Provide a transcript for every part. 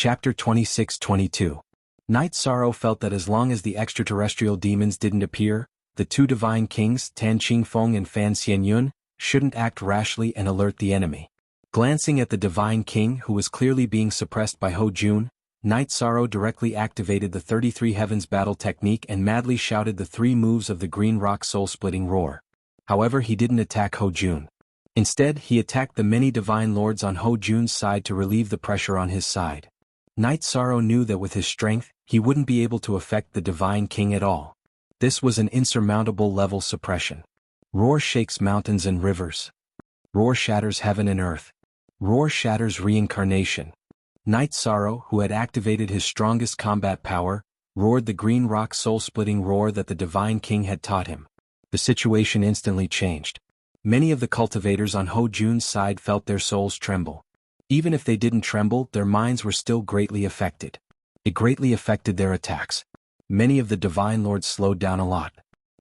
Chapter 26-22. Night Sorrow felt that as long as the extraterrestrial demons didn't appear, the two divine kings, Tan Qingfeng and Fan Xianyun, shouldn't act rashly and alert the enemy. Glancing at the divine king who was clearly being suppressed by Ho Jun, Night Sorrow directly activated the 33 Heavens battle technique and madly shouted the 3 moves of the Green Rock soul-splitting roar. However, he didn't attack Ho Jun. Instead, he attacked the many divine lords on Ho Jun's side to relieve the pressure on his side. Night Sorrow knew that with his strength, he wouldn't be able to affect the divine king at all. This was an insurmountable level suppression. Roar shakes mountains and rivers. Roar shatters heaven and earth. Roar shatters reincarnation. Night Sorrow, who had activated his strongest combat power, roared the Green Rock soul-splitting roar that the divine king had taught him. The situation instantly changed. Many of the cultivators on Ho Jun's side felt their souls tremble. Even if they didn't tremble, their minds were still greatly affected. It greatly affected their attacks. Many of the divine lords slowed down a lot.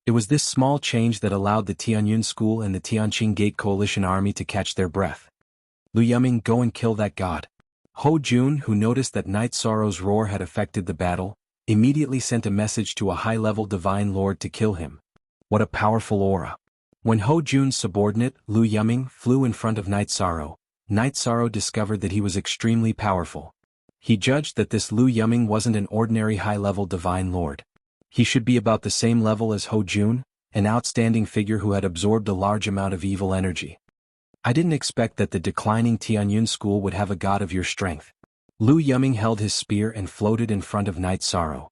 It was this small change that allowed the Tianyun School and the Tianqing Gate Coalition army to catch their breath. Lu Yuming, go and kill that god. Ho Jun, who noticed that Night Sorrow's roar had affected the battle, immediately sent a message to a high-level divine lord to kill him. What a powerful aura. When Ho Jun's subordinate, Lu Yuming, flew in front of Night Sorrow discovered that he was extremely powerful. He judged that this Lu Yuming wasn't an ordinary high-level divine lord. He should be about the same level as Ho Jun, an outstanding figure who had absorbed a large amount of evil energy. I didn't expect that the declining Tianyun School would have a god of your strength. Lu Yuming held his spear and floated in front of Night Sorrow.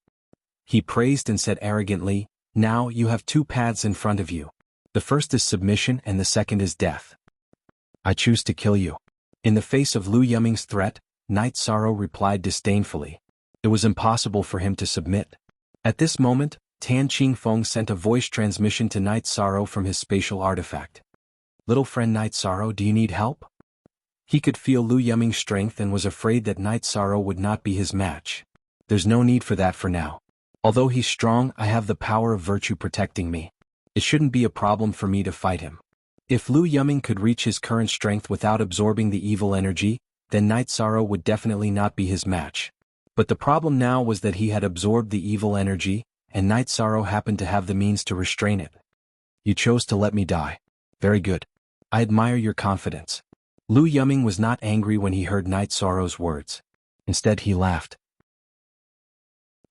He praised and said arrogantly, "Now you have 2 paths in front of you. The first is submission and the second is death. I choose to kill you." In the face of Lu Yuming's threat, Night Sorrow replied disdainfully. It was impossible for him to submit. At this moment, Tan Qingfeng sent a voice transmission to Night Sorrow from his spatial artifact. "Little friend Night Sorrow, do you need help?" He could feel Lu Yuming's strength and was afraid that Night Sorrow would not be his match. "There's no need for that for now. Although he's strong, I have the power of virtue protecting me. It shouldn't be a problem for me to fight him." If Lu Yuming could reach his current strength without absorbing the evil energy, then Night Sorrow would definitely not be his match. But the problem now was that he had absorbed the evil energy, and Night Sorrow happened to have the means to restrain it. "You chose to let me die. Very good. I admire your confidence." Lu Yuming was not angry when he heard Night Sorrow's words. Instead, he laughed.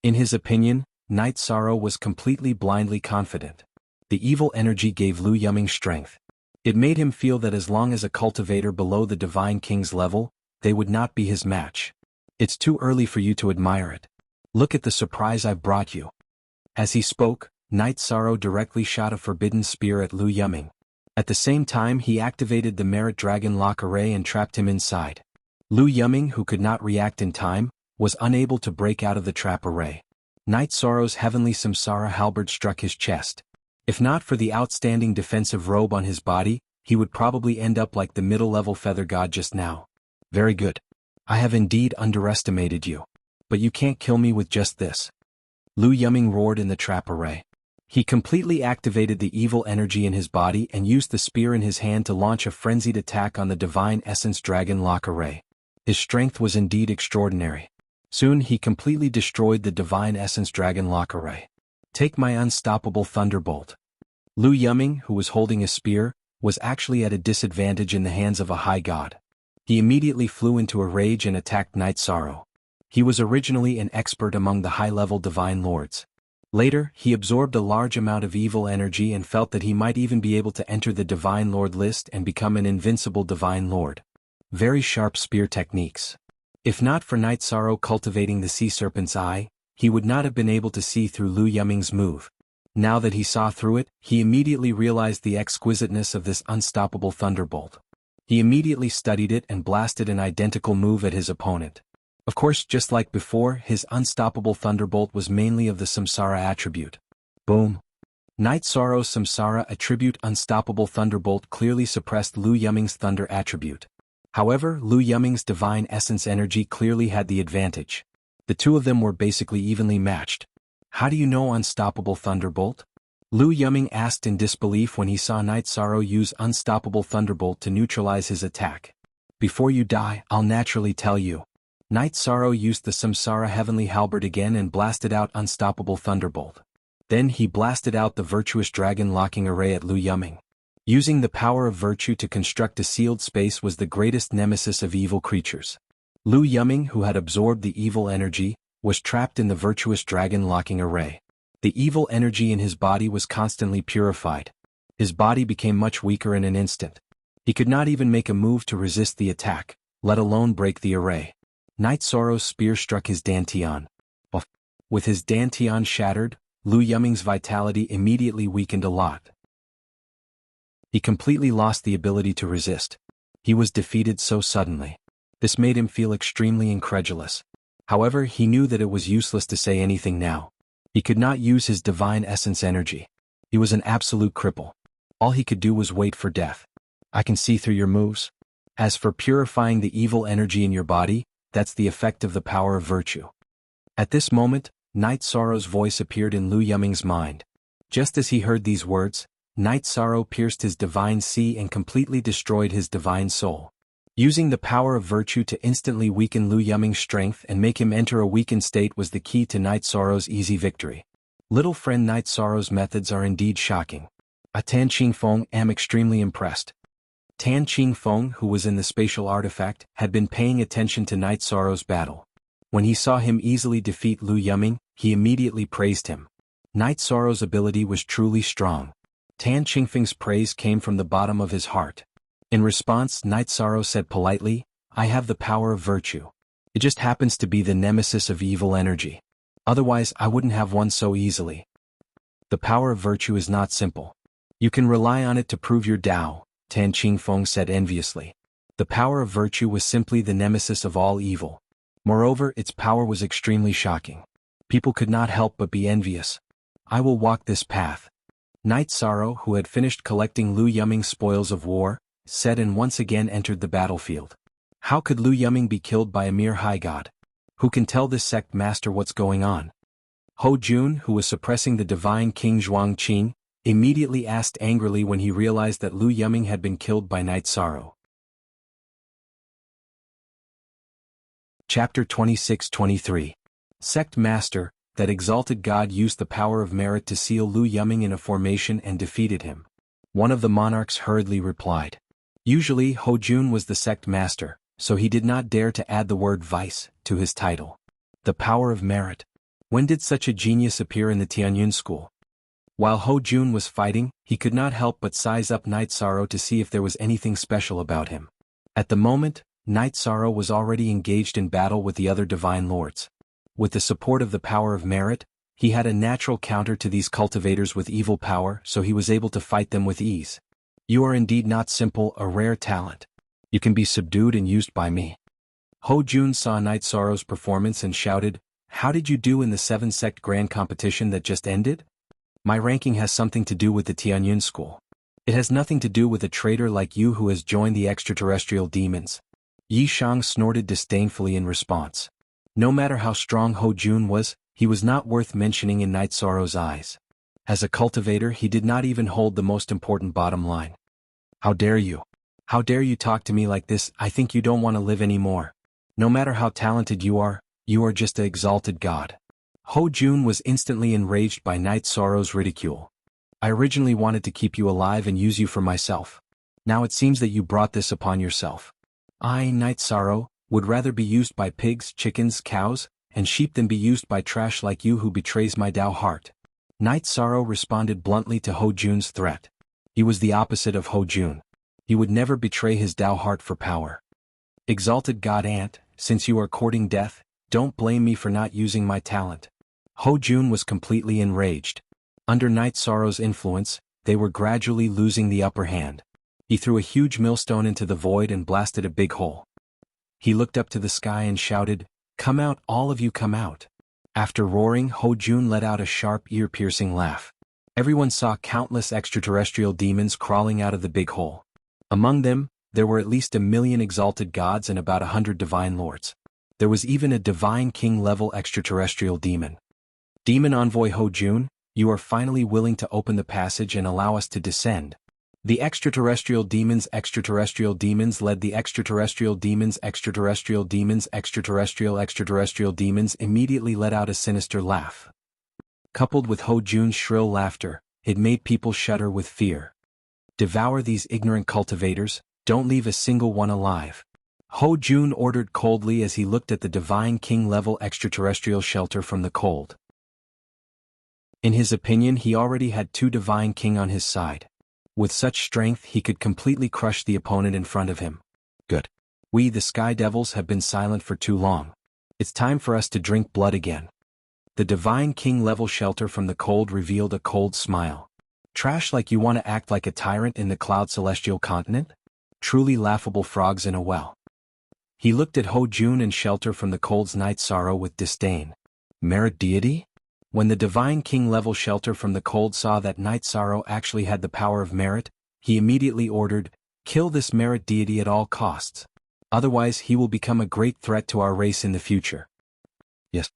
In his opinion, Night Sorrow was completely blindly confident. The evil energy gave Lu Yuming strength. It made him feel that as long as a cultivator below the Divine King's level, they would not be his match. "It's too early for you to admire it. Look at the surprise I've brought you." As he spoke, Night Sorrow directly shot a forbidden spear at Lu Yuming. At the same time, he activated the Merit Dragon Lock Array and trapped him inside. Lu Yuming, who could not react in time, was unable to break out of the trap array. Night Sorrow's heavenly Samsara halberd struck his chest. If not for the outstanding defensive robe on his body, he would probably end up like the middle-level feather god just now. "Very good. I have indeed underestimated you. But you can't kill me with just this." Lu Yuming roared in the trap array. He completely activated the evil energy in his body and used the spear in his hand to launch a frenzied attack on the Divine Essence Dragon Lock Array. His strength was indeed extraordinary. Soon he completely destroyed the Divine Essence Dragon Lock Array. "Take my unstoppable thunderbolt." Lu Yuming, who was holding a spear, was actually at a disadvantage in the hands of a high god. He immediately flew into a rage and attacked Night Sorrow. He was originally an expert among the high-level divine lords. Later, he absorbed a large amount of evil energy and felt that he might even be able to enter the Divine Lord list and become an invincible Divine Lord. Very sharp spear techniques. If not for Night Sorrow cultivating the Sea Serpent's Eye, he would not have been able to see through Lu Yuming's move. Now that he saw through it, he immediately realized the exquisiteness of this unstoppable thunderbolt. He immediately studied it and blasted an identical move at his opponent. Of course, just like before, his unstoppable thunderbolt was mainly of the Samsara attribute. Boom. Night Sorrow's Samsara attribute unstoppable thunderbolt clearly suppressed Lu Yuming's thunder attribute. However, Lu Yuming's divine essence energy clearly had the advantage. The two of them were basically evenly matched. "How do you know unstoppable thunderbolt?" Lu Yuming asked in disbelief when he saw Night Sorrow use unstoppable thunderbolt to neutralize his attack. "Before you die, I'll naturally tell you. Night Sorrow used the Samsara heavenly halberd again and blasted out unstoppable thunderbolt. Then he blasted out the virtuous dragon locking array at Lu Yuming. Using the power of virtue to construct a sealed space was the greatest nemesis of evil creatures. Lu Yuming, who had absorbed the evil energy, was trapped in the virtuous dragon locking array. The evil energy in his body was constantly purified. His body became much weaker in an instant. He could not even make a move to resist the attack, let alone break the array. Night Sorrow's spear struck his dantian. With his dantian shattered, Lu Yuming's vitality immediately weakened a lot. He completely lost the ability to resist. He was defeated so suddenly. This made him feel extremely incredulous. However, he knew that it was useless to say anything now. He could not use his divine essence energy. He was an absolute cripple. All he could do was wait for death. I can see through your moves. As for purifying the evil energy in your body, that's the effect of the power of virtue. At this moment, Night Sorrow's voice appeared in Lu Yuming's mind. Just as he heard these words, Night Sorrow pierced his divine sea and completely destroyed his divine soul. Using the power of virtue to instantly weaken Lu Yuming's strength and make him enter a weakened state was the key to Night Sorrow's easy victory. Little friend Night Sorrow's methods are indeed shocking. Tan Qingfeng am extremely impressed. Tan Qingfeng, who was in the spatial artifact, had been paying attention to Night Sorrow's battle. When he saw him easily defeat Lu Yuming, he immediately praised him. Night Sorrow's ability was truly strong. Tan Qingfeng's praise came from the bottom of his heart. In response, Night Sorrow said politely, I have the power of virtue. It just happens to be the nemesis of evil energy. Otherwise, I wouldn't have one so easily. The power of virtue is not simple. You can rely on it to prove your Tao, Tan Qingfeng said enviously. The power of virtue was simply the nemesis of all evil. Moreover, its power was extremely shocking. People could not help but be envious. I will walk this path. Night Sorrow, who had finished collecting Lu Yuming's spoils of war, said and once again entered the battlefield. How could Lu Yuming be killed by a mere high god? Who can tell this sect master what's going on? Ho Jun, who was suppressing the divine King Zhuangqing, immediately asked angrily when he realized that Lu Yuming had been killed by Night Sorrow. Chapter 26-23. Sect Master, that exalted god used the power of merit to seal Lu Yuming in a formation and defeated him. One of the monarchs hurriedly replied. Usually Ho Jun was the sect master, so he did not dare to add the word vice to his title. The power of merit. When did such a genius appear in the Tianyun school? While Ho Jun was fighting, he could not help but size up Night Sorrow to see if there was anything special about him. At the moment, Night Sorrow was already engaged in battle with the other divine lords. With the support of the power of merit, he had a natural counter to these cultivators with evil power, so he was able to fight them with ease. You are indeed not simple, a rare talent. You can be subdued and used by me. Ho Jun saw Night Sorrow's performance and shouted, How did you do in the 7-sect grand competition that just ended? My ranking has something to do with the Tianyun school. It has nothing to do with a traitor like you who has joined the extraterrestrial demons. Yi Shang snorted disdainfully in response. No matter how strong Ho Jun was, he was not worth mentioning in Night Sorrow's eyes. As a cultivator, he did not even hold the most important bottom line. How dare you? How dare you talk to me like this? I think you don't want to live anymore. No matter how talented you are just an exalted god. Ho Jun was instantly enraged by Night Sorrow's ridicule. I originally wanted to keep you alive and use you for myself. Now it seems that you brought this upon yourself. I, Night Sorrow, would rather be used by pigs, chickens, cows, and sheep than be used by trash like you who betrays my Tao heart. Night Sorrow responded bluntly to Ho Jun's threat. He was the opposite of Ho Jun. He would never betray his Tao heart for power. Exalted God Ant, since you are courting death, don't blame me for not using my talent. Ho Jun was completely enraged. Under Night Sorrow's influence, they were gradually losing the upper hand. He threw a huge millstone into the void and blasted a big hole. He looked up to the sky and shouted, Come out, all of you come out. After roaring, Ho Jun let out a sharp, ear-piercing laugh. Everyone saw countless extraterrestrial demons crawling out of the big hole. Among them, there were at least 1 million exalted gods and about 100 divine lords. There was even a divine king-level extraterrestrial demon. Demon envoy Ho Jun, you are finally willing to open the passage and allow us to descend. The extraterrestrial demons led the extraterrestrial demons immediately let out a sinister laugh. Coupled with Ho Jun's shrill laughter, it made people shudder with fear. Devour these ignorant cultivators, don't leave a single one alive. Ho Jun ordered coldly as he looked at the Divine King-level extraterrestrial shelter from the cold. In his opinion, he already had 2 Divine King on his side. With such strength he could completely crush the opponent in front of him. Good. We the Sky Devils have been silent for too long. It's time for us to drink blood again. The Divine King-level shelter from the cold revealed a cold smile. Trash like you want to act like a tyrant in the Cloud Celestial continent? Truly laughable frogs in a well. He looked at Ho Jun and shelter from the cold's night sorrow with disdain. Merit deity? When the Divine King-level shelter from the cold saw that Night Sorrow actually had the power of merit, he immediately ordered, "Kill this merit deity at all costs. Otherwise he will become a great threat to our race in the future." Yes.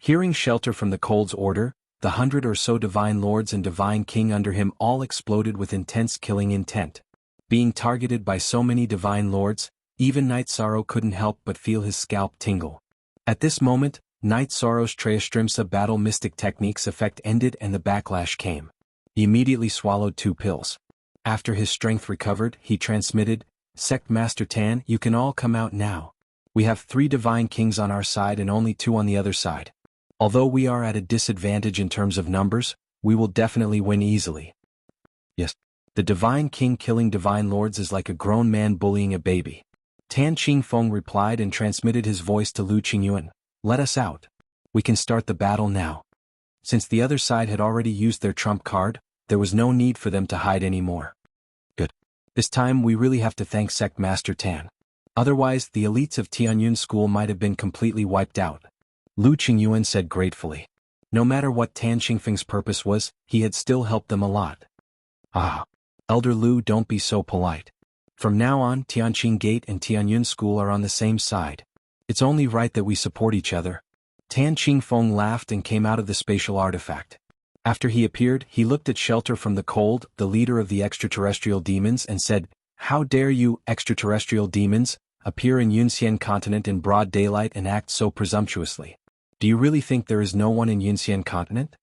Hearing shelter from the cold's order, the 100 or so Divine Lords and Divine King under him all exploded with intense killing intent. Being targeted by so many Divine Lords, even Night Sorrow couldn't help but feel his scalp tingle. At this moment, Night Sorrow's Treastrimsa battle mystic techniques effect ended and the backlash came. He immediately swallowed 2 pills. After his strength recovered, he transmitted, "Sect Master Tan, you can all come out now. We have 3 Divine Kings on our side and only 2 on the other side. Although we are at a disadvantage in terms of numbers, we will definitely win easily." Yes. The Divine King killing Divine Lords is like a grown man bullying a baby. Tan Qingfeng replied and transmitted his voice to Lu Qingyuan. "Let us out. We can start the battle now." Since the other side had already used their trump card, there was no need for them to hide anymore. Good. This time we really have to thank Sect Master Tan. Otherwise the elites of Tianyun School might have been completely wiped out. Lu Qingyuan said gratefully. No matter what Tan Qingfeng's purpose was, he had still helped them a lot. "Ah. Elder Lu, don't be so polite. From now on Tianqing Gate and Tianyun School are on the same side. It's only right that we support each other." Tan Qingfeng laughed and came out of the spatial artifact. After he appeared, he looked at Shelter from the Cold, the leader of the extraterrestrial demons, and said, "How dare you, extraterrestrial demons, appear in Yunxian continent in broad daylight and act so presumptuously? Do you really think there is no one in Yunxian continent?"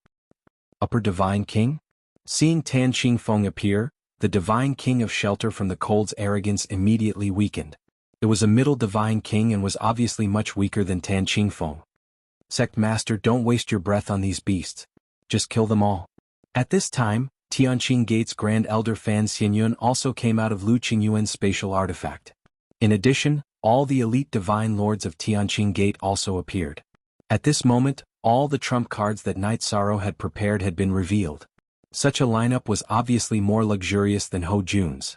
Upper Divine King? Seeing Tan Qingfeng appear, the Divine King of Shelter from the Cold's arrogance immediately weakened. It was a middle Divine King and was obviously much weaker than Tan Qingfeng. "Sect Master, don't waste your breath on these beasts. Just kill them all." At this time, Tianqing Gate's Grand Elder Fan Xianyun also came out of Lu Qingyuan's spatial artifact. In addition, all the elite Divine Lords of Tianqing Gate also appeared. At this moment, all the trump cards that Night Sorrow had prepared had been revealed. Such a lineup was obviously more luxurious than Ho Jun's.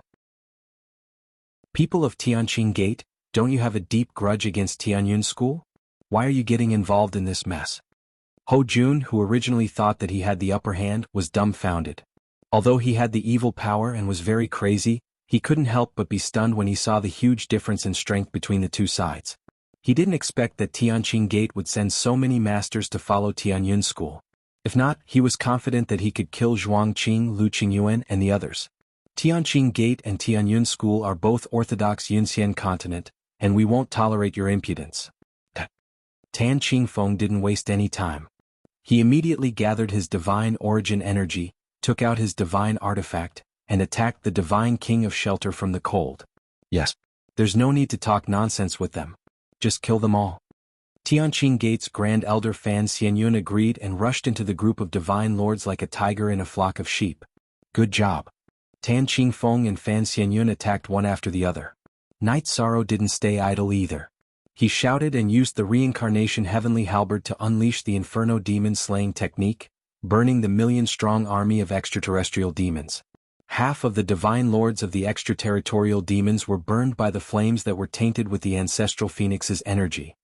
"People of Tianqing Gate, don't you have a deep grudge against Tianyun School? Why are you getting involved in this mess?" Ho Jun, who originally thought that he had the upper hand, was dumbfounded. Although he had the evil power and was very crazy, he couldn't help but be stunned when he saw the huge difference in strength between the 2 sides. He didn't expect that Tianqing Gate would send so many masters to follow Tianyun School. If not, he was confident that he could kill Zhuangqing, Lu Qingyuan, and the others. Tianqing Gate and Tianyun School are both Orthodox Yunxian continent, and we won't tolerate your impudence. Tan Qingfeng didn't waste any time. He immediately gathered his divine origin energy, took out his divine artifact, and attacked the Divine King of Shelter from the Cold. Yes. There's no need to talk nonsense with them. Just kill them all. Tianqing Gate's Grand Elder Fan Xianyun agreed and rushed into the group of Divine Lords like a tiger in a flock of sheep. Good job. Tan Qingfeng and Fan Xianyun attacked one after the other. Night Sorrow didn't stay idle either. He shouted and used the reincarnation heavenly halberd to unleash the Inferno demon slaying technique, burning the million-strong army of extraterrestrial demons. Half of the Divine Lords of the extraterritorial demons were burned by the flames that were tainted with the ancestral phoenix's energy.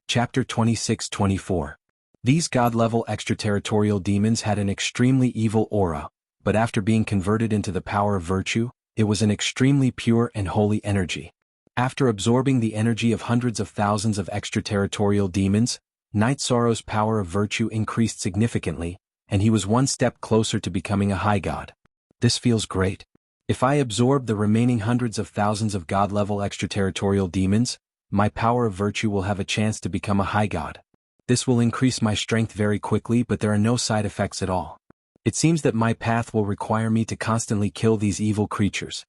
Chapter 26-24. These god-level extraterritorial demons had an extremely evil aura, but after being converted into the power of virtue, it was an extremely pure and holy energy. After absorbing the energy of hundreds of thousands of extraterritorial demons, Night Sorrow's power of virtue increased significantly, and he was one step closer to becoming a high god. This feels great. If I absorb the remaining hundreds of thousands of god-level extraterritorial demons, my power of virtue will have a chance to become a high god. This will increase my strength very quickly, but there are no side effects at all. It seems that my path will require me to constantly kill these evil creatures.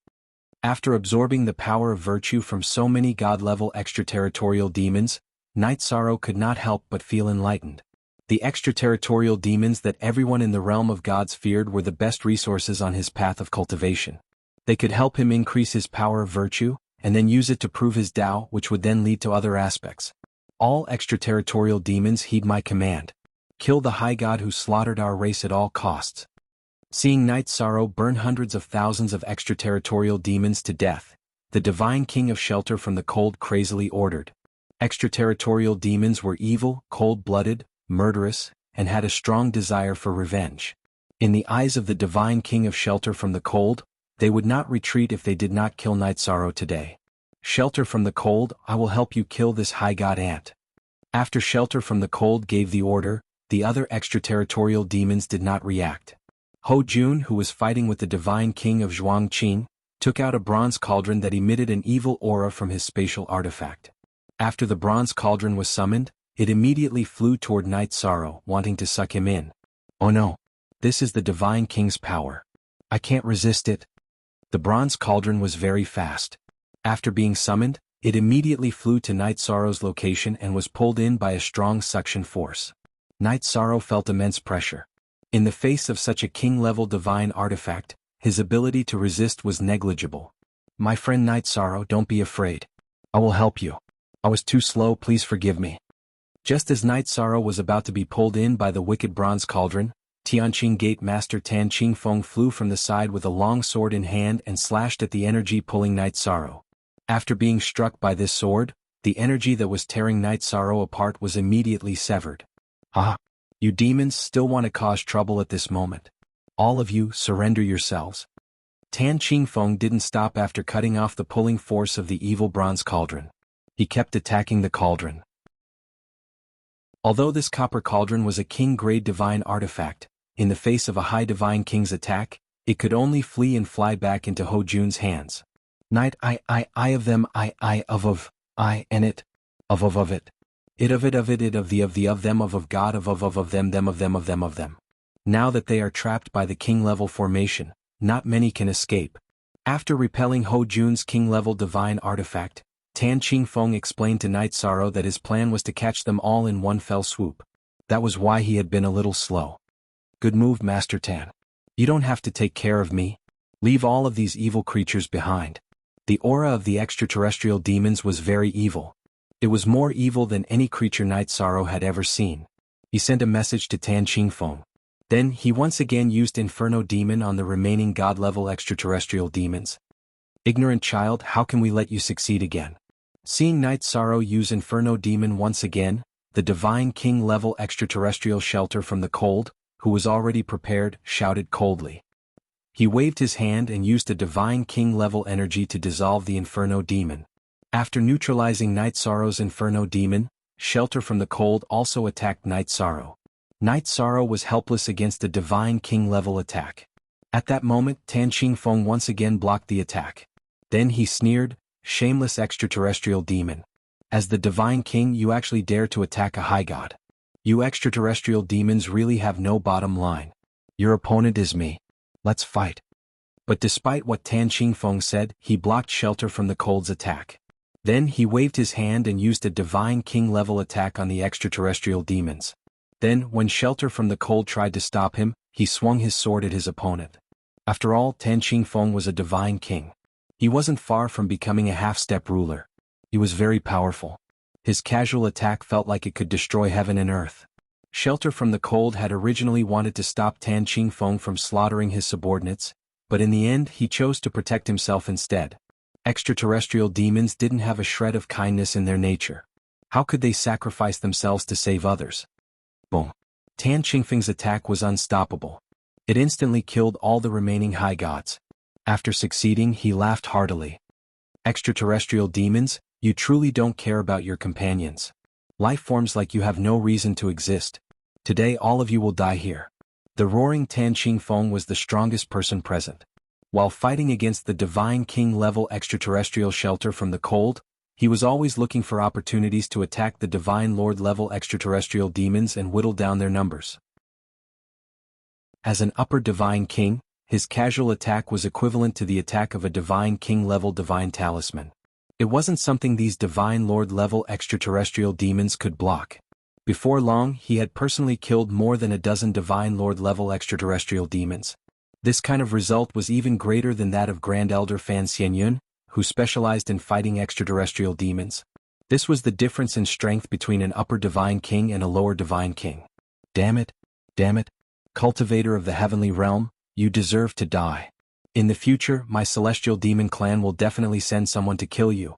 After absorbing the power of virtue from so many god-level extraterritorial demons, Night Sorrow could not help but feel enlightened. The extraterritorial demons that everyone in the realm of gods feared were the best resources on his path of cultivation. They could help him increase his power of virtue, and then use it to prove his Tao, which would then lead to other aspects. All extraterritorial demons heed my command. Kill the high god who slaughtered our race at all costs. Seeing Night Sorrow burn hundreds of thousands of extraterritorial demons to death, the divine king of shelter from the cold crazily ordered. Extraterritorial demons were evil, cold-blooded, murderous, and had a strong desire for revenge. In the eyes of the divine king of shelter from the cold, they would not retreat if they did not kill Night Sorrow today. Shelter from the cold, I will help you kill this high god ant. After Shelter from the cold gave the order, the other extraterritorial demons did not react. Ho Jun, who was fighting with the divine king of Zhuangqing, took out a bronze cauldron that emitted an evil aura from his spatial artifact. After the bronze cauldron was summoned, it immediately flew toward Night Sorrow, wanting to suck him in. Oh no! This is the divine king's power. I can't resist it. The bronze cauldron was very fast. After being summoned, it immediately flew to Night Sorrow's location and was pulled in by a strong suction force. Night Sorrow felt immense pressure. In the face of such a king-level divine artifact, his ability to resist was negligible. My friend Night Sorrow, don't be afraid. I will help you. I was too slow, please forgive me. Just as Night Sorrow was about to be pulled in by the wicked bronze cauldron, Tianqing Gate Master Tan Qingfeng flew from the side with a long sword in hand and slashed at the energy pulling Night Sorrow. After being struck by this sword, the energy that was tearing Night Sorrow apart was immediately severed. Ah! You demons still want to cause trouble at this moment. All of you, surrender yourselves. Tan Qingfeng didn't stop after cutting off the pulling force of the evil bronze cauldron. He kept attacking the cauldron. Although this copper cauldron was a king-grade divine artifact, in the face of a high divine king's attack, it could only flee and fly back into Ho Jun's hands. Night I of them I of I and it of it. It of it of the of them of God of them. Now that they are trapped by the king-level formation, not many can escape. After repelling Ho Jun's king-level divine artifact, Tan Qingfeng explained to Night Sorrow that his plan was to catch them all in one fell swoop. That was why he had been a little slow. Good move, Master Tan. You don't have to take care of me. Leave all of these evil creatures behind. The aura of the extraterrestrial demons was very evil. It was more evil than any creature Night Sorrow had ever seen. He sent a message to Tan Qingfeng. Then he once again used Inferno Demon on the remaining god-level extraterrestrial demons. Ignorant child, how can we let you succeed again? Seeing Night Sorrow use Inferno Demon once again, the divine king-level extraterrestrial shelter from the cold, who was already prepared, shouted coldly. He waved his hand and used a divine king-level energy to dissolve the Inferno Demon. After neutralizing Night Sorrow's Inferno Demon, Shelter from the Cold also attacked Night Sorrow. Night Sorrow was helpless against a divine king-level attack. At that moment, Tan Qingfeng once again blocked the attack. Then he sneered, "Shameless extraterrestrial demon. As the divine king, you actually dare to attack a high god. You extraterrestrial demons really have no bottom line. Your opponent is me. Let's fight." But despite what Tan Qingfeng said, he blocked Shelter from the Cold's attack. Then he waved his hand and used a divine king-level attack on the extraterrestrial demons. Then, when Shelter from the Cold tried to stop him, he swung his sword at his opponent. After all, Tan Qingfeng was a divine king. He wasn't far from becoming a half-step ruler. He was very powerful. His casual attack felt like it could destroy heaven and earth. Shelter from the Cold had originally wanted to stop Tan Qingfeng from slaughtering his subordinates, but in the end he chose to protect himself instead. Extraterrestrial demons didn't have a shred of kindness in their nature. How could they sacrifice themselves to save others? Boom. Tan Qingfeng's attack was unstoppable. It instantly killed all the remaining high gods. After succeeding, he laughed heartily. Extraterrestrial demons, you truly don't care about your companions. Life forms like you have no reason to exist. Today all of you will die here. The roaring Tan Qingfeng was the strongest person present. While fighting against the Divine King-level extraterrestrial shelter from the cold, he was always looking for opportunities to attack the Divine Lord-level extraterrestrial demons and whittle down their numbers. As an upper Divine King, his casual attack was equivalent to the attack of a Divine King-level Divine Talisman. It wasn't something these Divine Lord-level extraterrestrial demons could block. Before long, he had personally killed more than a dozen Divine Lord-level extraterrestrial demons. This kind of result was even greater than that of Grand Elder Fan Xianyun, who specialized in fighting extraterrestrial demons. This was the difference in strength between an upper Divine King and a lower Divine King. Damn it, cultivator of the heavenly realm, you deserve to die. In the future, my celestial demon clan will definitely send someone to kill you.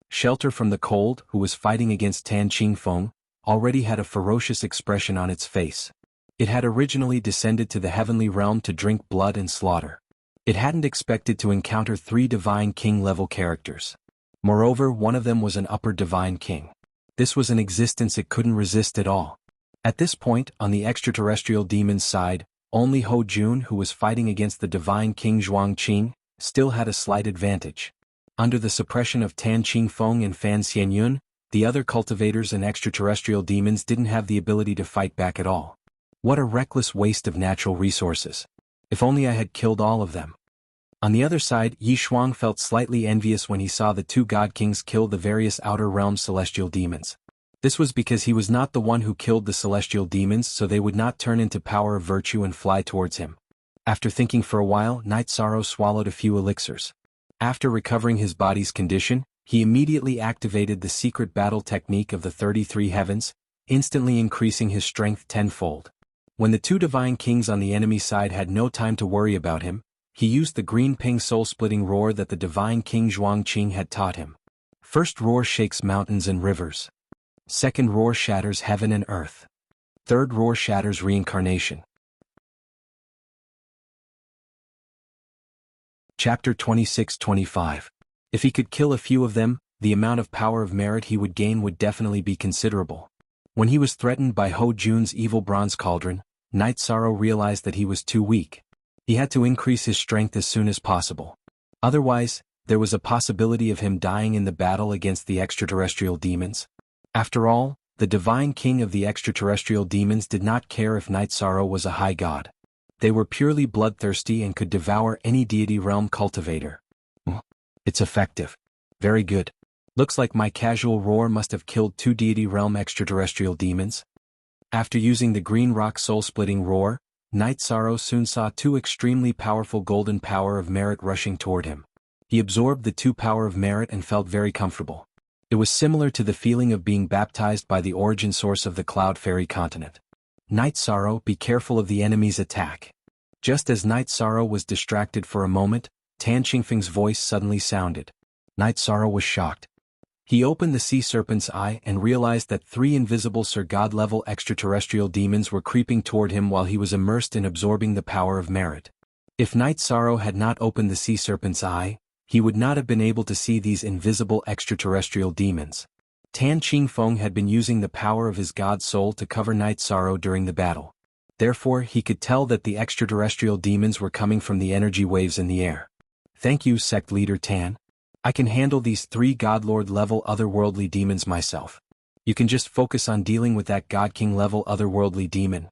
Shelter from the Cold, who was fighting against Tan Qingfeng, already had a ferocious expression on its face. It had originally descended to the heavenly realm to drink blood and slaughter. It hadn't expected to encounter 3 Divine King-level characters. Moreover, one of them was an upper Divine King. This was an existence it couldn't resist at all. At this point, on the extraterrestrial demon's side, only Ho Jun, who was fighting against the Divine King Zhuang Qing, still had a slight advantage. Under the suppression of Tan Qingfeng and Fan Xianyun, the other cultivators and extraterrestrial demons didn't have the ability to fight back at all. What a reckless waste of natural resources. If only I had killed all of them. On the other side, Yi Shuang felt slightly envious when he saw the 2 God Kings kill the various outer realm celestial demons. This was because he was not the one who killed the celestial demons, so they would not turn into power of virtue and fly towards him. After thinking for a while, Night Sorrow swallowed a few elixirs. After recovering his body's condition, he immediately activated the secret battle technique of the 33 heavens, instantly increasing his strength tenfold. When the 2 Divine Kings on the enemy side had no time to worry about him, he used the green ping soul-splitting roar that the Divine King Zhuang Qing had taught him. First roar shakes mountains and rivers. Second roar shatters heaven and earth. Third roar shatters reincarnation. Chapter 26-25. If he could kill a few of them, the amount of power of merit he would gain would definitely be considerable. When he was threatened by Ho Jun's evil bronze cauldron, Night Sorrow realized that he was too weak. He had to increase his strength as soon as possible. Otherwise, there was a possibility of him dying in the battle against the extraterrestrial demons. After all, the Divine King of the extraterrestrial demons did not care if Night Sorrow was a high god. They were purely bloodthirsty and could devour any deity realm cultivator. It's effective. Very good. Looks like my casual roar must have killed 2 deity realm extraterrestrial demons. After using the green rock soul-splitting roar, Night Sorrow soon saw 2 extremely powerful golden power of merit rushing toward him. He absorbed the 2 power of merit and felt very comfortable. It was similar to the feeling of being baptized by the origin source of the Cloud Fairy continent. Night Sorrow, be careful of the enemy's attack. Just as Night Sorrow was distracted for a moment, Tan Qingfeng's voice suddenly sounded. Night Sorrow was shocked. He opened the sea serpent's eye and realized that 3 invisible Sir God-level extraterrestrial demons were creeping toward him while he was immersed in absorbing the power of merit. If Night Sorrow had not opened the sea serpent's eye, he would not have been able to see these invisible extraterrestrial demons. Tan Qingfeng had been using the power of his god soul to cover Night Sorrow during the battle. Therefore, he could tell that the extraterrestrial demons were coming from the energy waves in the air. Thank you, Sect Leader Tan. I can handle these 3 Godlord-level otherworldly demons myself. You can just focus on dealing with that God King-level otherworldly demon.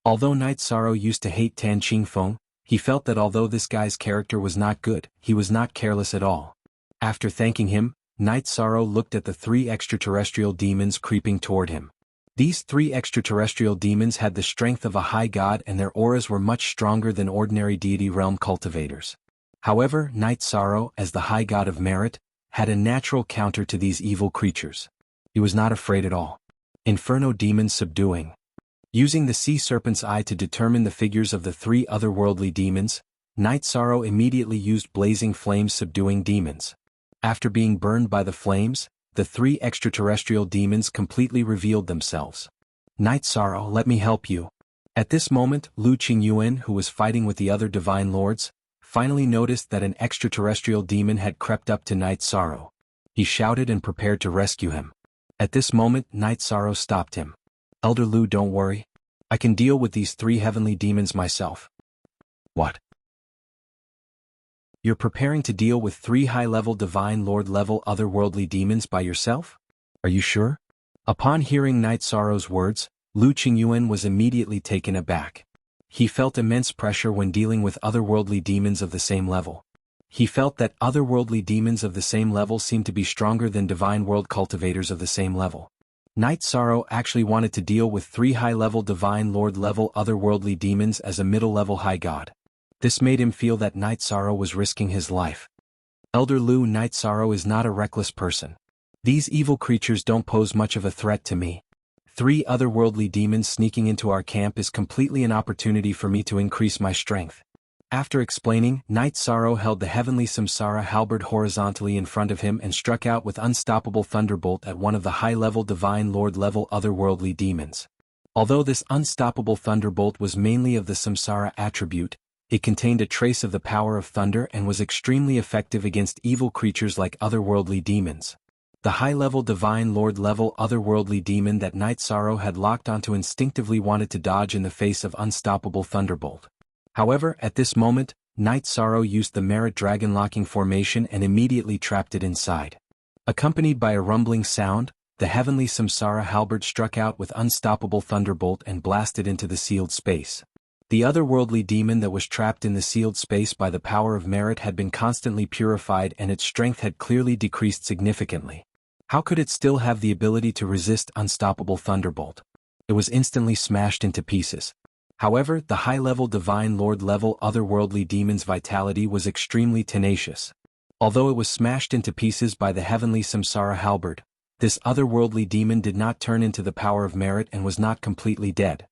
Although Night Sorrow used to hate Tan Qingfeng, he felt that although this guy's character was not good, he was not careless at all. After thanking him, Night Sorrow looked at the 3 extraterrestrial demons creeping toward him. These 3 extraterrestrial demons had the strength of a high god and their auras were much stronger than ordinary deity realm cultivators. However, Night Sorrow, as the high god of merit, had a natural counter to these evil creatures. He was not afraid at all. Inferno demon subduing. Using the sea serpent's eye to determine the figures of the 3 otherworldly demons, Night Sorrow immediately used blazing flames subduing demons. After being burned by the flames, the 3 extraterrestrial demons completely revealed themselves. Night Sorrow, let me help you. At this moment, Lu Qingyuan, who was fighting with the other divine lords, finally noticed that an extraterrestrial demon had crept up to Night Sorrow. He shouted and prepared to rescue him. At this moment, Night Sorrow stopped him. Elder Lu, don't worry. I can deal with these 3 heavenly demons myself. What? You're preparing to deal with 3 high-level Divine Lord-level otherworldly demons by yourself? Are you sure? Upon hearing Night Sorrow's words, Lu Qingyuan was immediately taken aback. He felt immense pressure when dealing with otherworldly demons of the same level. He felt that otherworldly demons of the same level seemed to be stronger than divine world cultivators of the same level. Night Sorrow actually wanted to deal with 3 high-level Divine Lord-level otherworldly demons as a middle-level high god. This made him feel that Night Sorrow was risking his life. Elder Lu, Night Sorrow is not a reckless person. These evil creatures don't pose much of a threat to me. 3 otherworldly demons sneaking into our camp is completely an opportunity for me to increase my strength. After explaining, Night Sorrow held the heavenly Samsara halberd horizontally in front of him and struck out with unstoppable thunderbolt at one of the high-level Divine Lord-level otherworldly demons. Although this unstoppable thunderbolt was mainly of the Samsara attribute, it contained a trace of the power of thunder and was extremely effective against evil creatures like otherworldly demons. The high-level Divine Lord-level otherworldly demon that Night Sorrow had locked onto instinctively wanted to dodge in the face of unstoppable thunderbolt. However, at this moment, Night Sorrow used the Merit Dragon locking formation and immediately trapped it inside. Accompanied by a rumbling sound, the heavenly Samsara halberd struck out with unstoppable thunderbolt and blasted into the sealed space. The otherworldly demon that was trapped in the sealed space by the power of merit had been constantly purified and its strength had clearly decreased significantly. How could it still have the ability to resist unstoppable thunderbolt? It was instantly smashed into pieces. However, the high-level Divine Lord-level otherworldly demon's vitality was extremely tenacious. Although it was smashed into pieces by the heavenly Samsara halberd, this otherworldly demon did not turn into the power of merit and was not completely dead.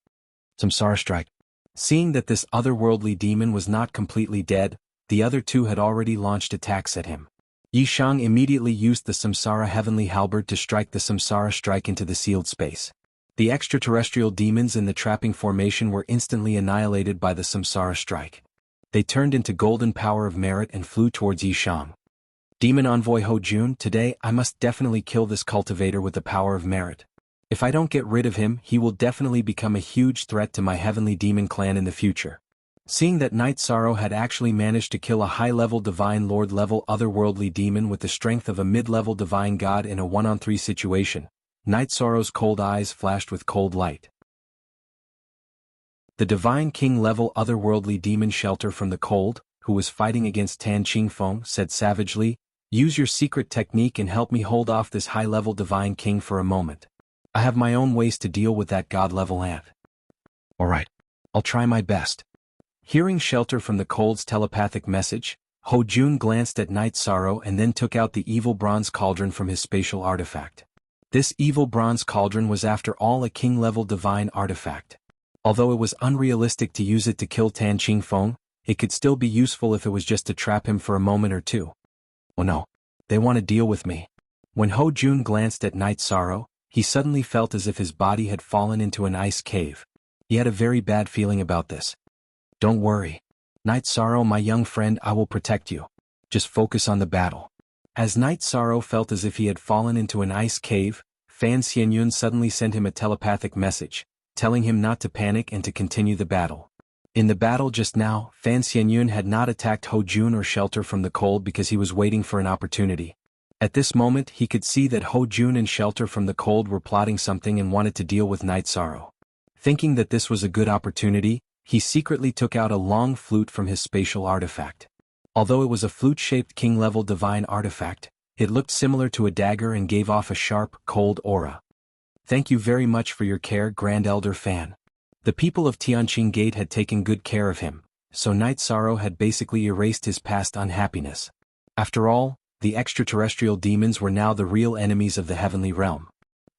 Samsara strike. Seeing that this otherworldly demon was not completely dead, the other 2 had already launched attacks at him. Yishang immediately used the Samsara heavenly halberd to strike the Samsara strike into the sealed space. The extraterrestrial demons in the trapping formation were instantly annihilated by the Samsara strike. They turned into golden power of merit and flew towards Yishang. Demon Envoy Ho Jun, today I must definitely kill this cultivator with the power of merit. If I don't get rid of him, he will definitely become a huge threat to my heavenly demon clan in the future. Seeing that Night Sorrow had actually managed to kill a high-level Divine Lord-level otherworldly demon with the strength of a mid-level divine god in a 1-on-3 situation, Night Sorrow's cold eyes flashed with cold light. The Divine King-level otherworldly demon Shelter from the Cold, who was fighting against Tan Qingfeng, said savagely, "Use your secret technique and help me hold off this high-level Divine King for a moment. I have my own ways to deal with that god-level ant." "Alright, I'll try my best." Hearing Shelter from the Cold's telepathic message, Ho Jun glanced at Night Sorrow and then took out the evil bronze cauldron from his spatial artifact. This evil bronze cauldron was after all a king-level divine artifact. Although it was unrealistic to use it to kill Tan Qingfeng, it could still be useful if it was just to trap him for a moment or 2. Oh no, they want to deal with me. When Ho Jun glanced at Night Sorrow, he suddenly felt as if his body had fallen into an ice cave. He had a very bad feeling about this. "Don't worry. Night Sorrow, my young friend, I will protect you. Just focus on the battle." As Night Sorrow felt as if he had fallen into an ice cave, Fan Xianyun suddenly sent him a telepathic message, telling him not to panic and to continue the battle. In the battle just now, Fan Xianyun had not attacked Ho Jun or Shelter from the Cold because he was waiting for an opportunity. At this moment he could see that Ho Jun and Shelter from the Cold were plotting something and wanted to deal with Night Sorrow. Thinking that this was a good opportunity, he secretly took out a long flute from his spatial artifact. Although it was a flute-shaped king-level divine artifact, it looked similar to a dagger and gave off a sharp, cold aura. "Thank you very much for your care, Grand Elder Fan." The people of Tianqing Gate had taken good care of him, so Night Sorrow had basically erased his past unhappiness. After all, the extraterrestrial demons were now the real enemies of the heavenly realm.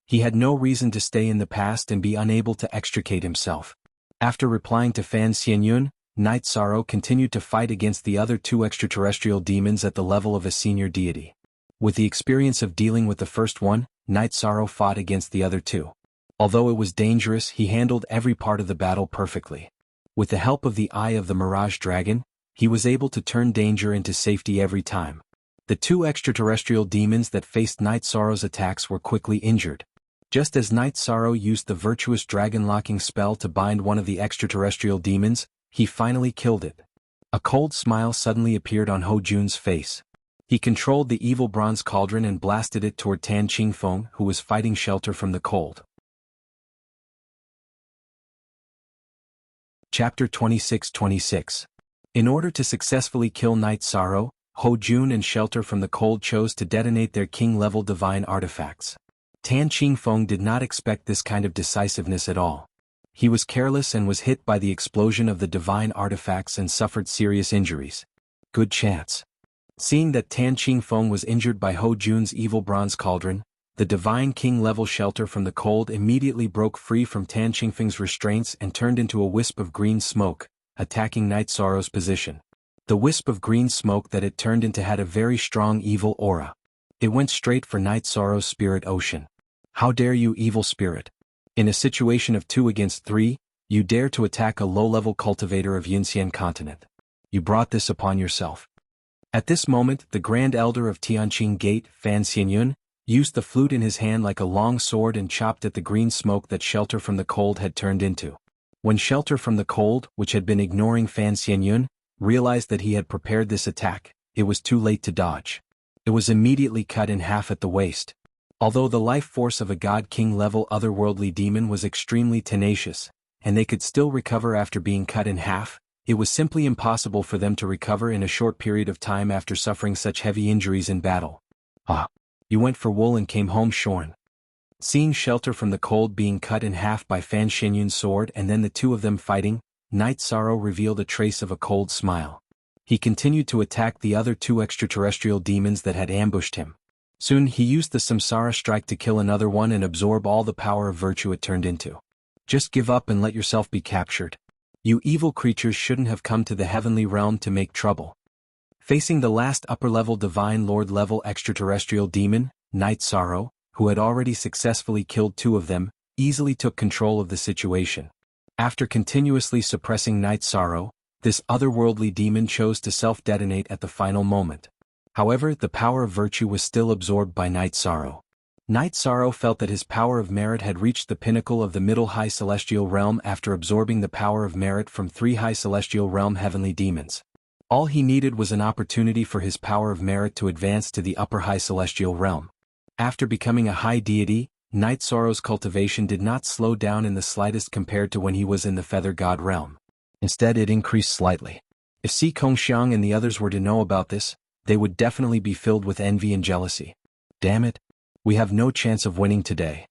He had no reason to stay in the past and be unable to extricate himself. After replying to Fan Xianyun, Night Sorrow continued to fight against the other 2 extraterrestrial demons at the level of a senior deity. With the experience of dealing with the first one, Night Sorrow fought against the other 2. Although it was dangerous, he handled every part of the battle perfectly. With the help of the Eye of the Mirage Dragon, he was able to turn danger into safety every time. The 2 extraterrestrial demons that faced Night Sorrow's attacks were quickly injured. Just as Night Sorrow used the virtuous dragon-locking spell to bind one of the extraterrestrial demons, he finally killed it. A cold smile suddenly appeared on Ho Jun's face. He controlled the evil bronze cauldron and blasted it toward Tan Qingfeng, who was fighting shelter from the cold. Chapter 26-26. In order to successfully kill Night Sorrow, Ho Jun and Shelter from the Cold chose to detonate their king-level divine artifacts. Tan Qingfeng did not expect this kind of decisiveness at all. He was careless and was hit by the explosion of the divine artifacts and suffered serious injuries. Good chance. Seeing that Tan Qingfeng was injured by Ho Jun's evil bronze cauldron, the divine king-level Shelter from the Cold immediately broke free from Tan Qingfeng's restraints and turned into a wisp of green smoke, attacking Night Sorrow's position. The wisp of green smoke that it turned into had a very strong evil aura. It went straight for Night Sorrow's spirit ocean. How dare you, evil spirit! In a situation of 2 against 3, you dare to attack a low-level cultivator of Yunxian continent. You brought this upon yourself. At this moment, the Grand Elder of Tianqing Gate, Fan Xianyun, used the flute in his hand like a long sword and chopped at the green smoke that Shelter from the Cold had turned into. When Shelter from the Cold, which had been ignoring Fan Xianyun, realized that he had prepared this attack, it was too late to dodge. It was immediately cut in half at the waist. Although the life force of a God King level otherworldly demon was extremely tenacious, and they could still recover after being cut in half, it was simply impossible for them to recover in a short period of time after suffering such heavy injuries in battle. Ah! You went for wool and came home shorn. Seeing Shelter from the Cold being cut in half by Fan Xianyun's sword and then the 2 of them fighting, Night Sorrow revealed a trace of a cold smile. He continued to attack the other 2 extraterrestrial demons that had ambushed him. Soon he used the Samsara Strike to kill another one and absorb all the power of virtue it turned into. Just give up and let yourself be captured. You evil creatures shouldn't have come to the heavenly realm to make trouble. Facing the last upper-level Divine Lord-level extraterrestrial demon, Night Sorrow, who had already successfully killed 2 of them, easily took control of the situation. After continuously suppressing Night Sorrow, this otherworldly demon chose to self-detonate at the final moment. However, the power of virtue was still absorbed by Night Sorrow. Night Sorrow felt that his power of merit had reached the pinnacle of the middle high celestial realm after absorbing the power of merit from 3 high celestial realm heavenly demons. All he needed was an opportunity for his power of merit to advance to the upper high celestial realm. After becoming a high deity, Night Sorrow's cultivation did not slow down in the slightest compared to when he was in the Feather God realm. Instead, it increased slightly. If Si Kongxiang and the others were to know about this, they would definitely be filled with envy and jealousy. Damn it! We have no chance of winning today.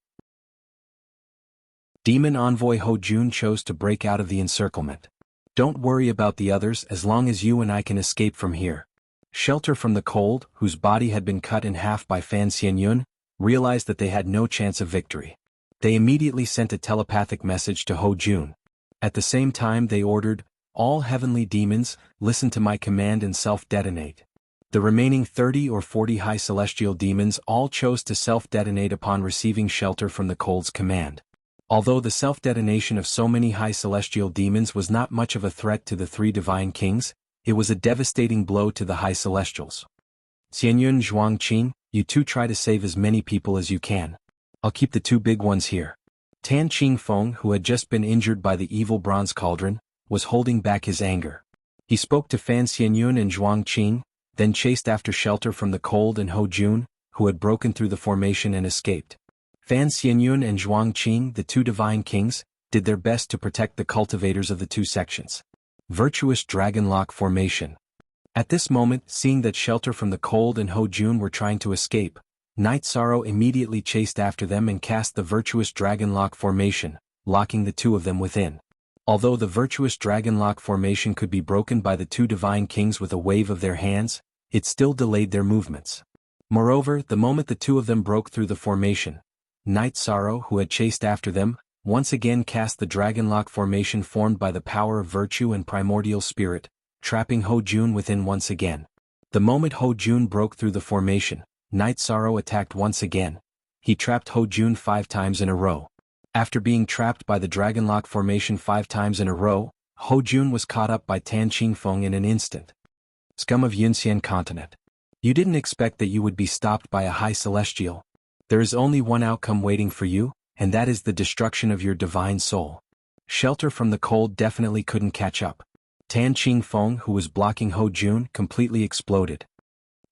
Demon Envoy Ho Jun chose to break out of the encirclement. Don't worry about the others as long as you and I can escape from here. Shelter from the Cold, whose body had been cut in half by Fan Xianyun, realized that they had no chance of victory. They immediately sent a telepathic message to Ho Jun. At the same time they ordered, all heavenly demons, listen to my command and self-detonate. The remaining 30 or 40 high celestial demons all chose to self-detonate upon receiving Shelter from the Cold's command. Although the self-detonation of so many high celestial demons was not much of a threat to the 3 divine kings, it was a devastating blow to the high celestials. Xianyun Zhuangqing, you 2 try to save as many people as you can. I'll keep the 2 big ones here. Tan Qingfeng, who had just been injured by the evil bronze cauldron, was holding back his anger. He spoke to Fan Xianyun and Zhuangqing, then chased after Shelter from the Cold and Ho Jun, who had broken through the formation and escaped. Fan Xianyun and Zhuangqing, the 2 divine kings, did their best to protect the cultivators of the 2 sections. Virtuous Dragon Lock Formation. At this moment, seeing that Shelter from the Cold and Ho Jun were trying to escape, Night Sorrow immediately chased after them and cast the Virtuous Dragon Lock Formation, locking the 2 of them within. Although the Virtuous Dragon Lock Formation could be broken by the 2 divine kings with a wave of their hands, it still delayed their movements. Moreover, the moment the 2 of them broke through the formation, Night Sorrow, who had chased after them, once again cast the Dragon Lock Formation formed by the power of virtue and primordial spirit, trapping Ho Jun within once again. The moment Ho Jun broke through the formation, Night Sorrow attacked once again. He trapped Ho Jun 5 times in a row. After being trapped by the Dragon Lock Formation 5 times in a row, Ho Jun was caught up by Tan Qingfeng in an instant. Scum of Yunxian continent. You didn't expect that you would be stopped by a high celestial. There is only one outcome waiting for you, and that is the destruction of your divine soul. Shelter from the cold definitely couldn't catch up. Tan Qingfeng, who was blocking Ho Jun, completely exploded.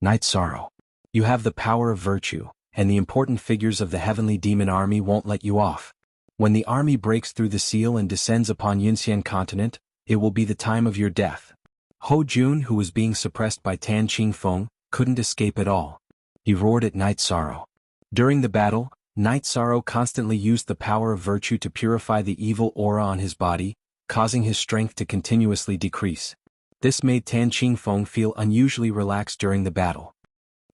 Night Sorrow. You have the power of virtue, and the important figures of the heavenly demon army won't let you off. When the army breaks through the seal and descends upon Yunxian continent, it will be the time of your death. Ho Jun, who was being suppressed by Tan Qingfeng, couldn't escape at all. He roared at Night Sorrow. During the battle, Night Sorrow constantly used the power of virtue to purify the evil aura on his body, causing his strength to continuously decrease. This made Tan Qingfeng feel unusually relaxed during the battle.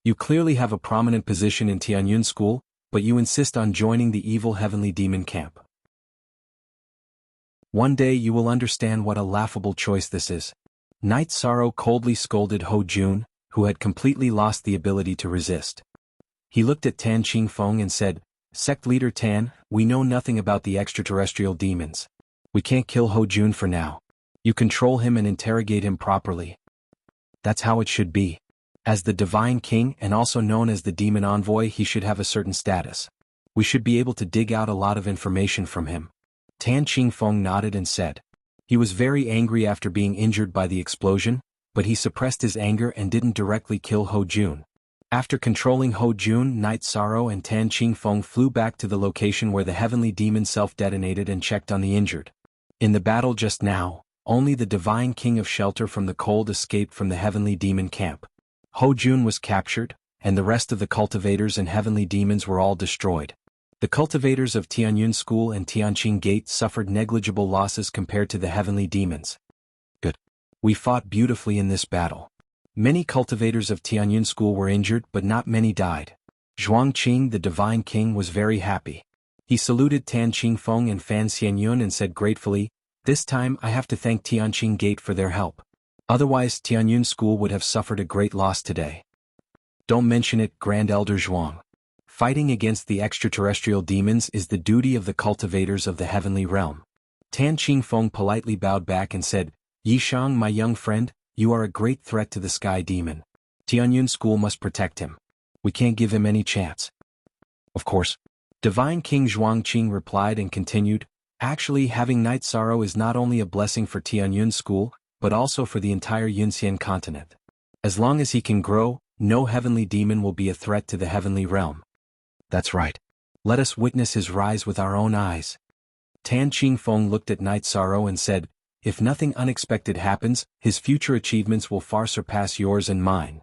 You clearly have a prominent position in Tianyun School, but you insist on joining the evil heavenly demon camp. One day you will understand what a laughable choice this is. Night Sorrow coldly scolded Ho Jun, who had completely lost the ability to resist. He looked at Tan Qingfeng and said, "Sect leader Tan, we know nothing about the extraterrestrial demons. We can't kill Ho Jun for now. You control him and interrogate him properly. That's how it should be. As the Divine King and also known as the Demon Envoy, he should have a certain status. We should be able to dig out a lot of information from him." Tan Qingfeng nodded and said. He was very angry after being injured by the explosion, but he suppressed his anger and didn't directly kill Ho Jun. After controlling Ho Jun, Night Sorrow and Tan Qingfeng flew back to the location where the heavenly demon self-detonated and checked on the injured. In the battle just now, only the Divine King of Shelter from the Cold escaped from the heavenly demon camp. Ho Jun was captured, and the rest of the cultivators and heavenly demons were all destroyed. The cultivators of Tianyun School and Tianqing Gate suffered negligible losses compared to the heavenly demons. Good. We fought beautifully in this battle. Many cultivators of Tianyun School were injured, but not many died. Zhuangqing, the Divine King, was very happy. He saluted Tan Qingfeng and Fan Xianyun and said gratefully, "This time I have to thank Tianqing Gate for their help. Otherwise Tianyun School would have suffered a great loss today." "Don't mention it, Grand Elder Zhuang. Fighting against the extraterrestrial demons is the duty of the cultivators of the heavenly realm." Tan Qingfeng politely bowed back and said, "Yishang, my young friend, you are a great threat to the sky demon. Tianyun School must protect him. We can't give him any chance." "Of course." Divine King Zhuangqing replied and continued, "Actually, having Night Sorrow is not only a blessing for Tianyun School, but also for the entire Yunxian continent. As long as he can grow, no heavenly demon will be a threat to the heavenly realm." "That's right. Let us witness his rise with our own eyes." Tan Qingfeng looked at Night Sorrow and said, "If nothing unexpected happens, his future achievements will far surpass yours and mine."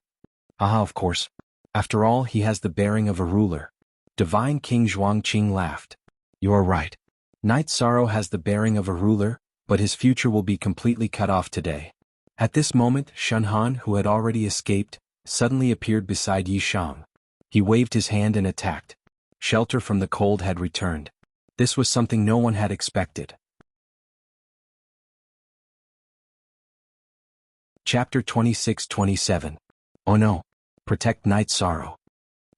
"Ah, of course. After all, he has the bearing of a ruler." Divine King Zhuangqing laughed. "You're right. Night Sorrow has the bearing of a ruler, but his future will be completely cut off today." At this moment, Shunhan, who had already escaped, suddenly appeared beside Yishang. He waved his hand and attacked. Shelter from the cold had returned. This was something no one had expected. Chapter 26-27. Oh no! Protect Night Sorrow.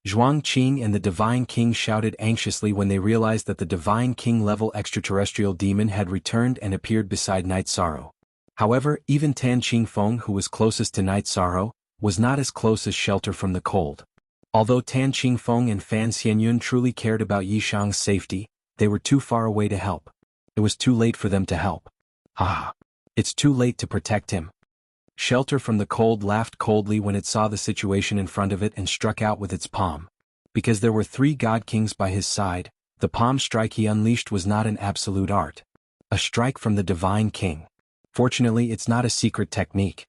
Zhuangqing and the Divine King shouted anxiously when they realized that the Divine King-level extraterrestrial demon had returned and appeared beside Night Sorrow. However, even Tan Qingfeng, who was closest to Night Sorrow, was not as close as Shelter from the Cold. Although Tan Qingfeng and Fan Xianyun truly cared about Yishang's safety, they were too far away to help. It was too late for them to help. Ah! It's too late to protect him. Shelter from the Cold laughed coldly when it saw the situation in front of it and struck out with its palm. Because there were 3 God Kings by his side, the palm strike he unleashed was not an absolute art. A strike from the Divine King. Fortunately, it's not a secret technique.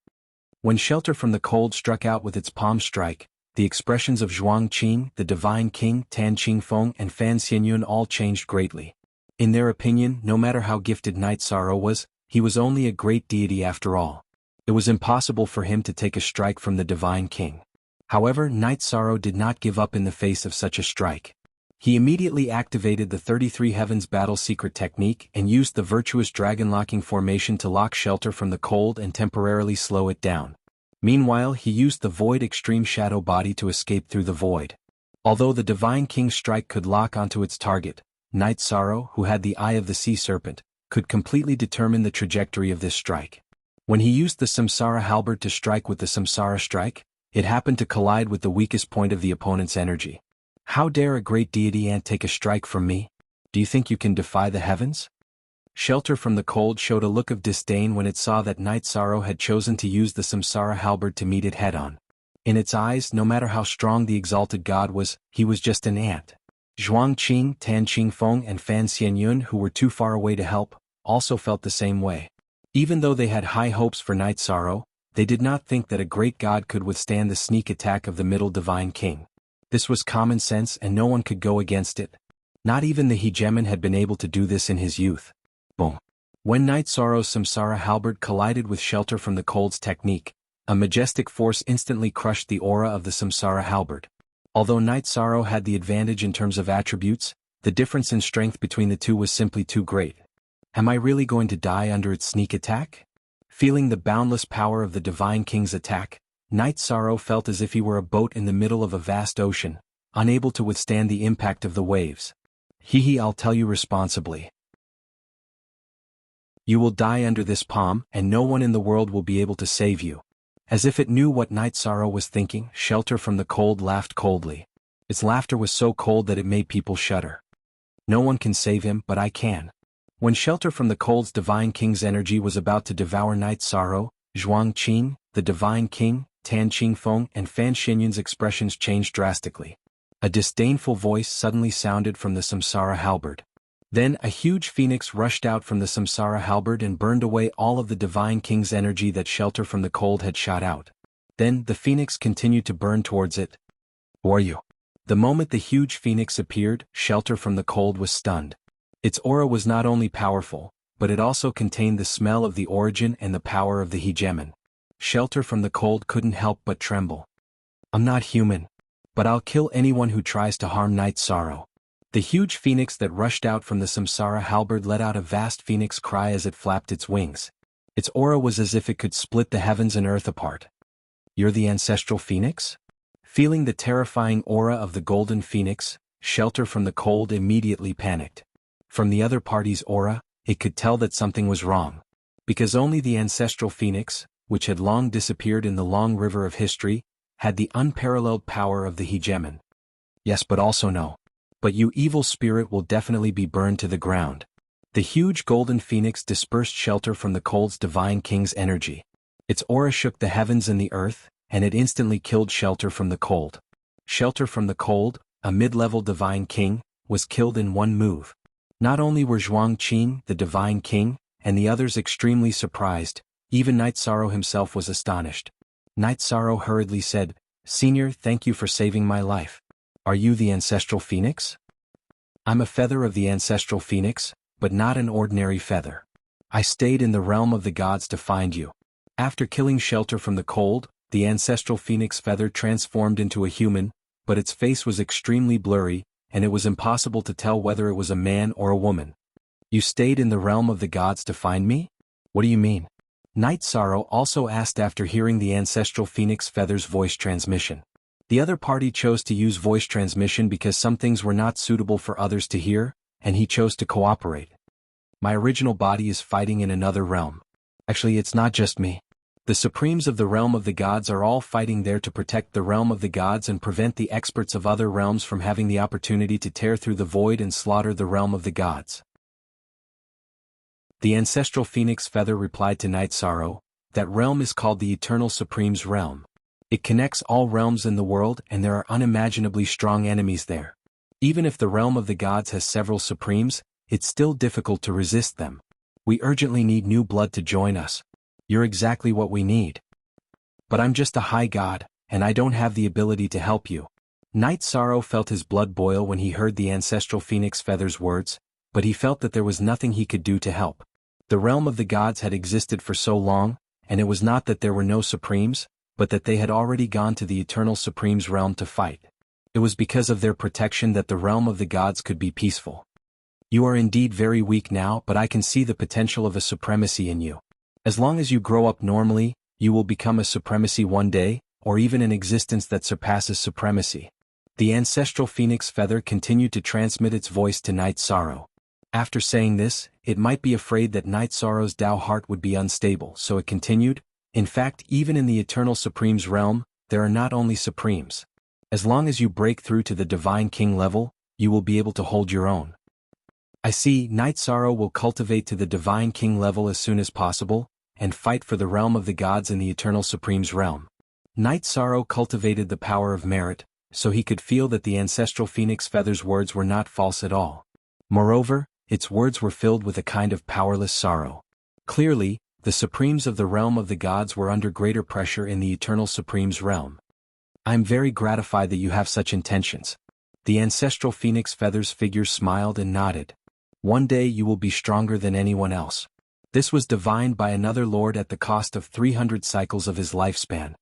When Shelter from the Cold struck out with its palm strike, the expressions of Zhuangqing, the Divine King, Tan Qingfeng and Fan Xianyun all changed greatly. In their opinion, no matter how gifted Night Sorrow was, he was only a great deity after all. It was impossible for him to take a strike from the Divine King. However, Night Sorrow did not give up in the face of such a strike. He immediately activated the 33 Heavens Battle Secret Technique and used the virtuous dragon locking formation to lock Shelter from the Cold and temporarily slow it down. Meanwhile, he used the Void Extreme Shadow Body to escape through the void. Although the Divine King's strike could lock onto its target, Night Sorrow, who had the Eye of the Sea Serpent, could completely determine the trajectory of this strike. When he used the Samsara Halberd to strike with the Samsara Strike, it happened to collide with the weakest point of the opponent's energy. How dare a great deity ant take a strike from me? Do you think you can defy the heavens? Shelter from the Cold showed a look of disdain when it saw that Night Sorrow had chosen to use the Samsara halberd to meet it head-on. In its eyes, no matter how strong the exalted god was, he was just an ant. Zhuang Qing, Tan Qingfeng and Fan Xianyun, who were too far away to help, also felt the same way. Even though they had high hopes for Night Sorrow, they did not think that a great god could withstand the sneak attack of the Middle Divine King. This was common sense and no one could go against it. Not even the hegemon had been able to do this in his youth. Boom. When Night Sorrow's Samsara halberd collided with Shelter from the Cold's technique, a majestic force instantly crushed the aura of the Samsara halberd. Although Night Sorrow had the advantage in terms of attributes, the difference in strength between the two was simply too great. Am I really going to die under its sneak attack? Feeling the boundless power of the Divine King's attack, Night Sorrow felt as if he were a boat in the middle of a vast ocean, unable to withstand the impact of the waves. I'll tell you responsibly. You will die under this palm, and no one in the world will be able to save you. As if it knew what Night Sorrow was thinking, Shelter from the Cold laughed coldly. Its laughter was so cold that it made people shudder. No one can save him, but I can. When Shelter from the Cold's Divine King's energy was about to devour Night Sorrow, Zhuang Qing, the Divine King, Tan Qingfeng and Fan Xianyun's expressions changed drastically. A disdainful voice suddenly sounded from the Samsara halberd. Then a huge phoenix rushed out from the Samsara halberd and burned away all of the Divine King's energy that Shelter from the Cold had shot out. Then the phoenix continued to burn towards it. Who are you? The moment the huge phoenix appeared, Shelter from the Cold was stunned. Its aura was not only powerful, but it also contained the smell of the origin and the power of the hegemon. Shelter from the Cold couldn't help but tremble. I'm not human. But I'll kill anyone who tries to harm Night Sorrow. The huge phoenix that rushed out from the Samsara halberd let out a vast phoenix cry as it flapped its wings. Its aura was as if it could split the heavens and earth apart. You're the ancestral phoenix? Feeling the terrifying aura of the golden phoenix, Shelter from the Cold immediately panicked. From the other party's aura, it could tell that something was wrong. Because only the ancestral phoenix, which had long disappeared in the long river of history, had the unparalleled power of the hegemon. Yes, but also no. But you evil spirit will definitely be burned to the ground. The huge golden phoenix dispersed Shelter from the Cold's Divine King's energy. Its aura shook the heavens and the earth, and it instantly killed Shelter from the Cold. Shelter from the Cold, a mid-level Divine King, was killed in one move. Not only were Zhuang Qing, the Divine King, and the others extremely surprised, even Night Sorrow himself was astonished. Night Sorrow hurriedly said, "Senior, thank you for saving my life. Are you the ancestral phoenix?" I'm a feather of the ancestral phoenix, but not an ordinary feather. I stayed in the realm of the gods to find you. After killing Shelter from the Cold, the ancestral phoenix feather transformed into a human, but its face was extremely blurry, and it was impossible to tell whether it was a man or a woman. You stayed in the realm of the gods to find me? What do you mean? Night Sorrow also asked after hearing the ancestral phoenix feather's voice transmission. The other party chose to use voice transmission because some things were not suitable for others to hear, and he chose to cooperate. My original body is fighting in another realm. Actually, it's not just me. The supremes of the realm of the gods are all fighting there to protect the realm of the gods and prevent the experts of other realms from having the opportunity to tear through the void and slaughter the realm of the gods. The ancestral phoenix feather replied to Night Sorrow, that realm is called the Eternal Supreme's realm. It connects all realms in the world and there are unimaginably strong enemies there. Even if the realm of the gods has several supremes, it's still difficult to resist them. We urgently need new blood to join us. You're exactly what we need. But I'm just a high god, and I don't have the ability to help you. Night Sorrow felt his blood boil when he heard the ancestral phoenix feather's words, but he felt that there was nothing he could do to help. The realm of the gods had existed for so long, and it was not that there were no supremes, but that they had already gone to the Eternal Supreme's realm to fight. It was because of their protection that the realm of the gods could be peaceful. You are indeed very weak now, but I can see the potential of a supremacy in you. As long as you grow up normally, you will become a supremacy one day, or even an existence that surpasses supremacy. The ancestral phoenix feather continued to transmit its voice to Night Sorrow. After saying this, it might be afraid that Night Sorrow's Tao heart would be unstable, so it continued, in fact, even in the Eternal Supreme's realm, there are not only supremes. As long as you break through to the Divine King level, you will be able to hold your own. I see. Night Sorrow will cultivate to the Divine King level as soon as possible, and fight for the realm of the gods in the Eternal Supreme's realm. Night Sorrow cultivated the power of merit, so he could feel that the ancestral phoenix feather's words were not false at all. Moreover, its words were filled with a kind of powerless sorrow. Clearly, the Supremes of the realm of the gods were under greater pressure in the Eternal Supreme's realm. I am very gratified that you have such intentions. The ancestral phoenix feathers figure smiled and nodded. One day you will be stronger than anyone else. This was divined by another lord at the cost of 300 cycles of his lifespan.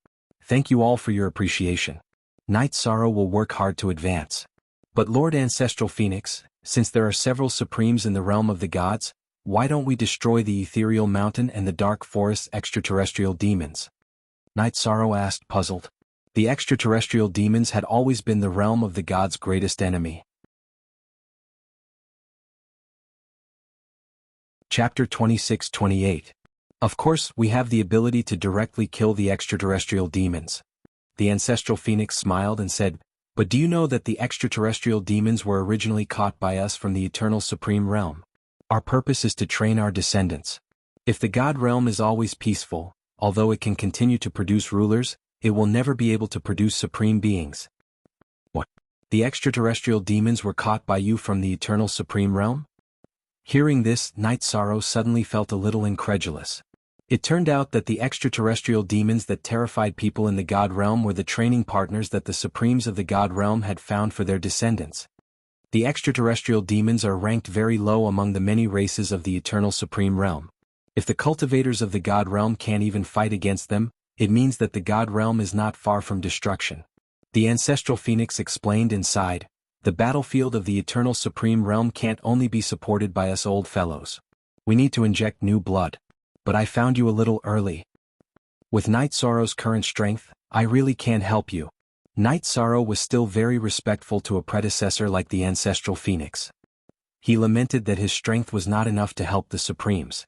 Thank you all for your appreciation. Night Sorrow will work hard to advance. But Lord Ancestral Phoenix, since there are several Supremes in the realm of the gods, why don't we destroy the ethereal mountain and the dark forest's extraterrestrial demons? Night Sorrow asked, puzzled. The extraterrestrial demons had always been the realm of the gods' greatest enemy. Chapter 26-28. Of course, we have the ability to directly kill the extraterrestrial demons. The ancestral phoenix smiled and said, but do you know that the extraterrestrial demons were originally caught by us from the Eternal Supreme Realm? Our purpose is to train our descendants. If the God realm is always peaceful, although it can continue to produce rulers, it will never be able to produce supreme beings. What? The extraterrestrial demons were caught by you from the Eternal Supreme Realm? Hearing this, Night Sorrow suddenly felt a little incredulous. It turned out that the extraterrestrial demons that terrified people in the God realm were the training partners that the Supremes of the God realm had found for their descendants. The extraterrestrial demons are ranked very low among the many races of the Eternal Supreme Realm. If the cultivators of the God realm can't even fight against them, it means that the God realm is not far from destruction. The ancestral phoenix explained and sighed. The battlefield of the Eternal Supreme Realm can't only be supported by us old fellows. We need to inject new blood. But I found you a little early. With Night Sorrow's current strength, I really can't help you. Night Sorrow was still very respectful to a predecessor like the ancestral phoenix. He lamented that his strength was not enough to help the Supremes.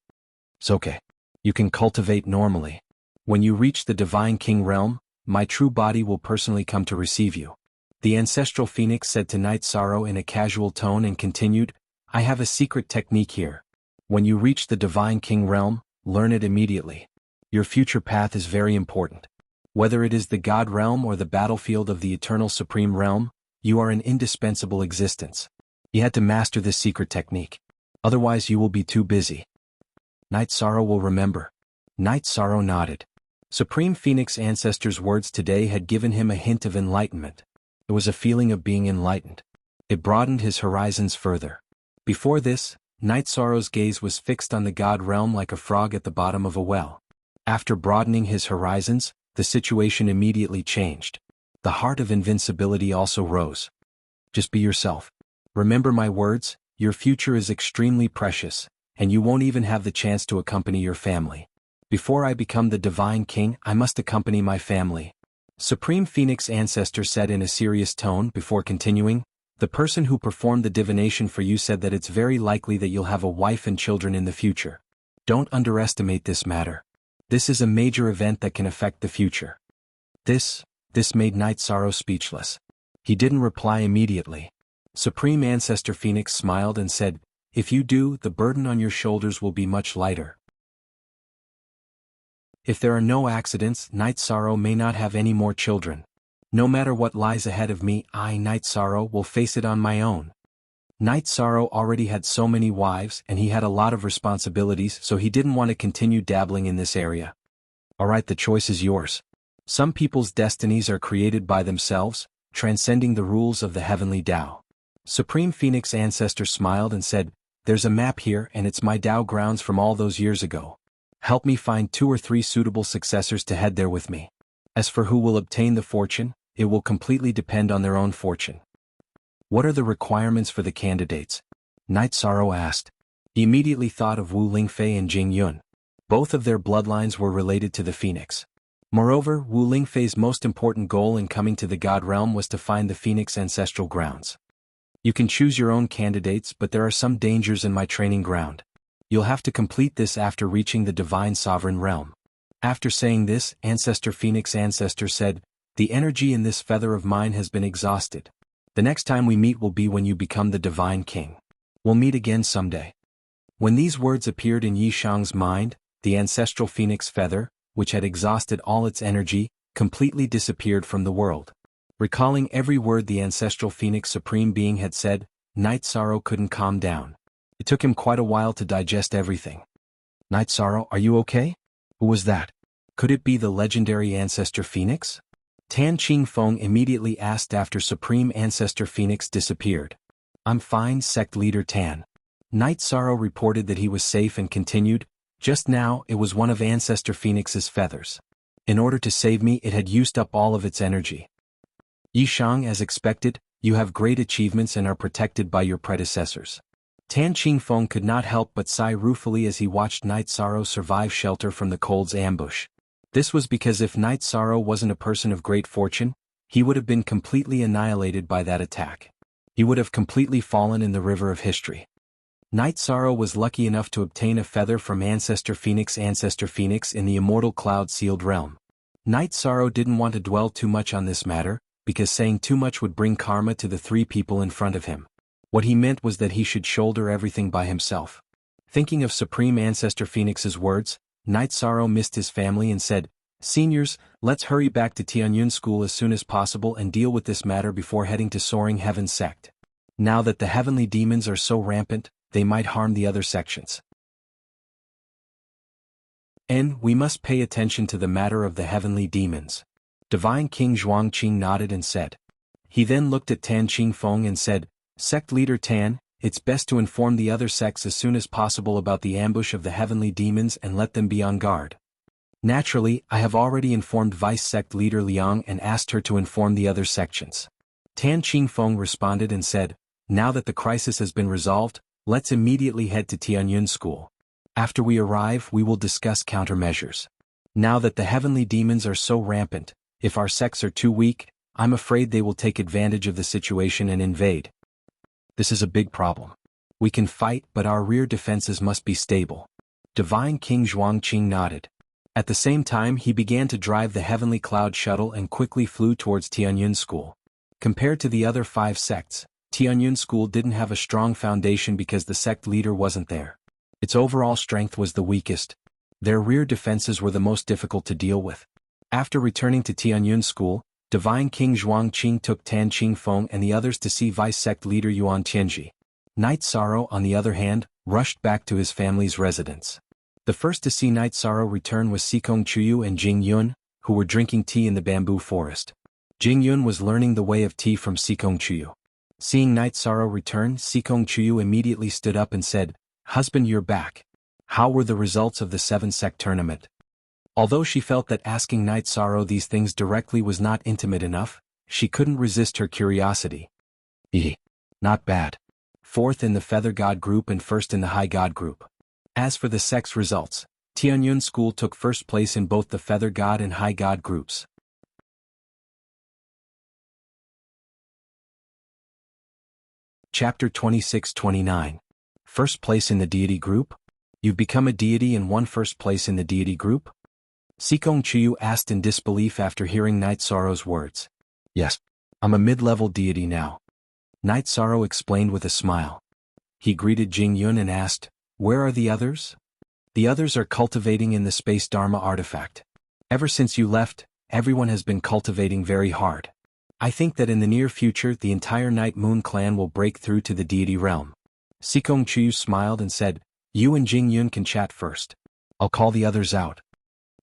It's okay. You can cultivate normally. When you reach the Divine King realm, my true body will personally come to receive you. The ancestral phoenix said to Night Sorrow in a casual tone and continued, I have a secret technique here. When you reach the Divine King realm, learn it immediately. Your future path is very important. Whether it is the God realm or the battlefield of the Eternal Supreme Realm, you are an indispensable existence. You had to master this secret technique. Otherwise you will be too busy. Night Sorrow will remember. Night Sorrow nodded. Supreme Phoenix Ancestor's words today had given him a hint of enlightenment. It was a feeling of being enlightened. It broadened his horizons further. Before this, Night Sorrow's gaze was fixed on the God realm like a frog at the bottom of a well. After broadening his horizons, the situation immediately changed. The heart of invincibility also rose. Just be yourself. Remember my words, your future is extremely precious, and you won't even have the chance to accompany your family. Before I become the Divine King, I must accompany my family. Supreme Phoenix Ancestor said in a serious tone before continuing, the person who performed the divination for you said that it's very likely that you'll have a wife and children in the future. Don't underestimate this matter. This is a major event that can affect the future. This made Night Sorrow speechless. He didn't reply immediately. Supreme Ancestor Phoenix smiled and said, if you do, the burden on your shoulders will be much lighter. If there are no accidents, Night Sorrow may not have any more children. No matter what lies ahead of me, I, Night Sorrow, will face it on my own. Night Sorrow already had so many wives and he had a lot of responsibilities, so he didn't want to continue dabbling in this area. Alright, the choice is yours. Some people's destinies are created by themselves, transcending the rules of the heavenly Tao. Supreme Phoenix Ancestor smiled and said, there's a map here and it's my Tao grounds from all those years ago. Help me find 2 or 3 suitable successors to head there with me. As for who will obtain the fortune, it will completely depend on their own fortune. What are the requirements for the candidates? Night Sorrow asked. He immediately thought of Wu Lingfei and Jing Yun. Both of their bloodlines were related to the Phoenix. Moreover, Wu Lingfei's most important goal in coming to the God realm was to find the Phoenix ancestral grounds. You can choose your own candidates, but there are some dangers in my training ground. You'll have to complete this after reaching the Divine Sovereign Realm. After saying this, Ancestor Phoenix Ancestor said, The energy in this feather of mine has been exhausted. The next time we meet will be when you become the Divine King. We'll meet again someday. When these words appeared in Yi Shang's mind, the ancestral phoenix feather, which had exhausted all its energy, completely disappeared from the world. Recalling every word the ancestral phoenix supreme being had said, Night Sorrow couldn't calm down. It took him quite a while to digest everything. Night Sorrow, are you okay? Who was that? Could it be the legendary ancestor phoenix? Tan Qingfeng immediately asked after Supreme Ancestor Phoenix disappeared. I'm fine, Sect Leader Tan. Night Sorrow reported that he was safe and continued, just now it was one of Ancestor Phoenix's feathers. In order to save me it had used up all of its energy. Yi Shang, as expected, you have great achievements and are protected by your predecessors. Tan Qingfeng could not help but sigh ruefully as he watched Night Sorrow survive shelter from the cold's ambush. This was because if Night Sorrow wasn't a person of great fortune, he would have been completely annihilated by that attack. He would have completely fallen in the river of history. Night Sorrow was lucky enough to obtain a feather from Ancestor Phoenix in the immortal cloud-sealed realm. Night Sorrow didn't want to dwell too much on this matter, because saying too much would bring karma to the three people in front of him. What he meant was that he should shoulder everything by himself. Thinking of Supreme Ancestor Phoenix's words, Night Sorrow missed his family and said, Seniors, let's hurry back to Tianyun School as soon as possible and deal with this matter before heading to Soaring Heaven Sect. Now that the heavenly demons are so rampant, they might harm the other sections. We must pay attention to the matter of the heavenly demons. Divine King Zhuangqing nodded and said. He then looked at Tan Qingfeng and said, Sect Leader Tan, it's best to inform the other sects as soon as possible about the ambush of the heavenly demons and let them be on guard. Naturally, I have already informed Vice Sect Leader Liang and asked her to inform the other sections. Tan Qingfeng responded and said, Now that the crisis has been resolved, let's immediately head to Tianyun School. After we arrive, we will discuss countermeasures. Now that the heavenly demons are so rampant, if our sects are too weak, I'm afraid they will take advantage of the situation and invade. This is a big problem. We can fight, but our rear defenses must be stable. Divine King Zhuangqing nodded. At the same time he began to drive the heavenly cloud shuttle and quickly flew towards Tianyun School. Compared to the other 5 sects, Tianyun School didn't have a strong foundation because the sect leader wasn't there. Its overall strength was the weakest. Their rear defenses were the most difficult to deal with. After returning to Tianyun School, Divine King Zhuangqing took Tan Qingfeng and the others to see Vice Sect Leader Yuan Tianji. Night Sorrow, on the other hand, rushed back to his family's residence. The first to see Night Sorrow return was Sikong Chuyu and Jing Yun, who were drinking tea in the bamboo forest. Jing Yun was learning the way of tea from Sikong Chuyu. Seeing Night Sorrow return, Sikong Chuyu immediately stood up and said, Husband, you're back. How were the results of the 7-sect tournament? Although she felt that asking Night Sorrow these things directly was not intimate enough, she couldn't resist her curiosity. Not bad. 4th in the Feather God group and 1st in the High God group. As for the sect's results, Tianyun School took 1st place in both the Feather God and High God groups. Chapter 26-29. 1st place in the deity group? You've become a deity and won 1st place in the deity group? Sikong Chuyu asked in disbelief after hearing Night Sorrow's words. Yes, I'm a mid-level deity now. Night Sorrow explained with a smile. He greeted Jing Yun and asked, Where are the others? The others are cultivating in the Space Dharma artifact. Ever since you left, everyone has been cultivating very hard. I think that in the near future the entire Night Moon clan will break through to the deity realm. Sikong Chuyu smiled and said, You and Jing Yun can chat first. I'll call the others out.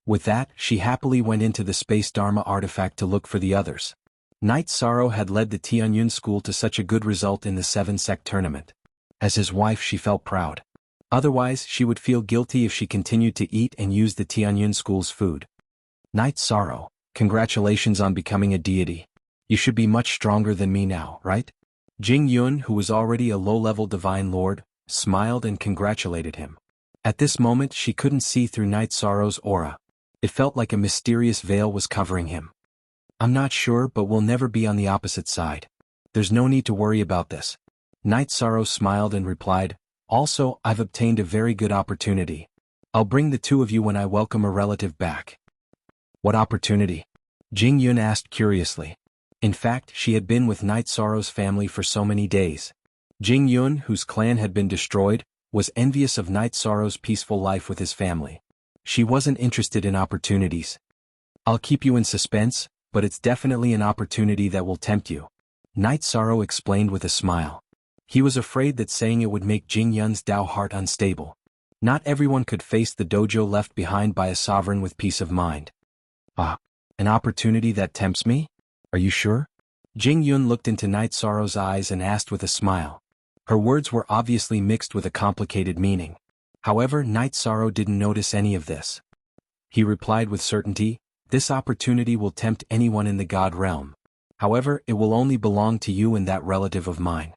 With that, she happily went into the Space Dharma artifact to look for the others. Night Sorrow had led the Tianyun School to such a good result in the 7-sect tournament. As his wife she felt proud. Otherwise she would feel guilty if she continued to eat and use the Tianyun School's food. Night Sorrow, congratulations on becoming a deity. You should be much stronger than me now, right? Jing Yun, who was already a low-level divine lord, smiled and congratulated him. At this moment she couldn't see through Night Sorrow's aura. It felt like a mysterious veil was covering him. I'm not sure, but we'll never be on the opposite side. There's no need to worry about this. Night Sorrow smiled and replied, Also, I've obtained a very good opportunity. I'll bring the 2 of you when I welcome a relative back. What opportunity? Jing Yun asked curiously. In fact, she had been with Night Sorrow's family for so many days. Jing Yun, whose clan had been destroyed, was envious of Night Sorrow's peaceful life with his family. She wasn't interested in opportunities. I'll keep you in suspense, but it's definitely an opportunity that will tempt you. Night Sorrow explained with a smile. He was afraid that saying it would make Jing Yun's Dao heart unstable. Not everyone could face the dojo left behind by a sovereign with peace of mind. Ah, an opportunity that tempts me? Are you sure? Jing Yun looked into Night Sorrow's eyes and asked with a smile. Her words were obviously mixed with a complicated meaning. However, Night Sorrow didn't notice any of this. He replied with certainty, "This opportunity will tempt anyone in the God realm. However, it will only belong to you and that relative of mine."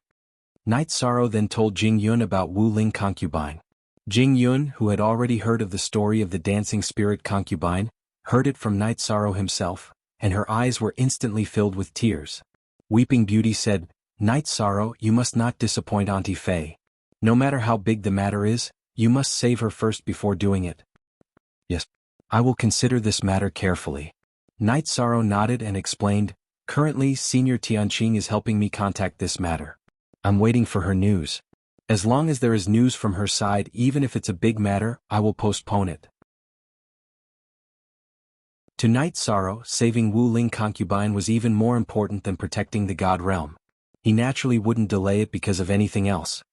Night Sorrow then told Jing Yun about Wu Ling concubine. Jing Yun, who had already heard of the story of the dancing spirit concubine, heard it from Night Sorrow himself, and her eyes were instantly filled with tears. Weeping Beauty said, "Night Sorrow, you must not disappoint Auntie Faye. No matter how big the matter is, you must save her first before doing it." "Yes, I will consider this matter carefully." Night Sorrow nodded and explained, "Currently, Senior Tianqing is helping me contact this matter. I'm waiting for her news. As long as there is news from her side, even if it's a big matter, I will postpone it." To Night Sorrow, saving Wu Ling concubine was even more important than protecting the God realm. He naturally wouldn't delay it because of anything else.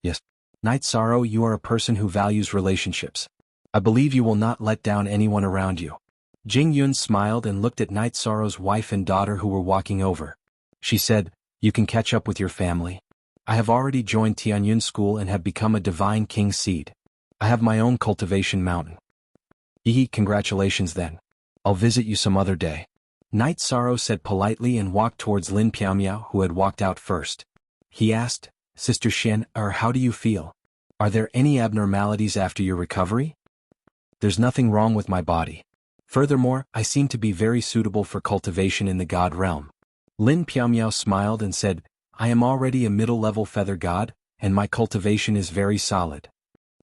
"Yes, Night Sorrow, you are a person who values relationships. I believe you will not let down anyone around you." Jing Yun smiled and looked at Night Sorrow's wife and daughter who were walking over. She said, "You can catch up with your family. I have already joined Tianyun School and have become a Divine King seed. I have my own cultivation mountain." Congratulations then. I'll visit you some other day." Night Sorrow said politely and walked towards Lin Piaomiao, who had walked out first. He asked, "Sister Xian, how do you feel? Are there any abnormalities after your recovery?" "There's nothing wrong with my body. Furthermore, I seem to be very suitable for cultivation in the God realm." Lin Piaomiao smiled and said, "I am already a middle-level feather god, and my cultivation is very solid."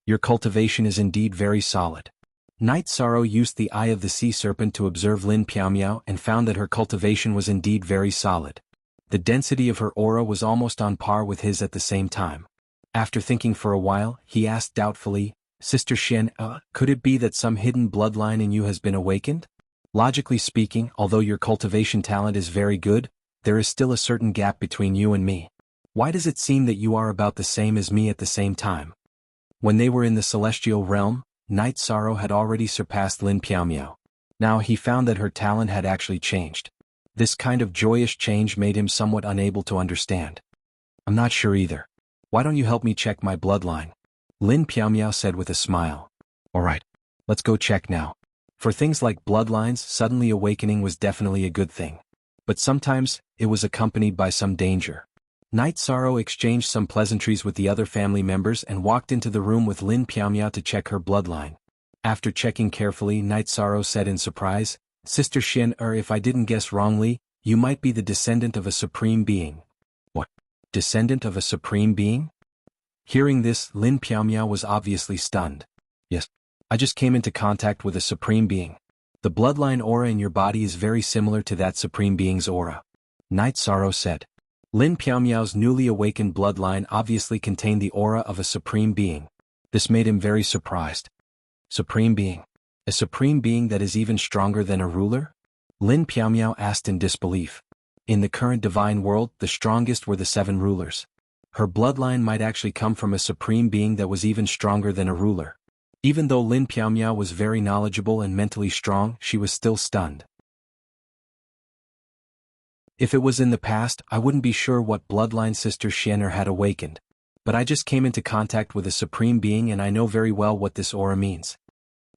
"Your cultivation is indeed very solid." Night Sorrow used the eye of the sea serpent to observe Lin Piaomiao and found that her cultivation was indeed very solid. The density of her aura was almost on par with his at the same time. After thinking for a while, he asked doubtfully, "Sister Xian, could it be that some hidden bloodline in you has been awakened? Logically speaking, although your cultivation talent is very good, there is still a certain gap between you and me. Why does it seem that you are about the same as me at the same time?" When they were in the celestial realm, Night Sorrow had already surpassed Lin Piaomiao. Now he found that her talent had actually changed. This kind of joyous change made him somewhat unable to understand. "I'm not sure either. Why don't you help me check my bloodline?" Lin Piaomiao said with a smile. "All right, let's go check now." For things like bloodlines, suddenly awakening was definitely a good thing. But sometimes, it was accompanied by some danger. Night Sorrow exchanged some pleasantries with the other family members and walked into the room with Lin Piaomiao to check her bloodline. After checking carefully, Night Sorrow said in surprise, "Sister Xian, if I didn't guess wrongly, you might be the descendant of a supreme being." "What? Descendant of a supreme being?" Hearing this, Lin Piaomiao was obviously stunned. "Yes, I just came into contact with a supreme being. The bloodline aura in your body is very similar to that supreme being's aura," Night Sorrow said. Lin Piaomiao's newly awakened bloodline obviously contained the aura of a supreme being. This made him very surprised. "Supreme being? A supreme being that is even stronger than a ruler?" Lin Piaomiao asked in disbelief. In the current divine world, the strongest were the 7 rulers. Her bloodline might actually come from a supreme being that was even stronger than a ruler. Even though Lin Piaomiao was very knowledgeable and mentally strong, she was still stunned. "If it was in the past, I wouldn't be sure what bloodline Sister Xianer had awakened. But I just came into contact with a supreme being and I know very well what this aura means."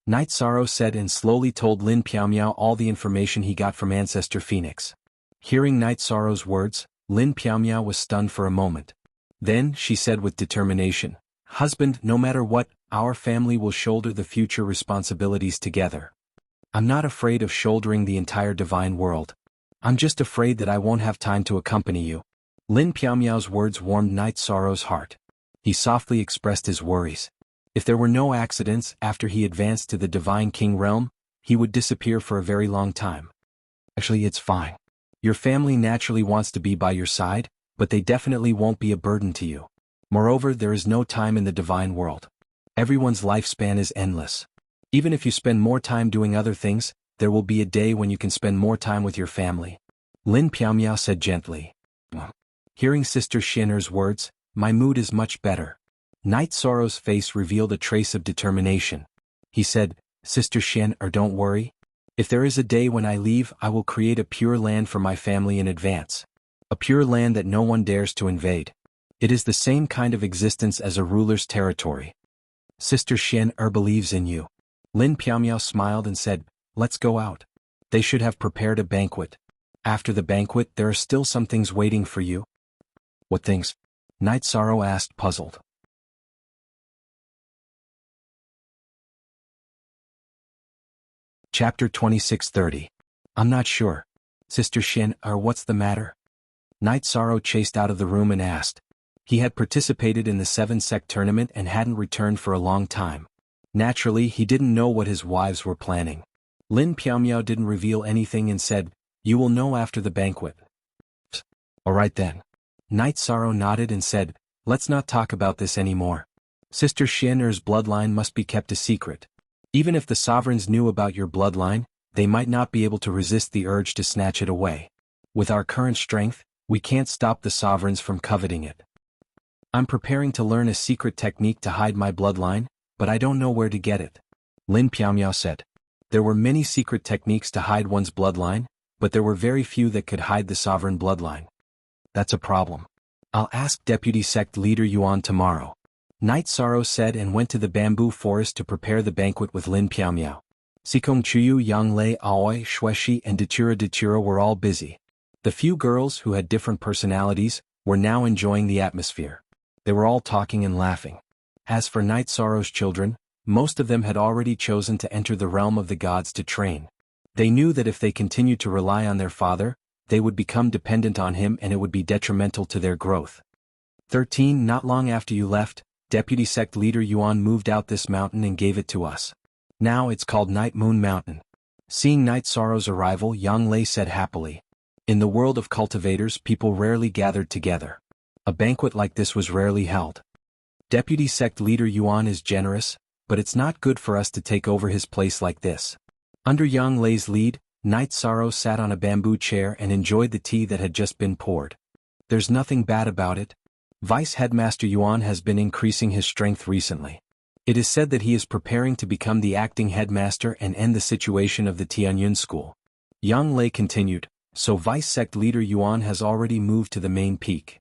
Night Sorrow said and slowly told Lin Piaomiao all the information he got from Ancestor Phoenix. Hearing Night Sorrow's words, Lin Piaomiao was stunned for a moment. Then, she said with determination, "Husband, no matter what, our family will shoulder the future responsibilities together. I'm not afraid of shouldering the entire divine world. I'm just afraid that I won't have time to accompany you." Lin Piaomiao's words warmed Night Sorrow's heart. He softly expressed his worries. If there were no accidents after he advanced to the Divine King realm, he would disappear for a very long time. Actually, it's fine. Your family naturally wants to be by your side, but they definitely won't be a burden to you. Moreover, there is no time in the divine world. Everyone's lifespan is endless. Even if you spend more time doing other things, there will be a day when you can spend more time with your family. Lin Piaomiao said gently. Hearing Sister Xian'er's words, my mood is much better. Night Sorrow's face revealed a trace of determination. He said, Sister Xian'er, don't worry. If there is a day when I leave, I will create a pure land for my family in advance. A pure land that no one dares to invade. It is the same kind of existence as a ruler's territory. Sister Xian'er believes in you. Lin Piaomiao smiled and said, let's go out. They should have prepared a banquet. After the banquet, there are still some things waiting for you. What things? Night Sorrow asked, puzzled. Chapter 26:30. I'm not sure. Sister Xian'er, what's the matter? Night Sorrow chased out of the room and asked. He had participated in the 7-sect tournament and hadn't returned for a long time. Naturally, he didn't know what his wives were planning. Lin Piaomiao didn't reveal anything and said, you will know after the banquet. All right then. Night Sorrow nodded and said, let's not talk about this anymore. Sister Xian'er's bloodline must be kept a secret. Even if the sovereigns knew about your bloodline, they might not be able to resist the urge to snatch it away. With our current strength, we can't stop the sovereigns from coveting it. I'm preparing to learn a secret technique to hide my bloodline, but I don't know where to get it. Lin Piaomiao said. There were many secret techniques to hide one's bloodline, but there were very few that could hide the sovereign bloodline. That's a problem. I'll ask Deputy Sect Leader Yuan tomorrow. Night Sorrow said and went to the bamboo forest to prepare the banquet with Lin Piaomiao. Sikong Chuyu, Yang Lei, Aoi, Shueshi and Datura were all busy. The few girls who had different personalities were now enjoying the atmosphere. They were all talking and laughing. As for Night Sorrow's children, most of them had already chosen to enter the realm of the gods to train. They knew that if they continued to rely on their father, they would become dependent on him and it would be detrimental to their growth. 13. Not long after you left, Deputy Sect Leader Yuan moved out this mountain and gave it to us. Now it's called Night Moon Mountain. Seeing Night Sorrow's arrival, Yang Lei said happily. In the world of cultivators, people rarely gathered together. A banquet like this was rarely held. Deputy Sect Leader Yuan is generous, but it's not good for us to take over his place like this. Under Yang Lei's lead, Night Sorrow sat on a bamboo chair and enjoyed the tea that had just been poured. There's nothing bad about it. Vice Headmaster Yuan has been increasing his strength recently. It is said that he is preparing to become the acting headmaster and end the situation of the Tianyun school. Yang Lei continued, so Vice Sect Leader Yuan has already moved to the main peak.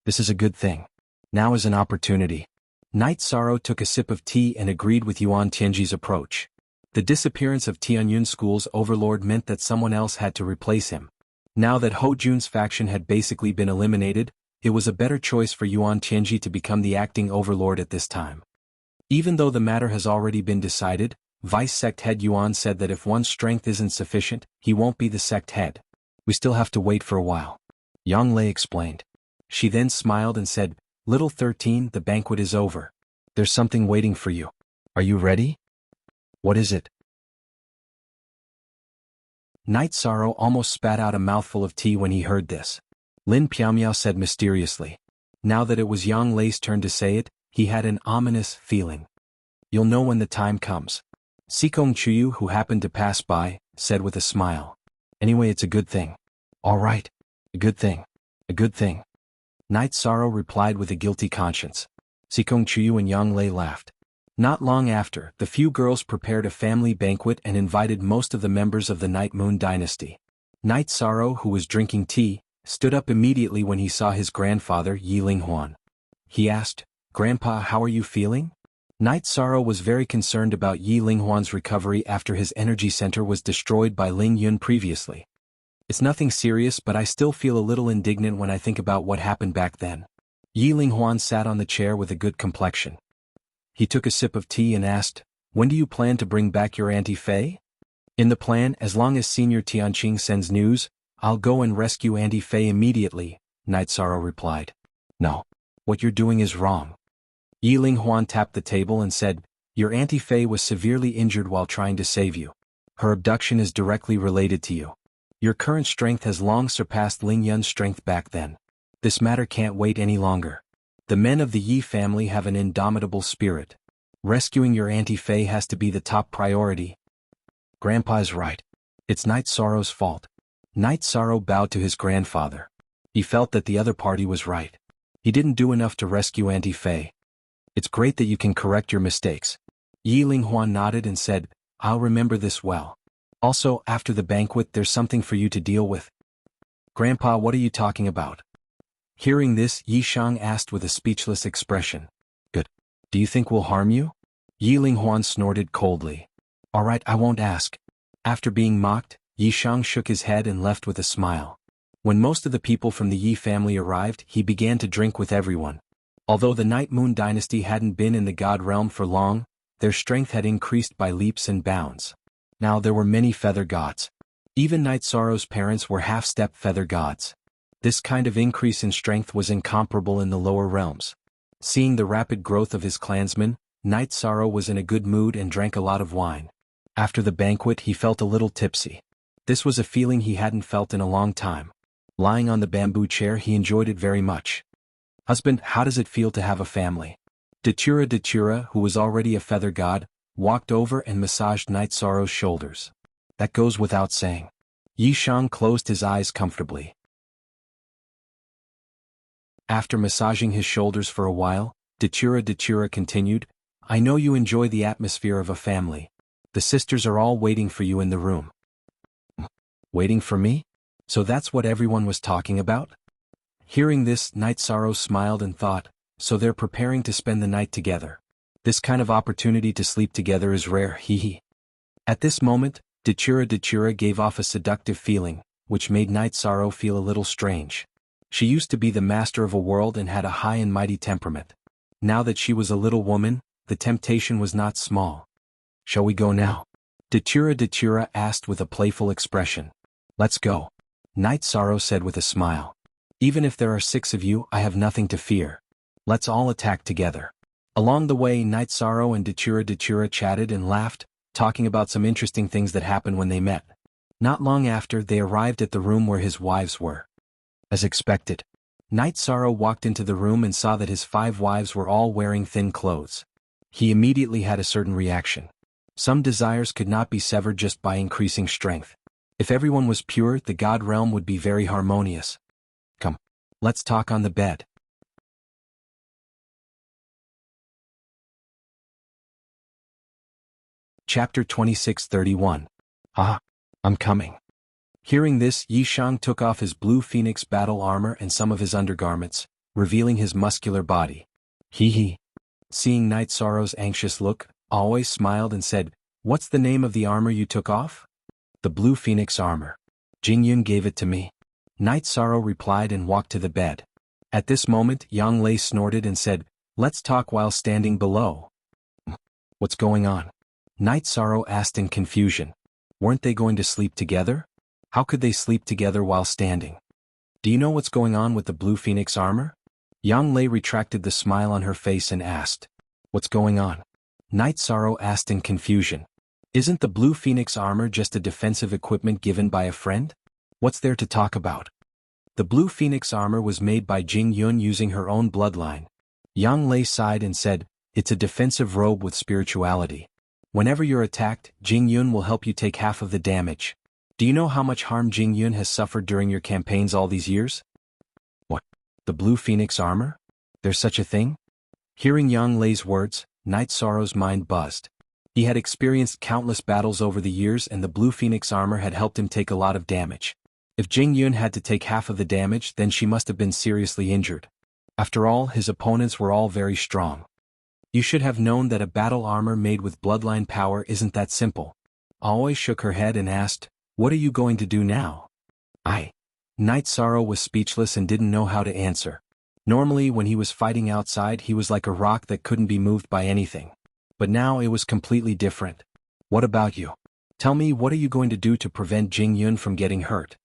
This is a good thing. Now is an opportunity. Night Sorrow took a sip of tea and agreed with Yuan Tianji's approach. The disappearance of Tianyun school's overlord meant that someone else had to replace him. Now that Ho Jun's faction had basically been eliminated, it was a better choice for Yuan Tianji to become the acting overlord at this time. Even though the matter has already been decided, Vice Sect Head Yuan said that if one's strength isn't sufficient, he won't be the sect head. We still have to wait for a while. Yang Lei explained. She then smiled and said, Little 13, the banquet is over. There's something waiting for you. Are you ready? What is it? Night Sorrow almost spat out a mouthful of tea when he heard this. Lin Piaomiao said mysteriously. Now that it was Yang Lei's turn to say it, he had an ominous feeling. You'll know when the time comes. Sikong Chuyu, who happened to pass by, said with a smile. Anyway, it's a good thing. All right. A good thing. A good thing. Night Sorrow replied with a guilty conscience. Sikong Chuyu and Yang Lei laughed. Not long after, the few girls prepared a family banquet and invited most of the members of the Night Moon dynasty. Night Sorrow, who was drinking tea, stood up immediately when he saw his grandfather, Yi Linghuan. He asked, Grandpa, how are you feeling? Night Sorrow was very concerned about Yi Linghuan's recovery after his energy center was destroyed by Ling Yun previously. It's nothing serious, but I still feel a little indignant when I think about what happened back then. Yi Linghuan sat on the chair with a good complexion. He took a sip of tea and asked, When do you plan to bring back your Auntie Fei? In the plan, as long as Senior Tianqing sends news, I'll go and rescue Auntie Fei immediately, Night Sorrow replied. No. What you're doing is wrong. Yi Linghuan tapped the table and said, Your Auntie Fei was severely injured while trying to save you. Her abduction is directly related to you. Your current strength has long surpassed Ling Yun's strength back then. This matter can't wait any longer. The men of the Yi family have an indomitable spirit. Rescuing your Auntie Fei has to be the top priority. Grandpa is right. It's Night Sorrow's fault. Night Sorrow bowed to his grandfather. He felt that the other party was right. He didn't do enough to rescue Auntie Fei. It's great that you can correct your mistakes. Yi Linghuan nodded and said, I'll remember this well. Also, after the banquet there's something for you to deal with. Grandpa, what are you talking about? Hearing this, Yi Shang asked with a speechless expression. Good. Do you think we'll harm you? Yi Linghuan snorted coldly. All right, I won't ask. After being mocked, Yi Shang shook his head and left with a smile. When most of the people from the Yi family arrived, he began to drink with everyone. Although the Night Moon dynasty hadn't been in the God realm for long, their strength had increased by leaps and bounds. Now there were many feather gods. Even Night Sorrow's parents were half-step feather gods. This kind of increase in strength was incomparable in the lower realms. Seeing the rapid growth of his clansmen, Night Sorrow was in a good mood and drank a lot of wine. After the banquet he felt a little tipsy. This was a feeling he hadn't felt in a long time. Lying on the bamboo chair he enjoyed it very much. Husband, how does it feel to have a family? Datura, who was already a feather god, walked over and massaged Night Sorrow's shoulders. That goes without saying. Yi Shang closed his eyes comfortably. After massaging his shoulders for a while, Datura continued, I know you enjoy the atmosphere of a family. The sisters are all waiting for you in the room. Waiting for me? So that's what everyone was talking about? Hearing this, Night Sorrow smiled and thought, so they're preparing to spend the night together. This kind of opportunity to sleep together is rare, hee. At this moment, Datura gave off a seductive feeling, which made Night Sorrow feel a little strange. She used to be the master of a world and had a high and mighty temperament. Now that she was a little woman, the temptation was not small. Shall we go now? Datura asked with a playful expression. Let's go. Night Sorrow said with a smile. Even if there are 6 of you, I have nothing to fear. Let's all attack together. Along the way, Night Sorrow and Datura chatted and laughed, talking about some interesting things that happened when they met. Not long after, they arrived at the room where his wives were. As expected, Night Sorrow walked into the room and saw that his 5 wives were all wearing thin clothes. He immediately had a certain reaction. Some desires could not be severed just by increasing strength. If everyone was pure, the God realm would be very harmonious. Come, let's talk on the bed. Chapter 26:31. I'm coming. Hearing this, Yi Shang took off his blue phoenix battle armor and some of his undergarments, revealing his muscular body. Hee. Seeing Night Sorrow's anxious look, Always smiled and said, "What's the name of the armor you took off?" "The blue phoenix armor. Jingyun gave it to me." Night Sorrow replied and walked to the bed. At this moment, Yang Lei snorted and said, "Let's talk while standing below." "What's going on?" Night Sorrow asked in confusion. Weren't they going to sleep together? How could they sleep together while standing? "Do you know what's going on with the blue phoenix armor?" Yang Lei retracted the smile on her face and asked, "What's going on?" Night Sorrow asked in confusion. "Isn't the blue phoenix armor just a defensive equipment given by a friend? What's there to talk about?" The blue phoenix armor was made by Jingyun using her own bloodline. Yang Lei sighed and said, "It's a defensive robe with spirituality. Whenever you're attacked, Jingyun will help you take half of the damage. Do you know how much harm Jingyun has suffered during your campaigns all these years?" "What? The blue phoenix armor? There's such a thing?" Hearing Yang Lei's words, Night Sorrow's mind buzzed. He had experienced countless battles over the years and the blue phoenix armor had helped him take a lot of damage. If Jingyun had to take half of the damage, then she must have been seriously injured. After all, his opponents were all very strong. You should have known that a battle armor made with bloodline power isn't that simple. Always shook her head and asked, "What are you going to do now?" Night Sorrow was speechless and didn't know how to answer. Normally when he was fighting outside he was like a rock that couldn't be moved by anything. But now it was completely different. "What about you? Tell me, what are you going to do to prevent Jingyun from getting hurt?"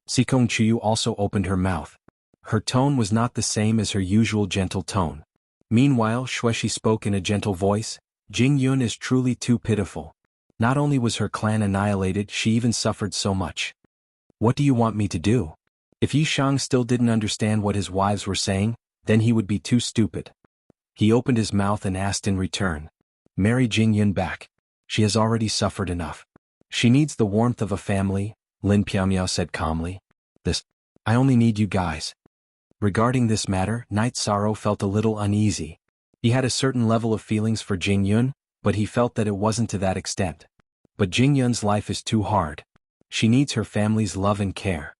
Sikong Chiyu also opened her mouth. Her tone was not the same as her usual gentle tone. Meanwhile, Shueshi spoke in a gentle voice, "Jingyun is truly too pitiful. Not only was her clan annihilated, she even suffered so much. What do you want me to do? If Yishang still didn't understand what his wives were saying, then he would be too stupid. He opened his mouth and asked in return. Marry Jingyun back. She has already suffered enough. She needs the warmth of a family, Lin Piamiao said calmly. I only need you guys. Regarding this matter, Night Sorrow felt a little uneasy. He had a certain level of feelings for Jingyun, but he felt that it wasn't to that extent. But Jingyun's life is too hard. She needs her family's love and care.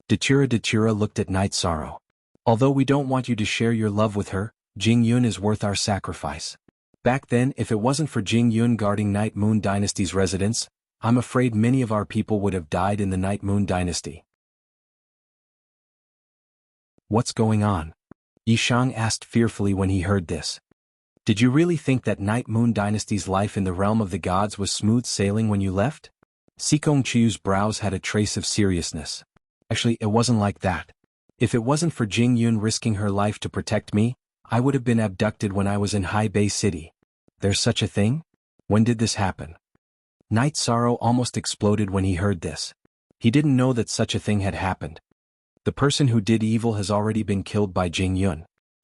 Datura looked at Night Sorrow. Although we don't want you to share your love with her, Jingyun is worth our sacrifice. Back then, if it wasn't for Jingyun guarding Night Moon Dynasty's residence, I'm afraid many of our people would have died in the Night Moon Dynasty. What's going on? Yishang asked fearfully when he heard this. Did you really think that Night Moon Dynasty's life in the realm of the gods was smooth sailing when you left? Sikong Chiu's brows had a trace of seriousness. Actually, it wasn't like that. If it wasn't for Jingyun risking her life to protect me, I would have been abducted when I was in High Bay City. There's such a thing? When did this happen? Night Sorrow almost exploded when he heard this. He didn't know that such a thing had happened. The person who did evil has already been killed by Jingyun.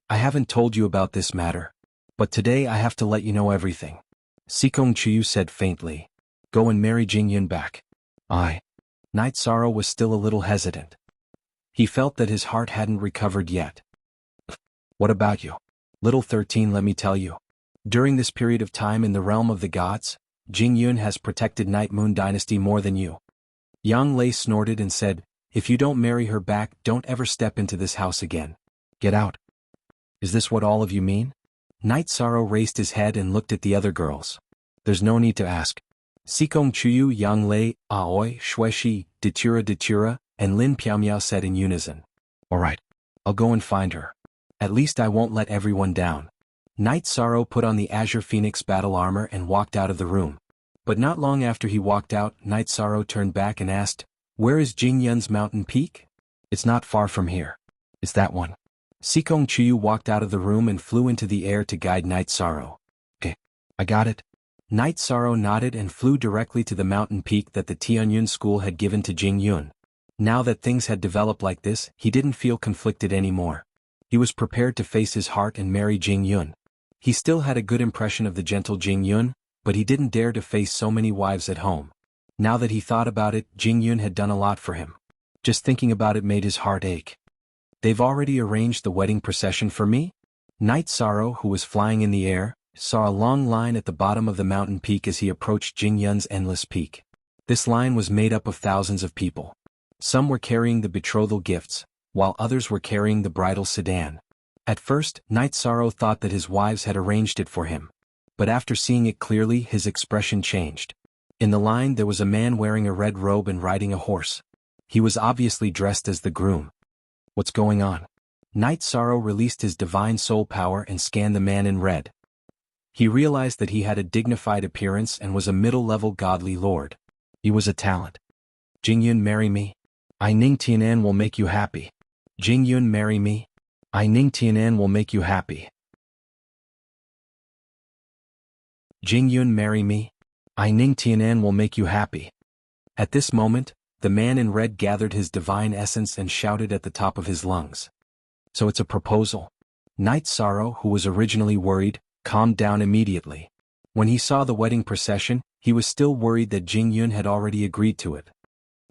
I haven't told you about this matter. But today I have to let you know everything. Sikong Chiu said faintly. Go and marry Jingyun back. Night Sorrow was still a little hesitant. He felt that his heart hadn't recovered yet. What about you? Little 13, let me tell you. During this period of time in the realm of the gods, Jingyun has protected Night Moon Dynasty more than you. Yang Lei snorted and said, if you don't marry her back, don't ever step into this house again. Get out. Is this what all of you mean? Night Sorrow raised his head and looked at the other girls. There's no need to ask. Sikong Chuyu, Yang Lei, Aoi, Shueshi, Datura, and Lin Piamiao said in unison. Alright. I'll go and find her. At least I won't let everyone down. Night Sorrow put on the Azure Phoenix battle armor and walked out of the room. But not long after he walked out, Night Sorrow turned back and asked, where is Jingyun's mountain peak? It's not far from here. It's that one. Sikong Chiu walked out of the room and flew into the air to guide Night Sorrow. Okay, I got it. Night Sorrow nodded and flew directly to the mountain peak that the Tianyun school had given to Jingyun. Now that things had developed like this, he didn't feel conflicted anymore. He was prepared to face his heart and marry Jingyun. He still had a good impression of the gentle Jingyun, but he didn't dare to face so many wives at home. Now that he thought about it, Jingyun had done a lot for him. Just thinking about it made his heart ache. They've already arranged the wedding procession for me? Night Sorrow, who was flying in the air, saw a long line at the bottom of the mountain peak as he approached Jingyun's endless peak. This line was made up of thousands of people. Some were carrying the betrothal gifts, while others were carrying the bridal sedan. At first, Night Sorrow thought that his wives had arranged it for him. But after seeing it clearly, his expression changed. In the line there was a man wearing a red robe and riding a horse. He was obviously dressed as the groom. What's going on? Night Sorrow released his divine soul power and scanned the man in red. He realized that he had a dignified appearance and was a middle-level godly lord. He was a talent. Jingyun, marry me. I Ning Tianan will make you happy. Jingyun, marry me. I Ning Tianan will make you happy. Jingyun, marry me. I Ning Tianan will make you happy. At this moment, the man in red gathered his divine essence and shouted at the top of his lungs. So it's a proposal. Night Sorrow, who was originally worried, calmed down immediately. When he saw the wedding procession, he was still worried that Jingyun had already agreed to it.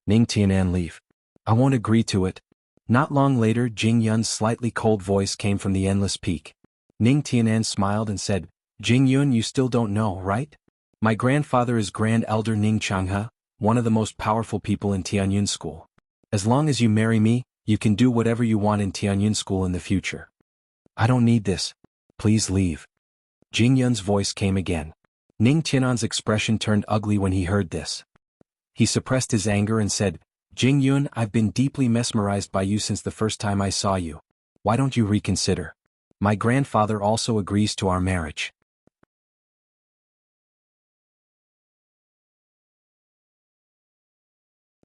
Ning Tianan, leave. I won't agree to it. Not long later, Jingyun's slightly cold voice came from the endless peak. Ning Tianan smiled and said, Jingyun, you still don't know, right? My grandfather is Grand Elder Ning Changhe, one of the most powerful people in Tianyun School. As long as you marry me, you can do whatever you want in Tianyun School in the future. I don't need this. Please leave. Jingyun's voice came again. Ning Tianan's expression turned ugly when he heard this. He suppressed his anger and said, Jingyun, I've been deeply mesmerized by you since the first time I saw you. Why don't you reconsider? My grandfather also agrees to our marriage.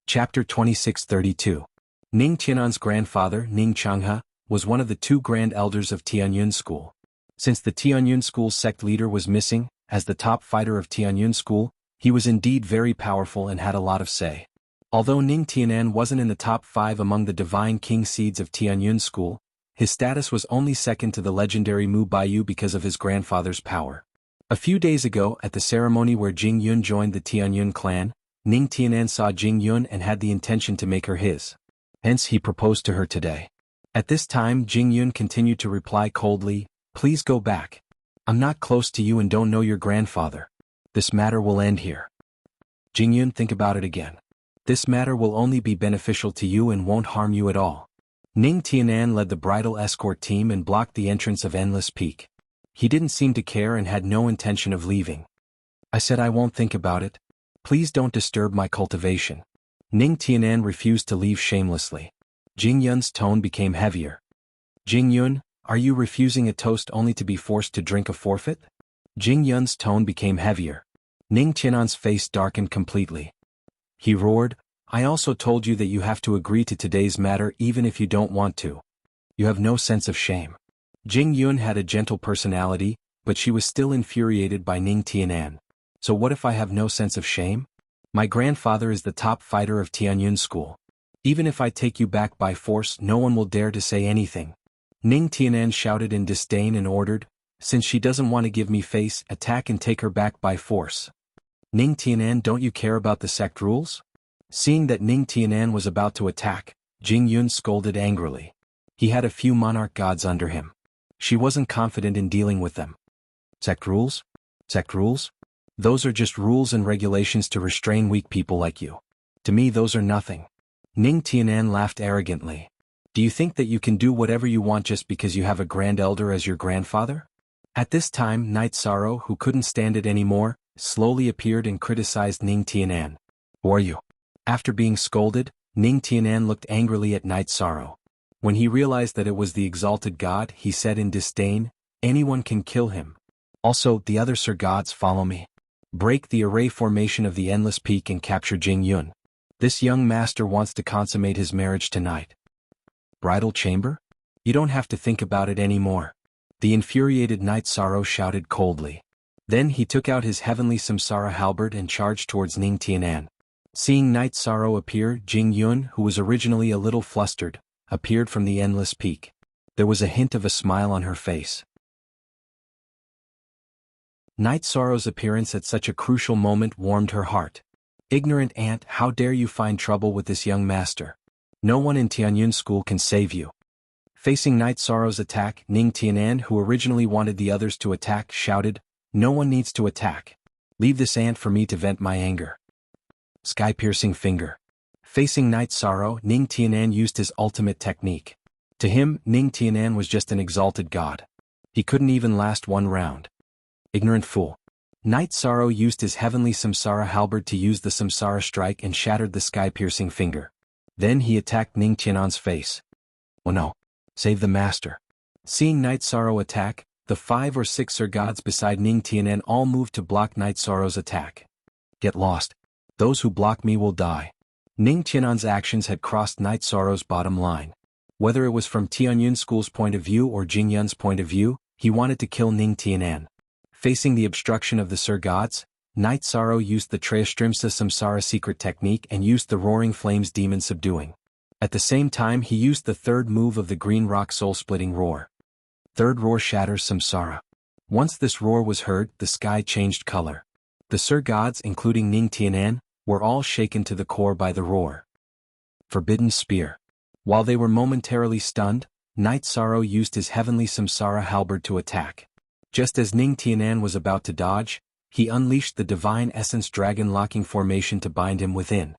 Chapter 2632. Ning Tianan's grandfather, Ning Changhe, was one of the two grand elders of Tianyun School. Since the Tianyun School sect leader was missing, as the top fighter of Tianyun School, he was indeed very powerful and had a lot of say. Although Ning Tianan wasn't in the top 5 among the Divine King seeds of Tianyun School, his status was only second to the legendary Mu Baiyu because of his grandfather's power. A few days ago, at the ceremony where Jing Yun joined the Tianyun clan, Ning Tianan saw Jing Yun and had the intention to make her his. Hence he proposed to her today. At this time Jing Yun continued to reply coldly, "Please go back. I'm not close to you and don't know your grandfather. This matter will end here." Jing Yun, think about it again. This matter will only be beneficial to you and won't harm you at all. Ning Tianan led the bridal escort team and blocked the entrance of Endless Peak. He didn't seem to care and had no intention of leaving. "I said I won't think about it. Please don't disturb my cultivation." Ning Tianan refused to leave shamelessly. Jing Yun's tone became heavier. "Jing Yun, are you refusing a toast only to be forced to drink a forfeit?" Jing Yun's tone became heavier. Ning Tianan's face darkened completely. He roared, "I also told you that you have to agree to today's matter even if you don't want to. You have no sense of shame." Jing Yun had a gentle personality, but she was still infuriated by Ning Tianan. "So what if I have no sense of shame? My grandfather is the top fighter of Tianyun School. Even if I take you back by force, no one will dare to say anything." Ning Tianan shouted in disdain and ordered, "Since she doesn't want to give me face, attack and take her back by force." "Ning Tianan, don't you care about the sect rules?" Seeing that Ning Tianan was about to attack, Jing Yun scolded angrily. He had a few monarch gods under him. She wasn't confident in dealing with them. "Sect rules? Sect rules? Those are just rules and regulations to restrain weak people like you. To me those are nothing." Ning Tianan laughed arrogantly. "Do you think that you can do whatever you want just because you have a grand elder as your grandfather?" At this time Night Sorrow, who couldn't stand it anymore, slowly appeared and criticized Ning Tianan. "Who are you?" After being scolded, Ning Tianan looked angrily at Night Sorrow. When he realized that it was the exalted god, he said in disdain, "Anyone can kill him. Also, the other Sir Gods follow me. Break the array formation of the Endless Peak and capture Jing Yun. This young master wants to consummate his marriage tonight." "Bridal chamber? You don't have to think about it anymore." The infuriated Night Sorrow shouted coldly. Then he took out his heavenly Samsara halberd and charged towards Ning Tianan. Seeing Night Sorrow appear, Jing Yun, who was originally a little flustered, appeared from the Endless Peak. There was a hint of a smile on her face. Night Sorrow's appearance at such a crucial moment warmed her heart. "Ignorant ant, how dare you find trouble with this young master? No one in Tianyun School can save you." Facing Night Sorrow's attack, Ning Tianan, who originally wanted the others to attack, shouted, "No one needs to attack. Leave this ant for me to vent my anger." Sky-piercing finger. Facing Night Sorrow, Ning Tianan used his ultimate technique. To him, Ning Tianan was just an exalted god. He couldn't even last one round. "Ignorant fool." Night Sorrow used his heavenly Samsara halberd to use the Samsara strike and shattered the sky-piercing finger. Then he attacked Ning Tianan's face. "Oh no. Save the master." Seeing Night Sorrow attack, the 5 or 6 Sir Gods beside Ning Tianan all moved to block Night Sorrow's attack. "Get lost. Those who block me will die." Ning Tianan's actions had crossed Night Sorrow's bottom line. Whether it was from Tianyun School's point of view or Jing Yun's point of view, he wanted to kill Ning Tianan. Facing the obstruction of the Sir Gods, Night Sorrow used the Trayastrimsa Samsara secret technique and used the Roaring Flames Demon Subduing. At the same time he used the third move of the Green Rock Soul-Splitting Roar. Third roar shatters Samsara. Once this roar was heard, the sky changed color. The Sir Gods, including Ning Tianan, were all shaken to the core by the roar. Forbidden Spear. While they were momentarily stunned, Night Sorrow used his heavenly Samsara halberd to attack. Just as Ning Tianan was about to dodge, he unleashed the Divine Essence Dragon Locking Formation to bind him within.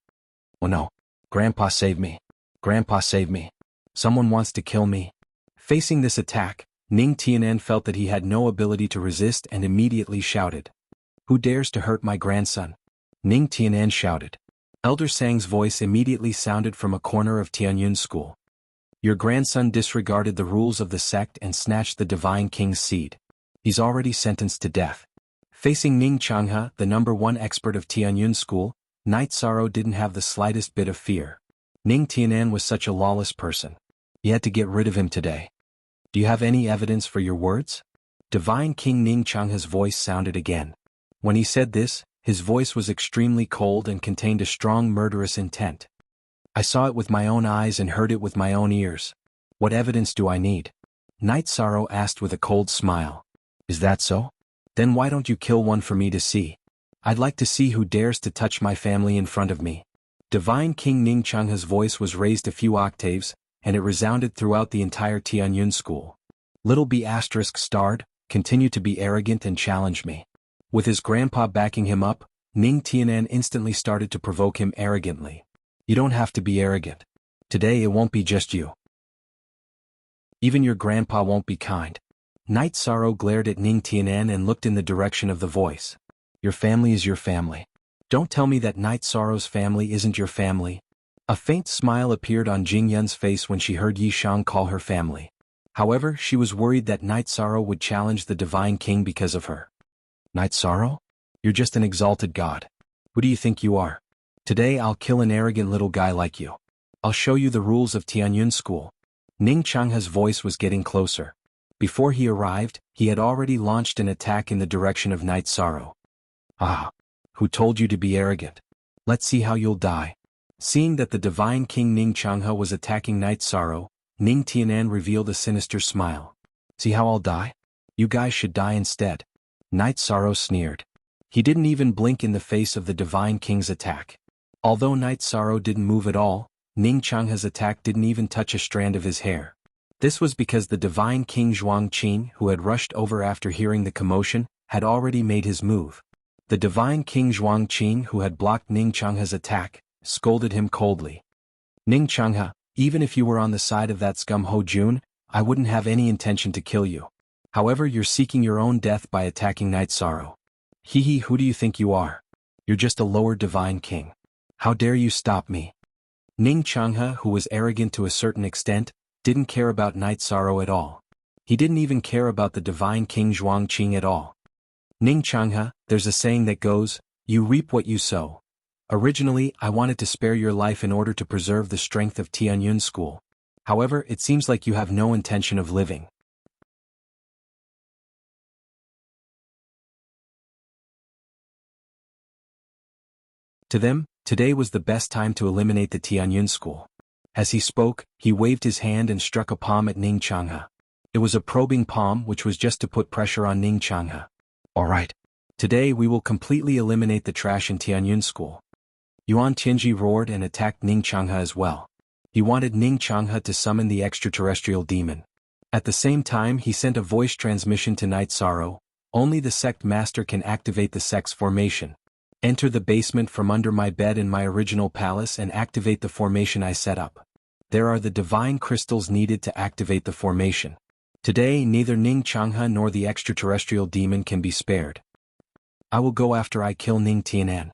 "Oh no. Grandpa save me. Grandpa save me. Someone wants to kill me." Facing this attack, Ning Tianan felt that he had no ability to resist and immediately shouted, "Who dares to hurt my grandson?" Ning Tianan shouted. Elder Sang's voice immediately sounded from a corner of Tianyun School. "Your grandson disregarded the rules of the sect and snatched the Divine King's seed. He's already sentenced to death." Facing Ning Changhe, the #1 expert of Tianyun School, Night Sorrow didn't have the slightest bit of fear. Ning Tianan was such a lawless person. He had to get rid of him today. "Do you have any evidence for your words?" Divine King Ning Changhe's voice sounded again. When he said this, His voice was extremely cold and contained a strong murderous intent. I saw it with my own eyes and heard it with my own ears. What evidence do I need? Night Sorrow asked with a cold smile. Is that so? Then why don't you kill one for me to see? I'd like to see who dares to touch my family in front of me. Divine King Ning Changha's voice was raised a few octaves, and it resounded throughout the entire Tianyun school. Little B** starred, continue to be arrogant and challenge me. With his grandpa backing him up, Ning Tianan instantly started to provoke him arrogantly. You don't have to be arrogant. Today it won't be just you. Even your grandpa won't be kind. Night Sorrow glared at Ning Tianan and looked in the direction of the voice. Your family is your family. Don't tell me that Night Sorrow's family isn't your family. A faint smile appeared on Jing Yun's face when she heard Yi Shang call her family. However, she was worried that Night Sorrow would challenge the Divine King because of her. Night Sorrow? You're just an exalted god. Who do you think you are? Today I'll kill an arrogant little guy like you. I'll show you the rules of Tianyun School. Ning Changha's voice was getting closer. Before he arrived, he had already launched an attack in the direction of Night Sorrow. Ah! Who told you to be arrogant? Let's see how you'll die. Seeing that the Divine King Ning Changha was attacking Night Sorrow, Ning Tianan revealed a sinister smile. See how I'll die? You guys should die instead. Night Sorrow sneered. He didn't even blink in the face of the Divine King's attack. Although Night Sorrow didn't move at all, Ning Changha's attack didn't even touch a strand of his hair. This was because the Divine King Zhuangqing, who had rushed over after hearing the commotion, had already made his move. The Divine King Zhuangqing, who had blocked Ning Changha's attack, scolded him coldly. Ning Changha, even if you were on the side of that scum Ho Jun, I wouldn't have any intention to kill you. However, you're seeking your own death by attacking Night Sorrow. Hee, who do you think you are? You're just a lower Divine King. How dare you stop me? Ning Changha, who was arrogant to a certain extent, didn't care about Night Sorrow at all. He didn't even care about the Divine King Zhuangqing at all. Ning Changha, there's a saying that goes, you reap what you sow. Originally, I wanted to spare your life in order to preserve the strength of Tianyun School. However, it seems like you have no intention of living. To them, today was the best time to eliminate the Tianyun School. As he spoke, he waved his hand and struck a palm at Ning Changha. It was a probing palm which was just to put pressure on Ning Changha. Alright. Today we will completely eliminate the trash in Tianyun School. Yuan Tianji roared and attacked Ning Changha as well. He wanted Ning Changha to summon the extraterrestrial demon. At the same time he sent a voice transmission to Night Sorrow. Only the sect master can activate the sect's formation. Enter the basement from under my bed in my original palace and activate the formation I set up. There are the divine crystals needed to activate the formation. Today neither Ning Changha nor the extraterrestrial demon can be spared. I will go after I kill Ning Tianan.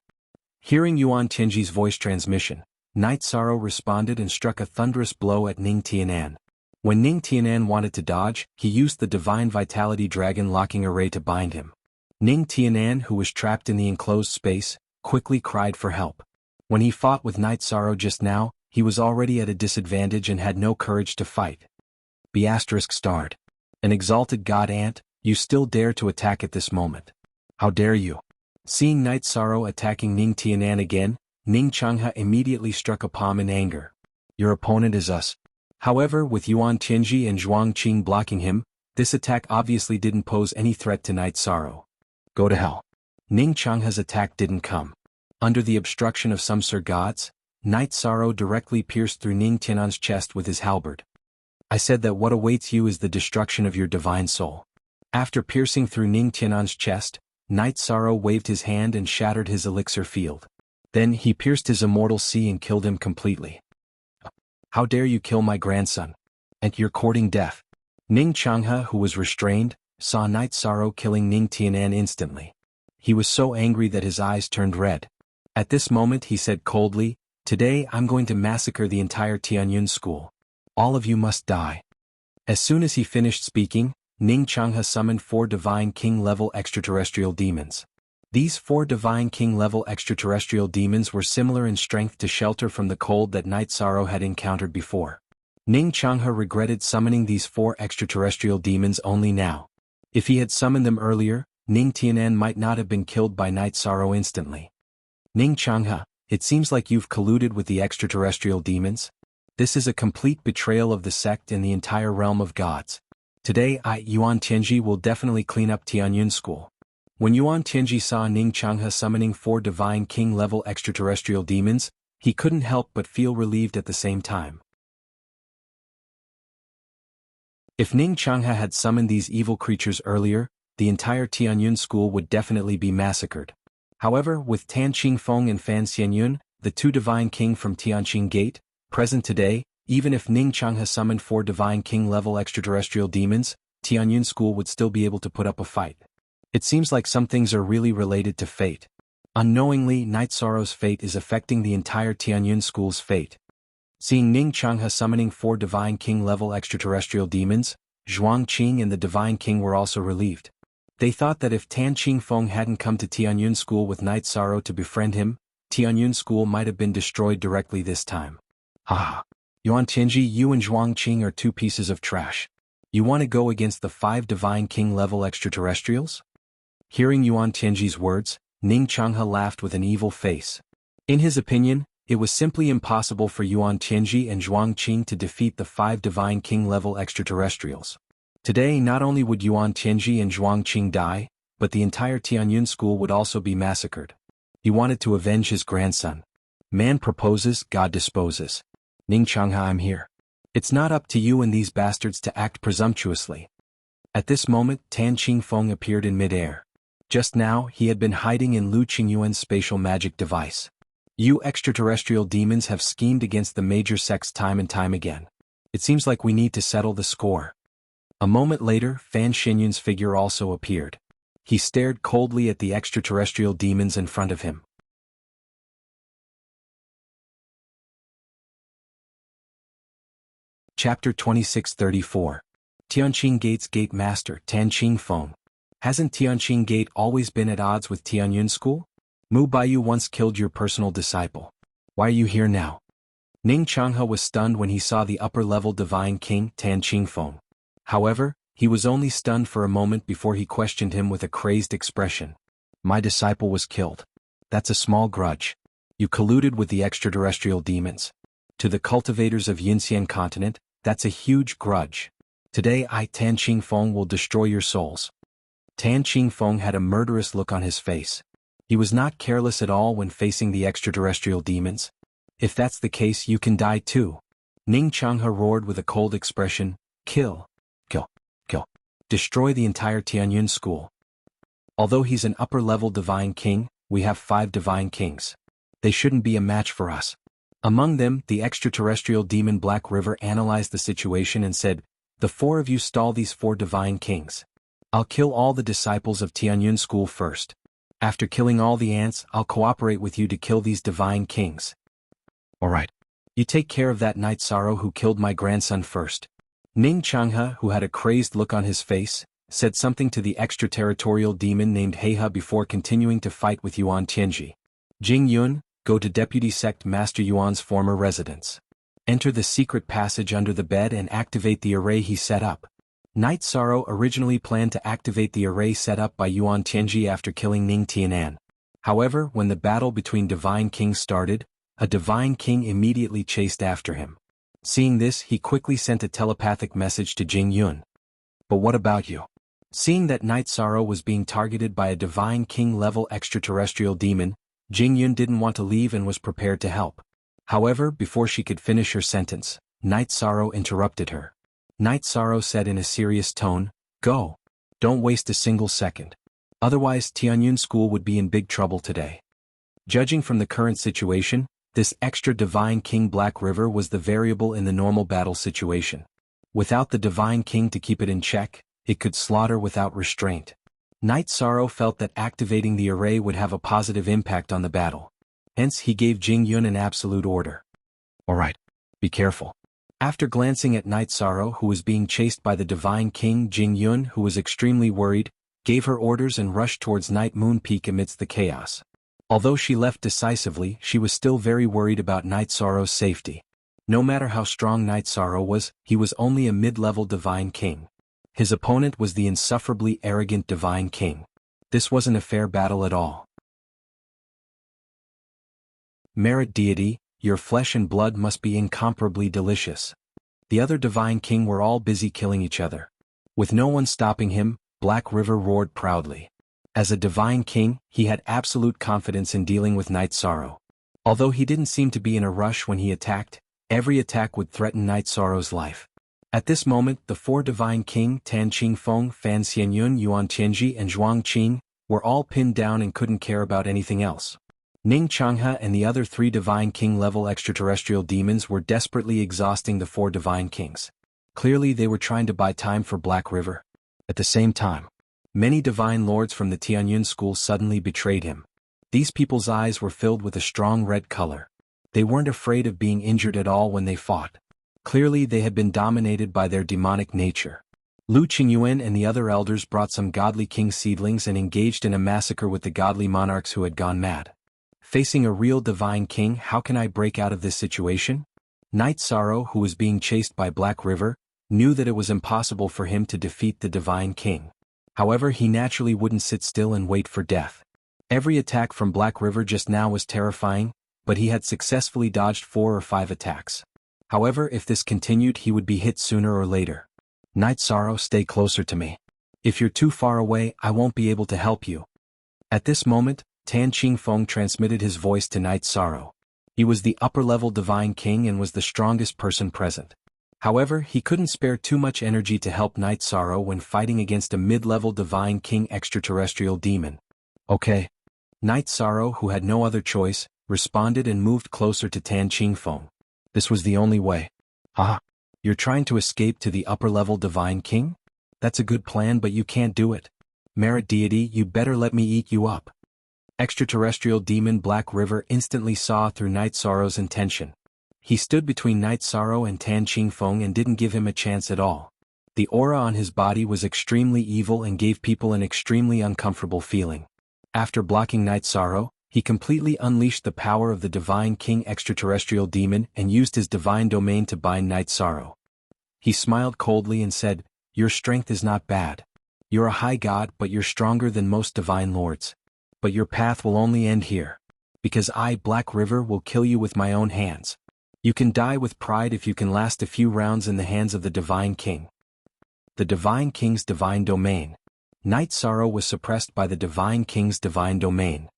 Hearing Yuan Tianji's voice transmission, Night Sorrow responded and struck a thunderous blow at Ning Tianan. When Ning Tianan wanted to dodge, he used the Divine Vitality Dragon locking array to bind him. Ning Tianan, who was trapped in the enclosed space, quickly cried for help. When he fought with Night Sorrow just now, he was already at a disadvantage and had no courage to fight. B** starred. An exalted god ant, you still dare to attack at this moment. How dare you? Seeing Night Sorrow attacking Ning Tianan again, Ning Changha immediately struck a palm in anger. Your opponent is us. However, with Yuan Tianji and Zhuangqing blocking him, this attack obviously didn't pose any threat to Night Sorrow. Go to hell. Ning Changha's attack didn't come. Under the obstruction of some Sir Gods, Night Sorrow directly pierced through Ning Tianan's chest with his halberd. I said that what awaits you is the destruction of your divine soul. After piercing through Ning Tianan's chest, Night Sorrow waved his hand and shattered his elixir field. Then he pierced his immortal sea and killed him completely. How dare you kill my grandson? And you're courting death. Ning Changha, who was restrained, saw Night Sorrow killing Ning Tianan instantly. He was so angry that his eyes turned red. At this moment he said coldly, today I'm going to massacre the entire Tianyun School. All of you must die. As soon as he finished speaking, Ning Changha summoned 4 Divine King-level extraterrestrial demons. These 4 Divine King-level extraterrestrial demons were similar in strength to shelter from the cold that Night Sorrow had encountered before. Ning Changha regretted summoning these 4 extraterrestrial demons only now. If he had summoned them earlier, Ning Tianan might not have been killed by Night Sorrow instantly. Ning Changhe, it seems like you've colluded with the extraterrestrial demons. This is a complete betrayal of the sect and the entire realm of gods. Today Yuan Tianji will definitely clean up Tianyun School. When Yuan Tianji saw Ning Changhe summoning 4 Divine King-level extraterrestrial demons, he couldn't help but feel relieved at the same time. If Ning Changhe had summoned these evil creatures earlier, the entire Tianyun School would definitely be massacred. However, with Tan Qingfeng and Fan Xianyun, the 2 Divine King from Tianqing Gate, present today, even if Ning Changhe summoned 4 Divine King-level extraterrestrial demons, Tianyun School would still be able to put up a fight. It seems like some things are really related to fate. Unknowingly, Night Sorrow's fate is affecting the entire Tianyun School's fate. Seeing Ning Changhe summoning 4 Divine King-level extraterrestrial demons, Zhuang Qing and the Divine King were also relieved. They thought that if Tan Qingfeng hadn't come to Tianyun School with Night Sorrow to befriend him, Tianyun School might have been destroyed directly this time. Haha. Yuan Tianji, you and Zhuang Qing are 2 pieces of trash. You want to go against the 5 Divine King-level extraterrestrials? Hearing Yuan Tianji's words, Ning Changhe laughed with an evil face. In his opinion, it was simply impossible for Yuan Tianji and Zhuang Qing to defeat the 5 Divine King-level extraterrestrials. Today not only would Yuan Tianji and Zhuang Qing die, but the entire Tianyun School would also be massacred. He wanted to avenge his grandson. Man proposes, God disposes. Ning Changhe, I'm here. It's not up to you and these bastards to act presumptuously. At this moment, Tan Qingfeng appeared in midair. Just now, he had been hiding in Lu Qingyuan's spatial magic device. You extraterrestrial demons have schemed against the major sects time and time again. It seems like we need to settle the score. A moment later, Fan Xianyun's figure also appeared. He stared coldly at the extraterrestrial demons in front of him. Chapter 2634. Tianqing Gate's Gate Master, Tan Qingfeng. Hasn't Tianqing Gate always been at odds with Tianyun School? Mu Baiyu once killed your personal disciple. Why are you here now? Ning Changhe was stunned when he saw the upper-level Divine King, Tan Qingfeng. However, he was only stunned for a moment before he questioned him with a crazed expression. My disciple was killed. That's a small grudge. You colluded with the extraterrestrial demons. To the cultivators of Yinxian continent, that's a huge grudge. Today Tan Qingfeng will destroy your souls. Tan Qingfeng had a murderous look on his face. He was not careless at all when facing the extraterrestrial demons. If that's the case, you can die too. Ning Changhe roared with a cold expression, kill. Kill. Kill. Destroy the entire Tianyun School. Although he's an upper-level Divine King, we have 5 Divine Kings. They shouldn't be a match for us. Among them, the extraterrestrial demon Black River analyzed the situation and said, the 4 of you stall these 4 Divine Kings. I'll kill all the disciples of Tianyun School first. After killing all the ants, I'll cooperate with you to kill these Divine Kings. Alright. You take care of that Night Sorrow who killed my grandson first. Ning Changhe, who had a crazed look on his face, said something to the extraterritorial demon named Heihe before continuing to fight with Yuan Tianji. Jing Yun, go to Deputy Sect Master Yuan's former residence. Enter the secret passage under the bed and activate the array he set up. Night Sorrow originally planned to activate the array set up by Yuan Tianji after killing Ning Tianan. However, when the battle between Divine Kings started, a Divine King immediately chased after him. Seeing this, he quickly sent a telepathic message to Jing Yun. But what about you? Seeing that Night Sorrow was being targeted by a Divine King-level extraterrestrial demon, Jing Yun didn't want to leave and was prepared to help. However, before she could finish her sentence, Night Sorrow interrupted her. Night Sorrow said in a serious tone, go. Don't waste a single second. Otherwise Tianyun School would be in big trouble today. Judging from the current situation, this extra Divine King Black River was the variable in the normal battle situation. Without the Divine King to keep it in check, it could slaughter without restraint. Night Sorrow felt that activating the array would have a positive impact on the battle. Hence he gave Jing Yun an absolute order. Alright. Be careful. After glancing at Night Sorrow who was being chased by the Divine King, Jing Yun, who was extremely worried, gave her orders and rushed towards Night Moon Peak amidst the chaos. Although she left decisively, she was still very worried about Night Sorrow's safety. No matter how strong Night Sorrow was, he was only a mid-level Divine King. His opponent was the insufferably arrogant Divine King. This wasn't a fair battle at all. Merit deity, your flesh and blood must be incomparably delicious. The other divine king were all busy killing each other. With no one stopping him, Black River roared proudly. As a divine king, he had absolute confidence in dealing with Night Sorrow. Although he didn't seem to be in a rush when he attacked, every attack would threaten Night Sorrow's life. At this moment, the four divine king Tan Qingfeng, Fan Xianyun, Yuan Tianji, and Zhuang Qing were all pinned down and couldn't care about anything else. Ning Changhe and the other three divine king-level extraterrestrial demons were desperately exhausting the four divine kings. Clearly they were trying to buy time for Black River. At the same time, many divine lords from the Tianyun school suddenly betrayed him. These people's eyes were filled with a strong red color. They weren't afraid of being injured at all when they fought. Clearly they had been dominated by their demonic nature. Lu Qingyuan and the other elders brought some godly king seedlings and engaged in a massacre with the godly monarchs who had gone mad. Facing a real divine king, how can I break out of this situation? Night Sorrow, who was being chased by Black River, knew that it was impossible for him to defeat the divine king. However, he naturally wouldn't sit still and wait for death. Every attack from Black River just now was terrifying, but he had successfully dodged 4 or 5 attacks. However, if this continued, he would be hit sooner or later. Night Sorrow, stay closer to me. If you're too far away, I won't be able to help you. At this moment, Tan Qingfeng transmitted his voice to Night Sorrow. He was the upper-level divine king and was the strongest person present. However, he couldn't spare too much energy to help Night Sorrow when fighting against a mid-level divine king extraterrestrial demon. Okay. Night Sorrow, who had no other choice, responded and moved closer to Tan Qingfeng. This was the only way. Ah, you're trying to escape to the upper-level divine king? That's a good plan, but you can't do it. Merit deity, you better let me eat you up. Extraterrestrial demon Black River instantly saw through Night Sorrow's intention. He stood between Night Sorrow and Tan Qingfeng and didn't give him a chance at all. The aura on his body was extremely evil and gave people an extremely uncomfortable feeling. After blocking Night Sorrow, he completely unleashed the power of the Divine King extraterrestrial demon and used his divine domain to bind Night Sorrow. He smiled coldly and said, "Your strength is not bad. You're a high god, but you're stronger than most divine lords. But your path will only end here. Because I, Black River, will kill you with my own hands. You can die with pride if you can last a few rounds in the hands of the Divine King." The Divine King's divine domain. Night Sorrow was suppressed by the Divine King's divine domain.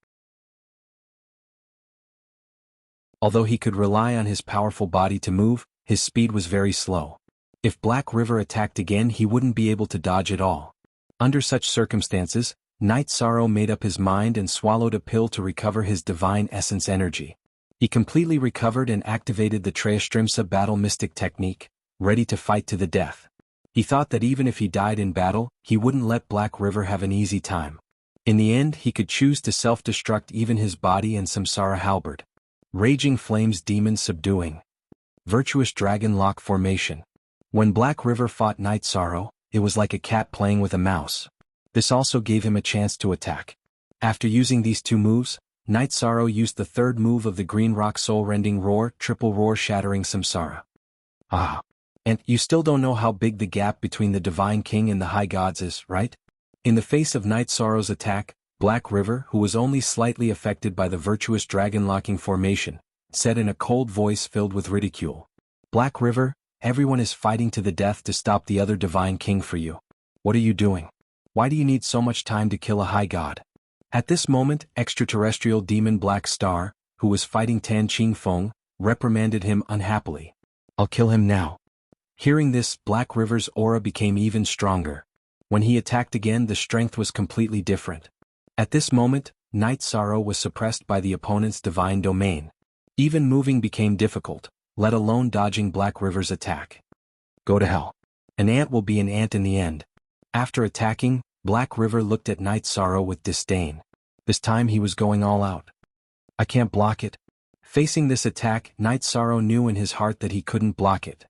Although he could rely on his powerful body to move, his speed was very slow. If Black River attacked again, he wouldn't be able to dodge at all. Under such circumstances, Night Sorrow made up his mind and swallowed a pill to recover his divine essence energy. He completely recovered and activated the Trayastrimsa battle mystic technique, ready to fight to the death. He thought that even if he died in battle, he wouldn't let Black River have an easy time. In the end, he could choose to self-destruct even his body and Samsara halberd. Raging flames demon subduing. Virtuous dragon lock formation. When Black River fought Night Sorrow, it was like a cat playing with a mouse. This also gave him a chance to attack. After using these 2 moves, Night Sorrow used the 3rd move of the Green Rock Soul-Rending Roar, Triple Roar Shattering Samsara. Ah. And you still don't know how big the gap between the Divine King and the High Gods is, right? In the face of Night Sorrow's attack, Black River, who was only slightly affected by the virtuous dragon locking formation, said in a cold voice filled with ridicule, "Black River, everyone is fighting to the death to stop the other Divine King for you. What are you doing? Why do you need so much time to kill a high god?" At this moment, extraterrestrial demon Black Star, who was fighting Tan Qingfeng, reprimanded him unhappily. "I'll kill him now." Hearing this, Black River's aura became even stronger. When he attacked again, the strength was completely different. At this moment, Night Sorrow was suppressed by the opponent's divine domain. Even moving became difficult, let alone dodging Black River's attack. Go to hell. An ant will be an ant in the end. After attacking, Black River looked at Night Sorrow with disdain. This time he was going all out. "I can't block it." Facing this attack, Night Sorrow knew in his heart that he couldn't block it.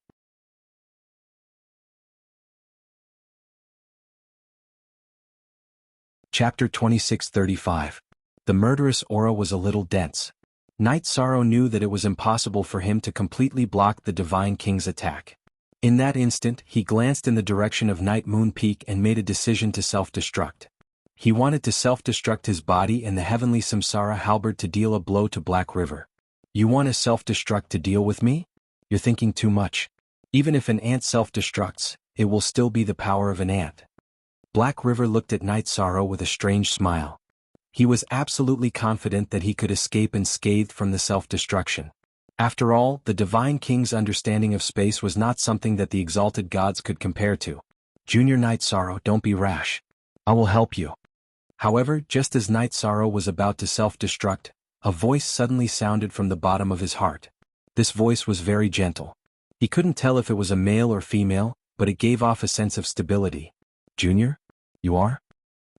Chapter 2635. The murderous aura was a little dense. Night Sorrow knew that it was impossible for him to completely block the Divine King's attack. In that instant, he glanced in the direction of Night Moon Peak and made a decision to self-destruct. He wanted to self-destruct his body and the heavenly samsara halberd to deal a blow to Black River. You want to self-destruct to deal with me? You're thinking too much. Even if an ant self-destructs, it will still be the power of an ant. Black River looked at Night Sorrow with a strange smile. He was absolutely confident that he could escape unscathed from the self-destruction. After all, the Divine King's understanding of space was not something that the exalted gods could compare to. Junior Night Sorrow, don't be rash. I will help you. However, just as Night Sorrow was about to self-destruct, a voice suddenly sounded from the bottom of his heart. This voice was very gentle. He couldn't tell if it was a male or female, but it gave off a sense of stability. Junior? You are?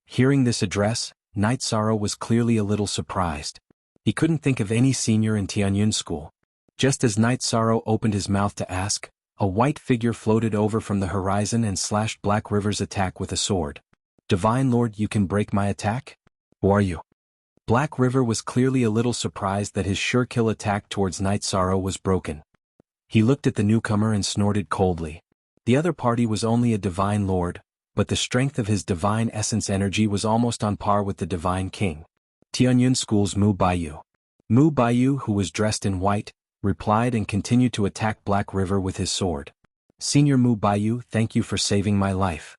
Hearing this address, Night Sorrow was clearly a little surprised. He couldn't think of any senior in Tianyun school. Just as Night Sorrow opened his mouth to ask, a white figure floated over from the horizon and slashed Black River's attack with a sword. Divine Lord, you can break my attack? Who are you? Black River was clearly a little surprised that his sure-kill attack towards Night Sorrow was broken. He looked at the newcomer and snorted coldly. The other party was only a Divine Lord, but the strength of his Divine Essence energy was almost on par with the Divine King. Tianyun School's Mu Baiyu. Mu Baiyu, who was dressed in white, replied and continued to attack Black River with his sword. Senior Mu Baiyu, thank you for saving my life.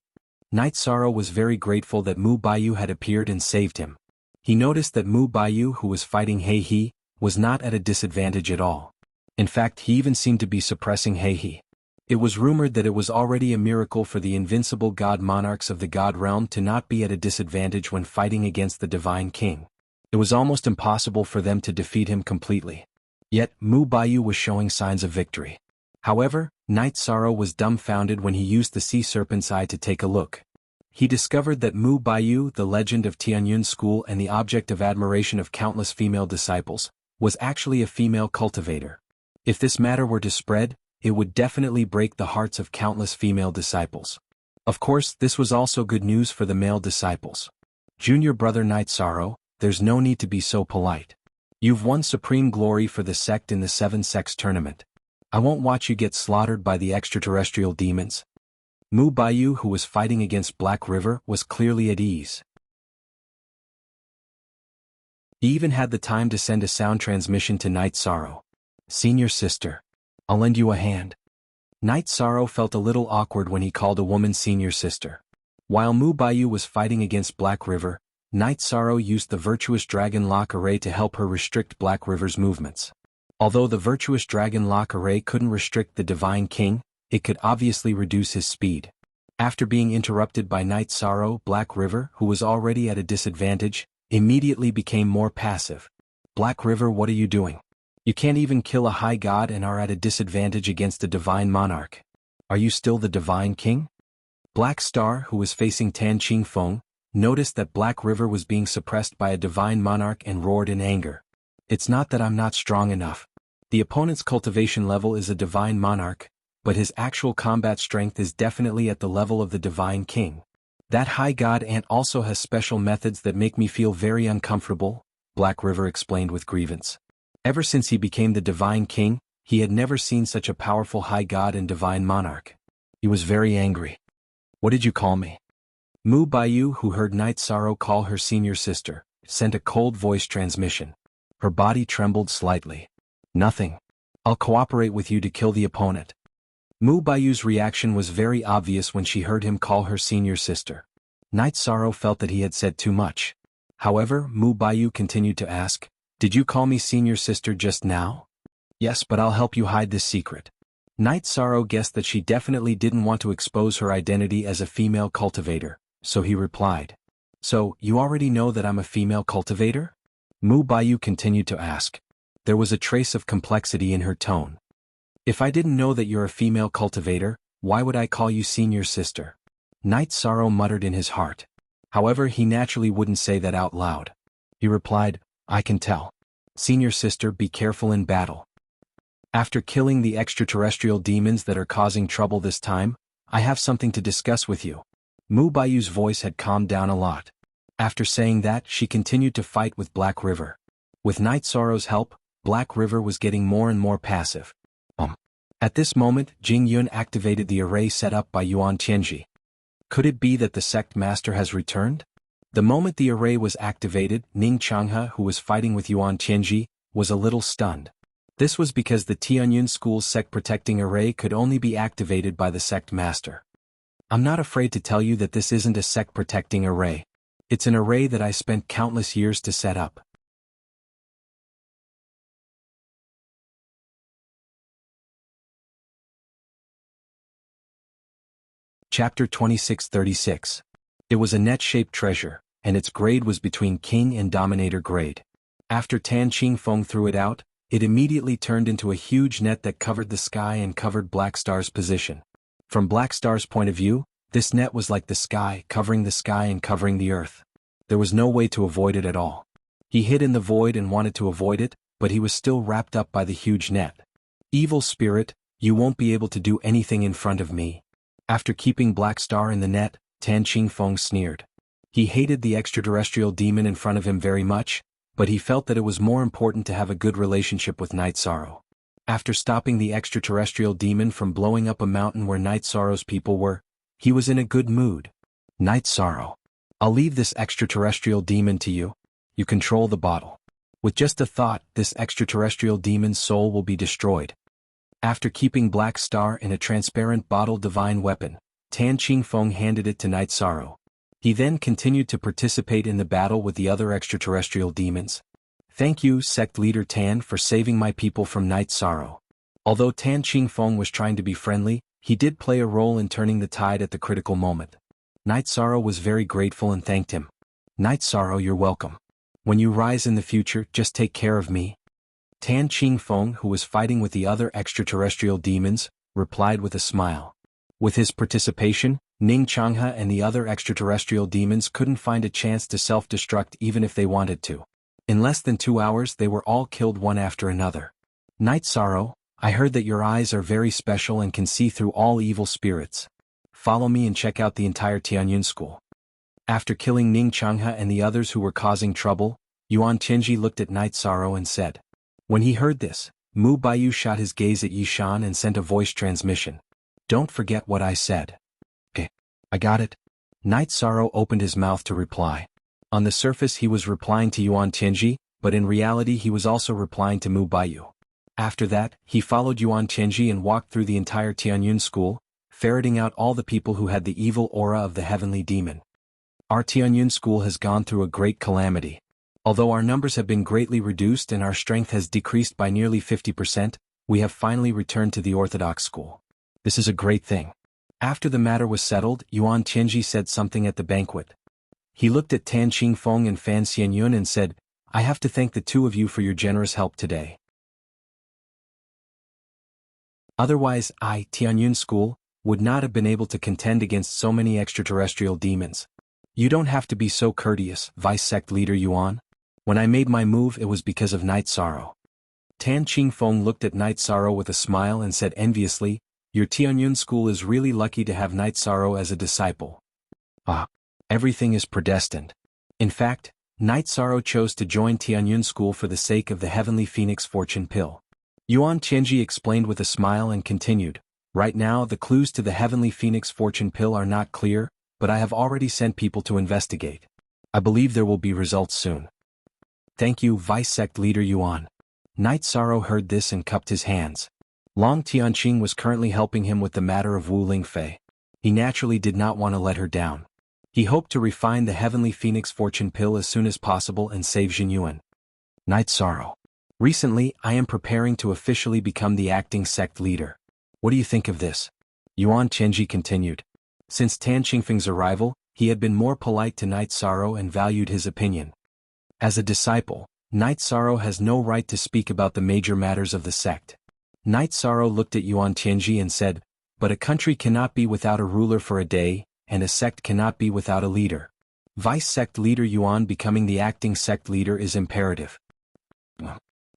Night Sorrow was very grateful that Mu Baiyu had appeared and saved him. He noticed that Mu Baiyu, who was fighting He, was not at a disadvantage at all. In fact, he even seemed to be suppressing He. It was rumored that it was already a miracle for the invincible god monarchs of the god realm to not be at a disadvantage when fighting against the Divine King. It was almost impossible for them to defeat him completely. Yet, Mu Baiyu was showing signs of victory. However, Night Sorrow was dumbfounded when he used the sea serpent's eye to take a look. He discovered that Mu Baiyu, the legend of Tianyun School and the object of admiration of countless female disciples, was actually a female cultivator. If this matter were to spread, it would definitely break the hearts of countless female disciples. Of course, this was also good news for the male disciples. Junior brother Night Sorrow, there's no need to be so polite. You've won supreme glory for the sect in the 7 Sects tournament. I won't watch you get slaughtered by the extraterrestrial demons. Mu Baiyu, who was fighting against Black River, was clearly at ease. He even had the time to send a sound transmission to Night Sorrow. Senior sister. I'll lend you a hand. Night Sorrow felt a little awkward when he called a woman senior sister. While Mu Baiyu was fighting against Black River, Night Sorrow used the Virtuous Dragon Lock Array to help her restrict Black River's movements. Although the Virtuous Dragon Lock Array couldn't restrict the Divine King, it could obviously reduce his speed. After being interrupted by Night Sorrow, Black River, who was already at a disadvantage, immediately became more passive. Black River, what are you doing? You can't even kill a high god and are at a disadvantage against a divine monarch. Are you still the Divine King? Black Star, who was facing Tan Qingfeng, noticed that Black River was being suppressed by a divine monarch and roared in anger. It's not that I'm not strong enough. The opponent's cultivation level is a divine monarch, but his actual combat strength is definitely at the level of the Divine King. That high god ant also has special methods that make me feel very uncomfortable, Black River explained with grievance. Ever since he became the Divine King, he had never seen such a powerful high god and divine monarch. He was very angry. What did you call me? Mu Baiyu, who heard Night Sorrow call her senior sister, sent a cold voice transmission. Her body trembled slightly. Nothing. I'll cooperate with you to kill the opponent. Mu Baiyu's reaction was very obvious when she heard him call her senior sister. Night Sorrow felt that he had said too much. However, Mu Baiyu continued to ask, "Did you call me senior sister just now?" "Yes, but I'll help you hide this secret." Night Sorrow guessed that she definitely didn't want to expose her identity as a female cultivator, so he replied. "So, you already know that I'm a female cultivator?" Mu Baiyu continued to ask. There was a trace of complexity in her tone. "If I didn't know that you're a female cultivator, why would I call you senior sister?" Night Sorrow muttered in his heart. However, he naturally wouldn't say that out loud. He replied, "I can tell. Senior sister, be careful in battle. After killing the extraterrestrial demons that are causing trouble this time, I have something to discuss with you." Mu Baiyu's voice had calmed down a lot. After saying that, she continued to fight with Black River. With Night Sorrow's help, Black River was getting more and more passive. At this moment, Jing Yun activated the array set up by Yuan Tianji. Could it be that the sect master has returned? The moment the array was activated, Ning Changhe, who was fighting with Yuan Tianji, was a little stunned. This was because the Tianyun School's sect-protecting array could only be activated by the sect master. I'm not afraid to tell you that this isn't a sect-protecting array. It's an array that I spent countless years to set up. Chapter 2636. It was a net-shaped treasure, and its grade was between King and Dominator grade. After Tan Qingfeng threw it out, it immediately turned into a huge net that covered the sky and covered Black Star's position. From Black Star's point of view, this net was like the sky and covering the earth. There was no way to avoid it at all. He hid in the void and wanted to avoid it, but he was still wrapped up by the huge net. Evil spirit, you won't be able to do anything in front of me. After keeping Black Star in the net, Tan Qingfeng sneered. He hated the extraterrestrial demon in front of him very much, but he felt that it was more important to have a good relationship with Night Sorrow. After stopping the extraterrestrial demon from blowing up a mountain where Night Sorrow's people were, he was in a good mood. Night Sorrow. I'll leave this extraterrestrial demon to you. You control the bottle. With just a thought, this extraterrestrial demon's soul will be destroyed. After keeping Black Star in a transparent bottle divine weapon, Tan Qingfeng handed it to Night Sorrow. He then continued to participate in the battle with the other extraterrestrial demons. Thank you, Sect Leader Tan, for saving my people from Night Sorrow. Although Tan Qingfeng was trying to be friendly, he did play a role in turning the tide at the critical moment. Night Sorrow was very grateful and thanked him. Night Sorrow, you're welcome. When you rise in the future, just take care of me. Tan Qingfeng, who was fighting with the other extraterrestrial demons, replied with a smile. With his participation, Ning Changhe and the other extraterrestrial demons couldn't find a chance to self-destruct even if they wanted to. In less than 2 hours they were all killed one after another. Night Sorrow, I heard that your eyes are very special and can see through all evil spirits. Follow me and check out the entire Tianyun School. After killing Ning Changhe and the others who were causing trouble, Yuan Tianji looked at Night Sorrow and said. When he heard this, Mu Baiyu shot his gaze at Yishan and sent a voice transmission. Don't forget what I said. I got it. Night Sorrow opened his mouth to reply. On the surface he was replying to Yuan Tianji, but in reality he was also replying to Mu Baiyu. After that, he followed Yuan Tianji and walked through the entire Tianyun School, ferreting out all the people who had the evil aura of the heavenly demon. Our Tianyun School has gone through a great calamity. Although our numbers have been greatly reduced and our strength has decreased by nearly 50%, we have finally returned to the Orthodox school. This is a great thing. After the matter was settled, Yuan Tianji said something at the banquet. He looked at Tan Qingfeng and Fan Xianyun and said, I have to thank the two of you for your generous help today. Otherwise Tianyun School, would not have been able to contend against so many extraterrestrial demons. You don't have to be so courteous, Vice Sect Leader Yuan. When I made my move it was because of Night Sorrow. Tan Qingfeng looked at Night Sorrow with a smile and said enviously, your Tianyun School is really lucky to have Night Sorrow as a disciple. Everything is predestined. In fact, Night Sorrow chose to join Tianyun School for the sake of the Heavenly Phoenix Fortune Pill. Yuan Tianji explained with a smile and continued, right now the clues to the Heavenly Phoenix Fortune Pill are not clear, but I have already sent people to investigate. I believe there will be results soon. Thank you, Vice Sect Leader Yuan. Night Sorrow heard this and cupped his hands. Long Tianqing was currently helping him with the matter of Wu Lingfei. He naturally did not want to let her down. He hoped to refine the Heavenly Phoenix Fortune Pill as soon as possible and save Jinyuan. Night Sorrow. Recently, I am preparing to officially become the acting sect leader. What do you think of this? Yuan Tianji continued. Since Tan Qingfeng's arrival, he had been more polite to Night Sorrow and valued his opinion. As a disciple, Night Sorrow has no right to speak about the major matters of the sect. Night Sorrow looked at Yuan Tianji and said, but a country cannot be without a ruler for a day, and a sect cannot be without a leader. Vice Sect Leader Yuan becoming the acting sect leader is imperative.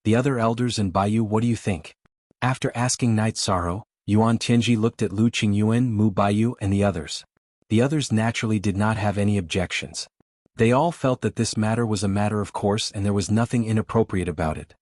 The other elders and Baiyu, what do you think? After asking Night Sorrow, Yuan Tianji looked at Lu Qingyuan, Mu Baiyu and the others. The others naturally did not have any objections. They all felt that this matter was a matter of course and there was nothing inappropriate about it.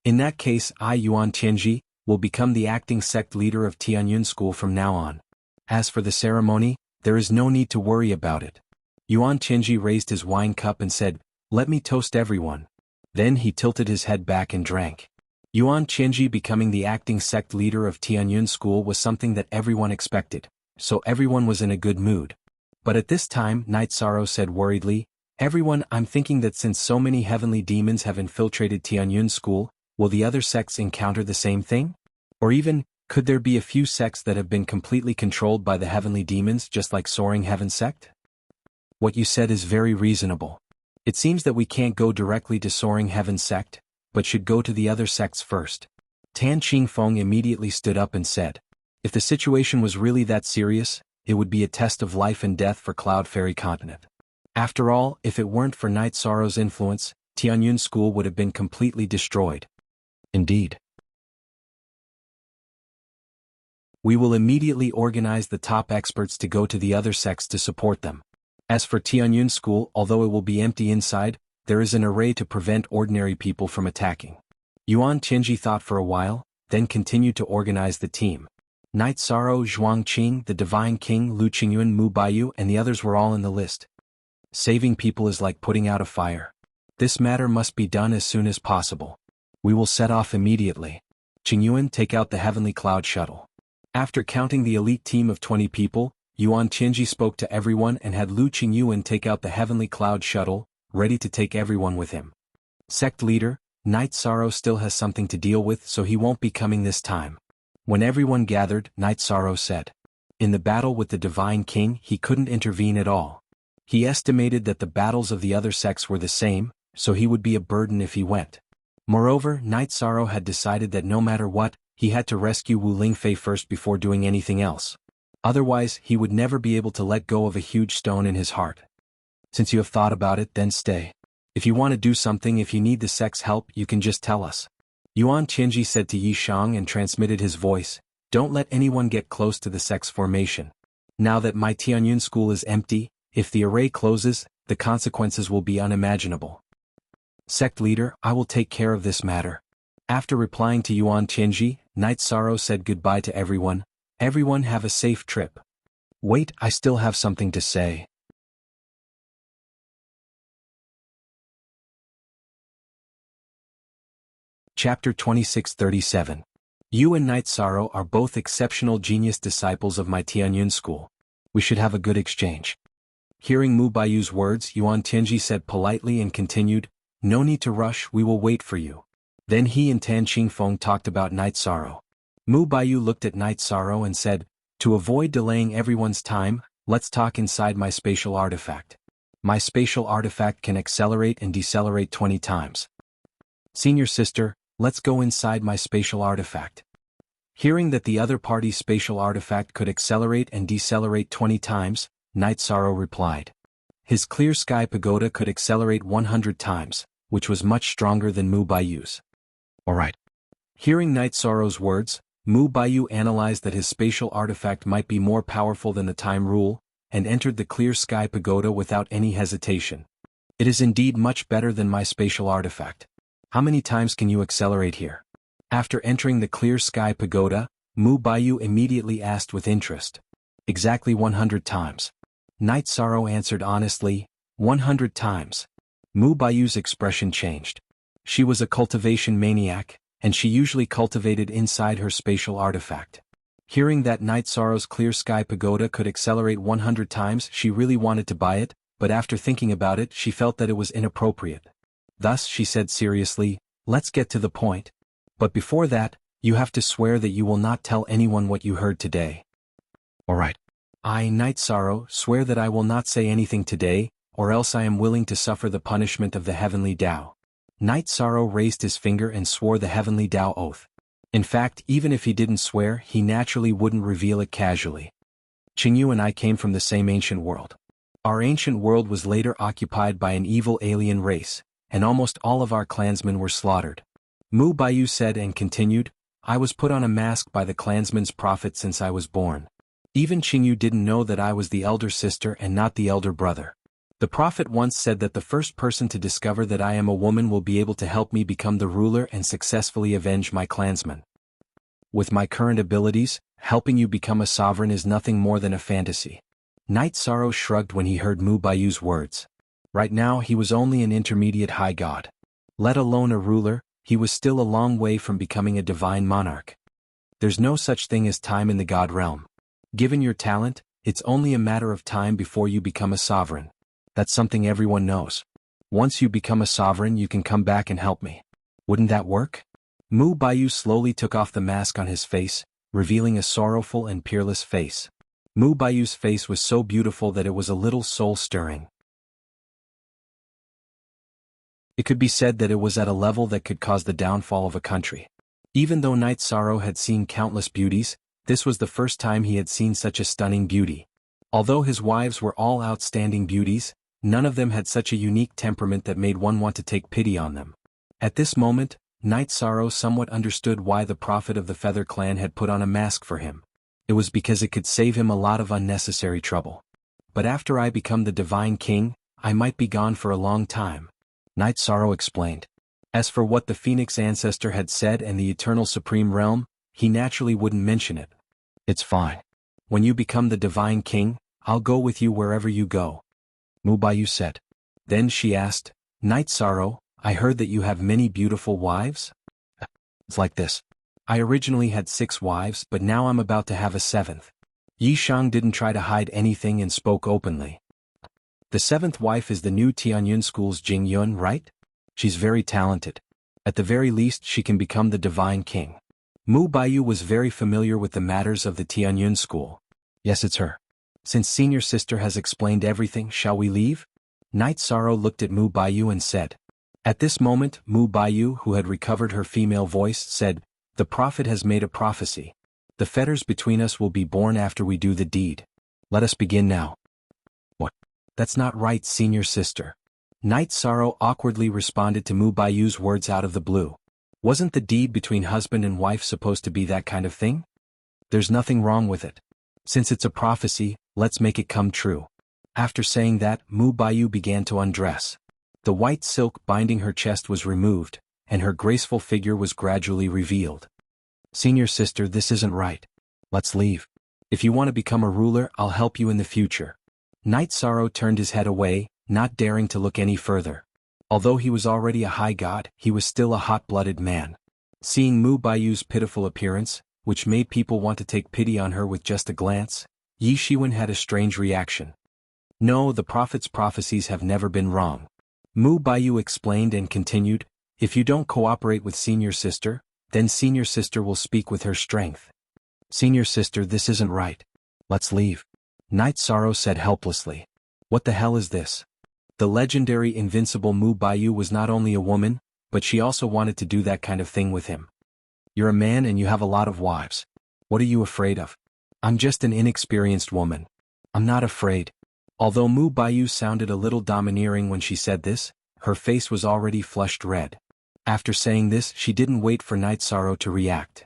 In that case Yuan Tianji, will become the acting sect leader of Tianyun School from now on. As for the ceremony, there is no need to worry about it. Yuan Tianji raised his wine cup and said, "Let me toast everyone." Then he tilted his head back and drank. Yuan Tianji becoming the acting sect leader of Tianyun school was something that everyone expected, so everyone was in a good mood. But at this time, Night Sorrow said worriedly, "Everyone, I'm thinking that since so many heavenly demons have infiltrated Tianyun school, will the other sects encounter the same thing? Or even, could there be a few sects that have been completely controlled by the heavenly demons just like Soaring Heaven sect?" "What you said is very reasonable. It seems that we can't go directly to Soaring Heaven sect, but should go to the other sects first." Tan Qingfeng immediately stood up and said, "If the situation was really that serious, it would be a test of life and death for Cloud Fairy Continent. After all, if it weren't for Night Sorrow's influence, Tianyun school would have been completely destroyed." "Indeed. We will immediately organize the top experts to go to the other sects to support them. As for Tianyun school, although it will be empty inside, there is an array to prevent ordinary people from attacking." Yuan Tianji thought for a while, then continued to organize the team. Night Sorrow, Zhuang Qing, the Divine King, Lu Qingyun, Mu Baiyu, and the others were all in the list. Saving people is like putting out a fire. This matter must be done as soon as possible. We will set off immediately. Qingyuan, take out the Heavenly Cloud Shuttle. After counting the elite team of 20 people, Yuan Tianji spoke to everyone and had Lu Qingyuan take out the Heavenly Cloud Shuttle, ready to take everyone with him. Sect leader, Night Sorrow still has something to deal with, so he won't be coming this time. When everyone gathered, Night Sorrow said, "In the battle with the Divine King, he couldn't intervene at all. He estimated that the battles of the other sects were the same, so he would be a burden if he went. Moreover, Night Sorrow had decided that no matter what, he had to rescue Wu Lingfei first before doing anything else. Otherwise, he would never be able to let go of a huge stone in his heart. Since you have thought about it, then stay. If you want to do something, if you need the sect's help, you can just tell us." Yuan Tianji said to Yi Shang and transmitted his voice, "Don't let anyone get close to the sect's formation. Now that my Tianyun school is empty, if the array closes, the consequences will be unimaginable. Sect leader, I will take care of this matter." After replying to Yuan Tianji, Night Sorrow said goodbye to everyone. "Everyone have a safe trip." "Wait, I still have something to say." Chapter 2637. You and Night Sorrow are both exceptional genius disciples of my Tianyun school. We should have a good exchange. Hearing Mu Baiyu's words, Yuan Tianji said politely and continued, "No need to rush, we will wait for you." Then he and Tan Qingfeng talked about Night Sorrow. Mu Baiyu looked at Night Sorrow and said, "To avoid delaying everyone's time, let's talk inside my spatial artifact. My spatial artifact can accelerate and decelerate 20 times. Senior sister, let's go inside my spatial artifact." Hearing that the other party's spatial artifact could accelerate and decelerate 20 times, Night Sorrow replied. His clear sky pagoda could accelerate 100 times, which was much stronger than Mu Baiyu's. Alright. Hearing Night Sorrow's words, Mu Baiyu analyzed that his spatial artifact might be more powerful than the time rule, and entered the clear sky pagoda without any hesitation. "It is indeed much better than my spatial artifact. How many times can you accelerate here?" After entering the clear sky pagoda, Mu Baiyu immediately asked with interest. "Exactly 100 times. Night Sorrow answered honestly, 100 times. Mu Baiyu's expression changed. She was a cultivation maniac, and she usually cultivated inside her spatial artifact. Hearing that Night Sorrow's clear sky pagoda could accelerate 100 times, she really wanted to buy it, but after thinking about it, she felt that it was inappropriate. Thus she said seriously, "Let's get to the point. But before that, you have to swear that you will not tell anyone what you heard today." "Alright. I, Night Sorrow, swear that I will not say anything today, or else I am willing to suffer the punishment of the Heavenly Tao." Night Sorrow raised his finger and swore the Heavenly Tao oath. In fact, even if he didn't swear, he naturally wouldn't reveal it casually. "Qingyu and I came from the same ancient world. Our ancient world was later occupied by an evil alien race, and almost all of our clansmen were slaughtered." Mu Baiyu said and continued, "I was put on a mask by the clansman's prophet since I was born. Even Qingyu didn't know that I was the elder sister and not the elder brother. The prophet once said that the first person to discover that I am a woman will be able to help me become the ruler and successfully avenge my clansmen. With my current abilities, helping you become a sovereign is nothing more than a fantasy. Night Sorrow shrugged when he heard Mu Baiyu's words. Right now he was only an intermediate high god. Let alone a ruler, he was still a long way from becoming a divine monarch. There's no such thing as time in the god realm. Given your talent, it's only a matter of time before you become a sovereign. That's something everyone knows. Once you become a sovereign, you can come back and help me. Wouldn't that work? Mu Baiyu slowly took off the mask on his face, revealing a sorrowful and peerless face. Mu Baiyu's face was so beautiful that it was a little soul-stirring. It could be said that it was at a level that could cause the downfall of a country. Even though Night Sorrow had seen countless beauties, this was the first time he had seen such a stunning beauty. Although his wives were all outstanding beauties, none of them had such a unique temperament that made one want to take pity on them. At this moment, Night Sorrow somewhat understood why the prophet of the Feather Clan had put on a mask for him. It was because it could save him a lot of unnecessary trouble. But after I become the Divine King, I might be gone for a long time, Night Sorrow explained. As for what the Phoenix Ancestor had said and the Eternal Supreme Realm, he naturally wouldn't mention it. It's fine. When you become the Divine King, I'll go with you wherever you go, Mu Baiyu said. Then she asked, Night Sorrow, I heard that you have many beautiful wives? It's like this. I originally had 6 wives, but now I'm about to have a 7th. Yi Shang didn't try to hide anything and spoke openly. The 7th wife is the new Tianyun School's Jing Yun, right? She's very talented. At the very least she can become the Divine King. Mu Baiyu was very familiar with the matters of the Tianyun School. Yes, it's her. Since Senior Sister has explained everything, shall we leave? Night Sorrow looked at Mu Baiyu and said. At this moment, Mu Baiyu, who had recovered her female voice, said, The prophet has made a prophecy. The fetters between us will be born after we do the deed. Let us begin now. What? That's not right, Senior Sister. Night Sorrow awkwardly responded to Mu Baiyu's words out of the blue. Wasn't the deed between husband and wife supposed to be that kind of thing? There's nothing wrong with it. Since it's a prophecy, let's make it come true. After saying that, Mu Baiyu began to undress. The white silk binding her chest was removed, and her graceful figure was gradually revealed. Senior Sister, this isn't right. Let's leave. If you want to become a ruler, I'll help you in the future. Night Sorrow turned his head away, not daring to look any further. Although he was already a high god, he was still a hot-blooded man. Seeing Mu Baiyu's pitiful appearance, which made people want to take pity on her with just a glance, Yi Shiwen had a strange reaction. No, the prophet's prophecies have never been wrong. Mu Baiyu explained and continued, If you don't cooperate with Senior Sister, then Senior Sister will speak with her strength. Senior Sister, this isn't right. Let's leave. Night Sorrow said helplessly. What the hell is this? The legendary invincible Mu Baiyu was not only a woman, but she also wanted to do that kind of thing with him. You're a man and you have a lot of wives. What are you afraid of? I'm just an inexperienced woman. I'm not afraid. Although Mu Baiyu sounded a little domineering when she said this, her face was already flushed red. After saying this, she didn't wait for Night Sorrow to react.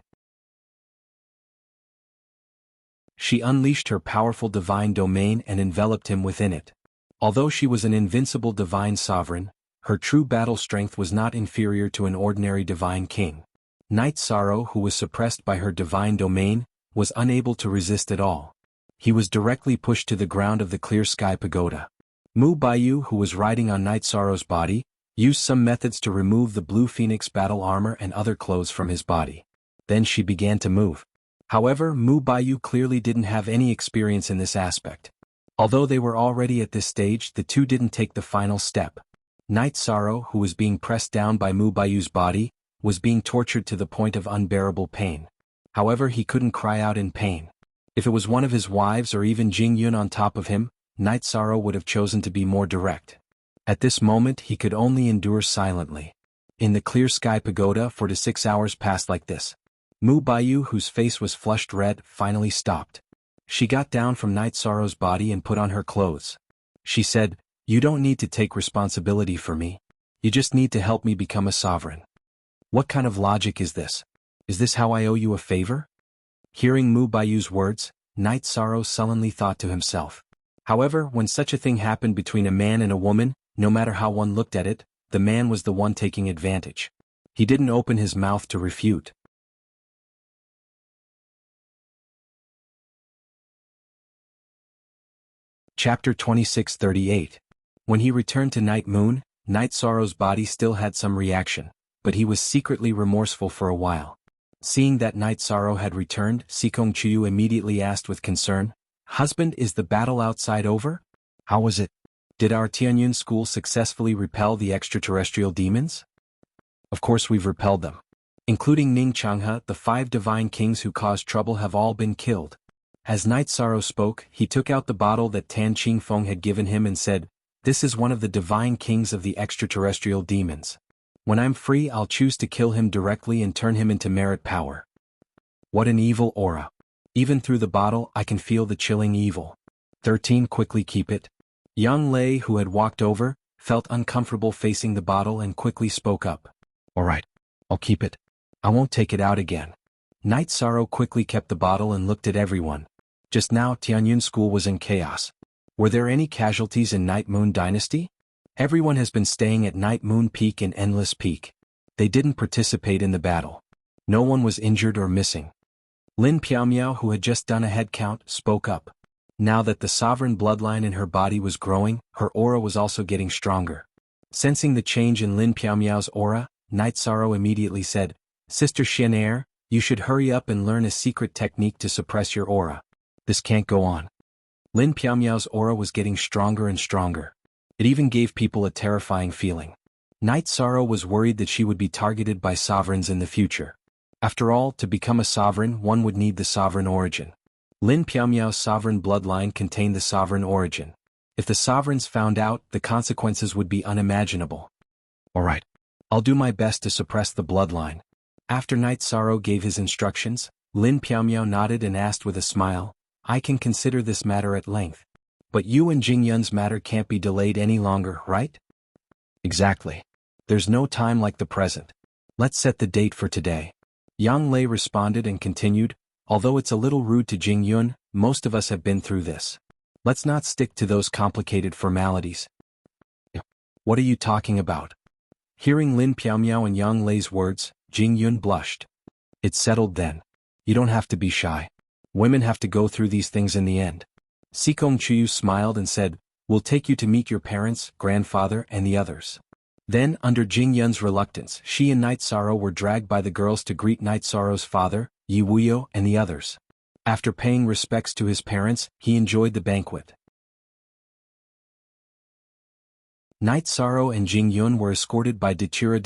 She unleashed her powerful divine domain and enveloped him within it. Although she was an invincible divine sovereign, her true battle strength was not inferior to an ordinary divine king. Night Sorrow, who was suppressed by her divine domain, was unable to resist at all. He was directly pushed to the ground of the Clear Sky Pagoda. Mu Baiyu, who was riding on Night Sorrow's body, used some methods to remove the Blue Phoenix battle armor and other clothes from his body. Then she began to move. However, Mu Baiyu clearly didn't have any experience in this aspect. Although they were already at this stage, the two didn't take the final step. Night Sorrow, who was being pressed down by Mu Baiyu's body, was being tortured to the point of unbearable pain. However, he couldn't cry out in pain. If it was one of his wives or even Jing Yun on top of him, Night Sorrow would have chosen to be more direct. At this moment he could only endure silently. In the Clear Sky Pagoda 4 to 6 hours passed like this. Mu Baiyu, whose face was flushed red, finally stopped. She got down from Night Sorrow's body and put on her clothes. She said, You don't need to take responsibility for me. You just need to help me become a sovereign. What kind of logic is this? Is this how I owe you a favor? Hearing Mu Baiyu's words, Night Sorrow sullenly thought to himself. However, when such a thing happened between a man and a woman, no matter how one looked at it, the man was the one taking advantage. He didn't open his mouth to refute. Chapter 26:38. When he returned to Night Moon, Night Sorrow's body still had some reaction, but he was secretly remorseful for a while. Seeing that Night Sorrow had returned, Sikong Chuyu immediately asked with concern, "Husband, is the battle outside over? How was it? Did our Tianyun school successfully repel the extraterrestrial demons?" "Of course we've repelled them. Including Ning Changhe, the 5 divine kings who caused trouble have all been killed." As Night Sorrow spoke, he took out the bottle that Tan Qingfeng had given him and said, "This is one of the divine kings of the extraterrestrial demons. When I'm free, I'll choose to kill him directly and turn him into merit power." What an evil aura. Even through the bottle I can feel the chilling evil. 13. Quickly keep it. Young Lei, who had walked over, felt uncomfortable facing the bottle and quickly spoke up. "All right, I'll keep it. I won't take it out again." Night Sorrow quickly kept the bottle and looked at everyone. Just now Tianyun School was in chaos. Were there any casualties in Night Moon Dynasty? Everyone has been staying at Night Moon Peak and Endless Peak. They didn't participate in the battle. No one was injured or missing. Lin Piaomiao, who had just done a head count, spoke up. Now that the sovereign bloodline in her body was growing, her aura was also getting stronger. Sensing the change in Lin Piaomiao's aura, Night Sorrow immediately said, "Sister Xianair, you should hurry up and learn a secret technique to suppress your aura. This can't go on." Lin Piaomiao's aura was getting stronger and stronger. It even gave people a terrifying feeling. Night Sorrow was worried that she would be targeted by sovereigns in the future. After all, to become a sovereign, one would need the sovereign origin. Lin Piaomiao's sovereign bloodline contained the sovereign origin. If the sovereigns found out, the consequences would be unimaginable. "All right, I'll do my best to suppress the bloodline." After Night Sorrow gave his instructions, Lin Piaomiao nodded and asked with a smile, "I can consider this matter at length. But you and Jingyun's matter can't be delayed any longer, right?" "Exactly. There's no time like the present. Let's set the date for today." Yang Lei responded and continued, "Although it's a little rude to Jingyun, most of us have been through this. Let's not stick to those complicated formalities." "What are you talking about?" Hearing Lin Piaomiao and Yang Lei's words, Jingyun blushed. "It's settled then. You don't have to be shy. Women have to go through these things in the end." Sikong Chuyu smiled and said, "We'll take you to meet your parents, grandfather, and the others." Then, under Jingyun's reluctance, she and Night Sorrow were dragged by the girls to greet Night Sorrow's father, Yi Wuyo, and the others. After paying respects to his parents, he enjoyed the banquet. Night Sorrow and Jingyun were escorted by Datura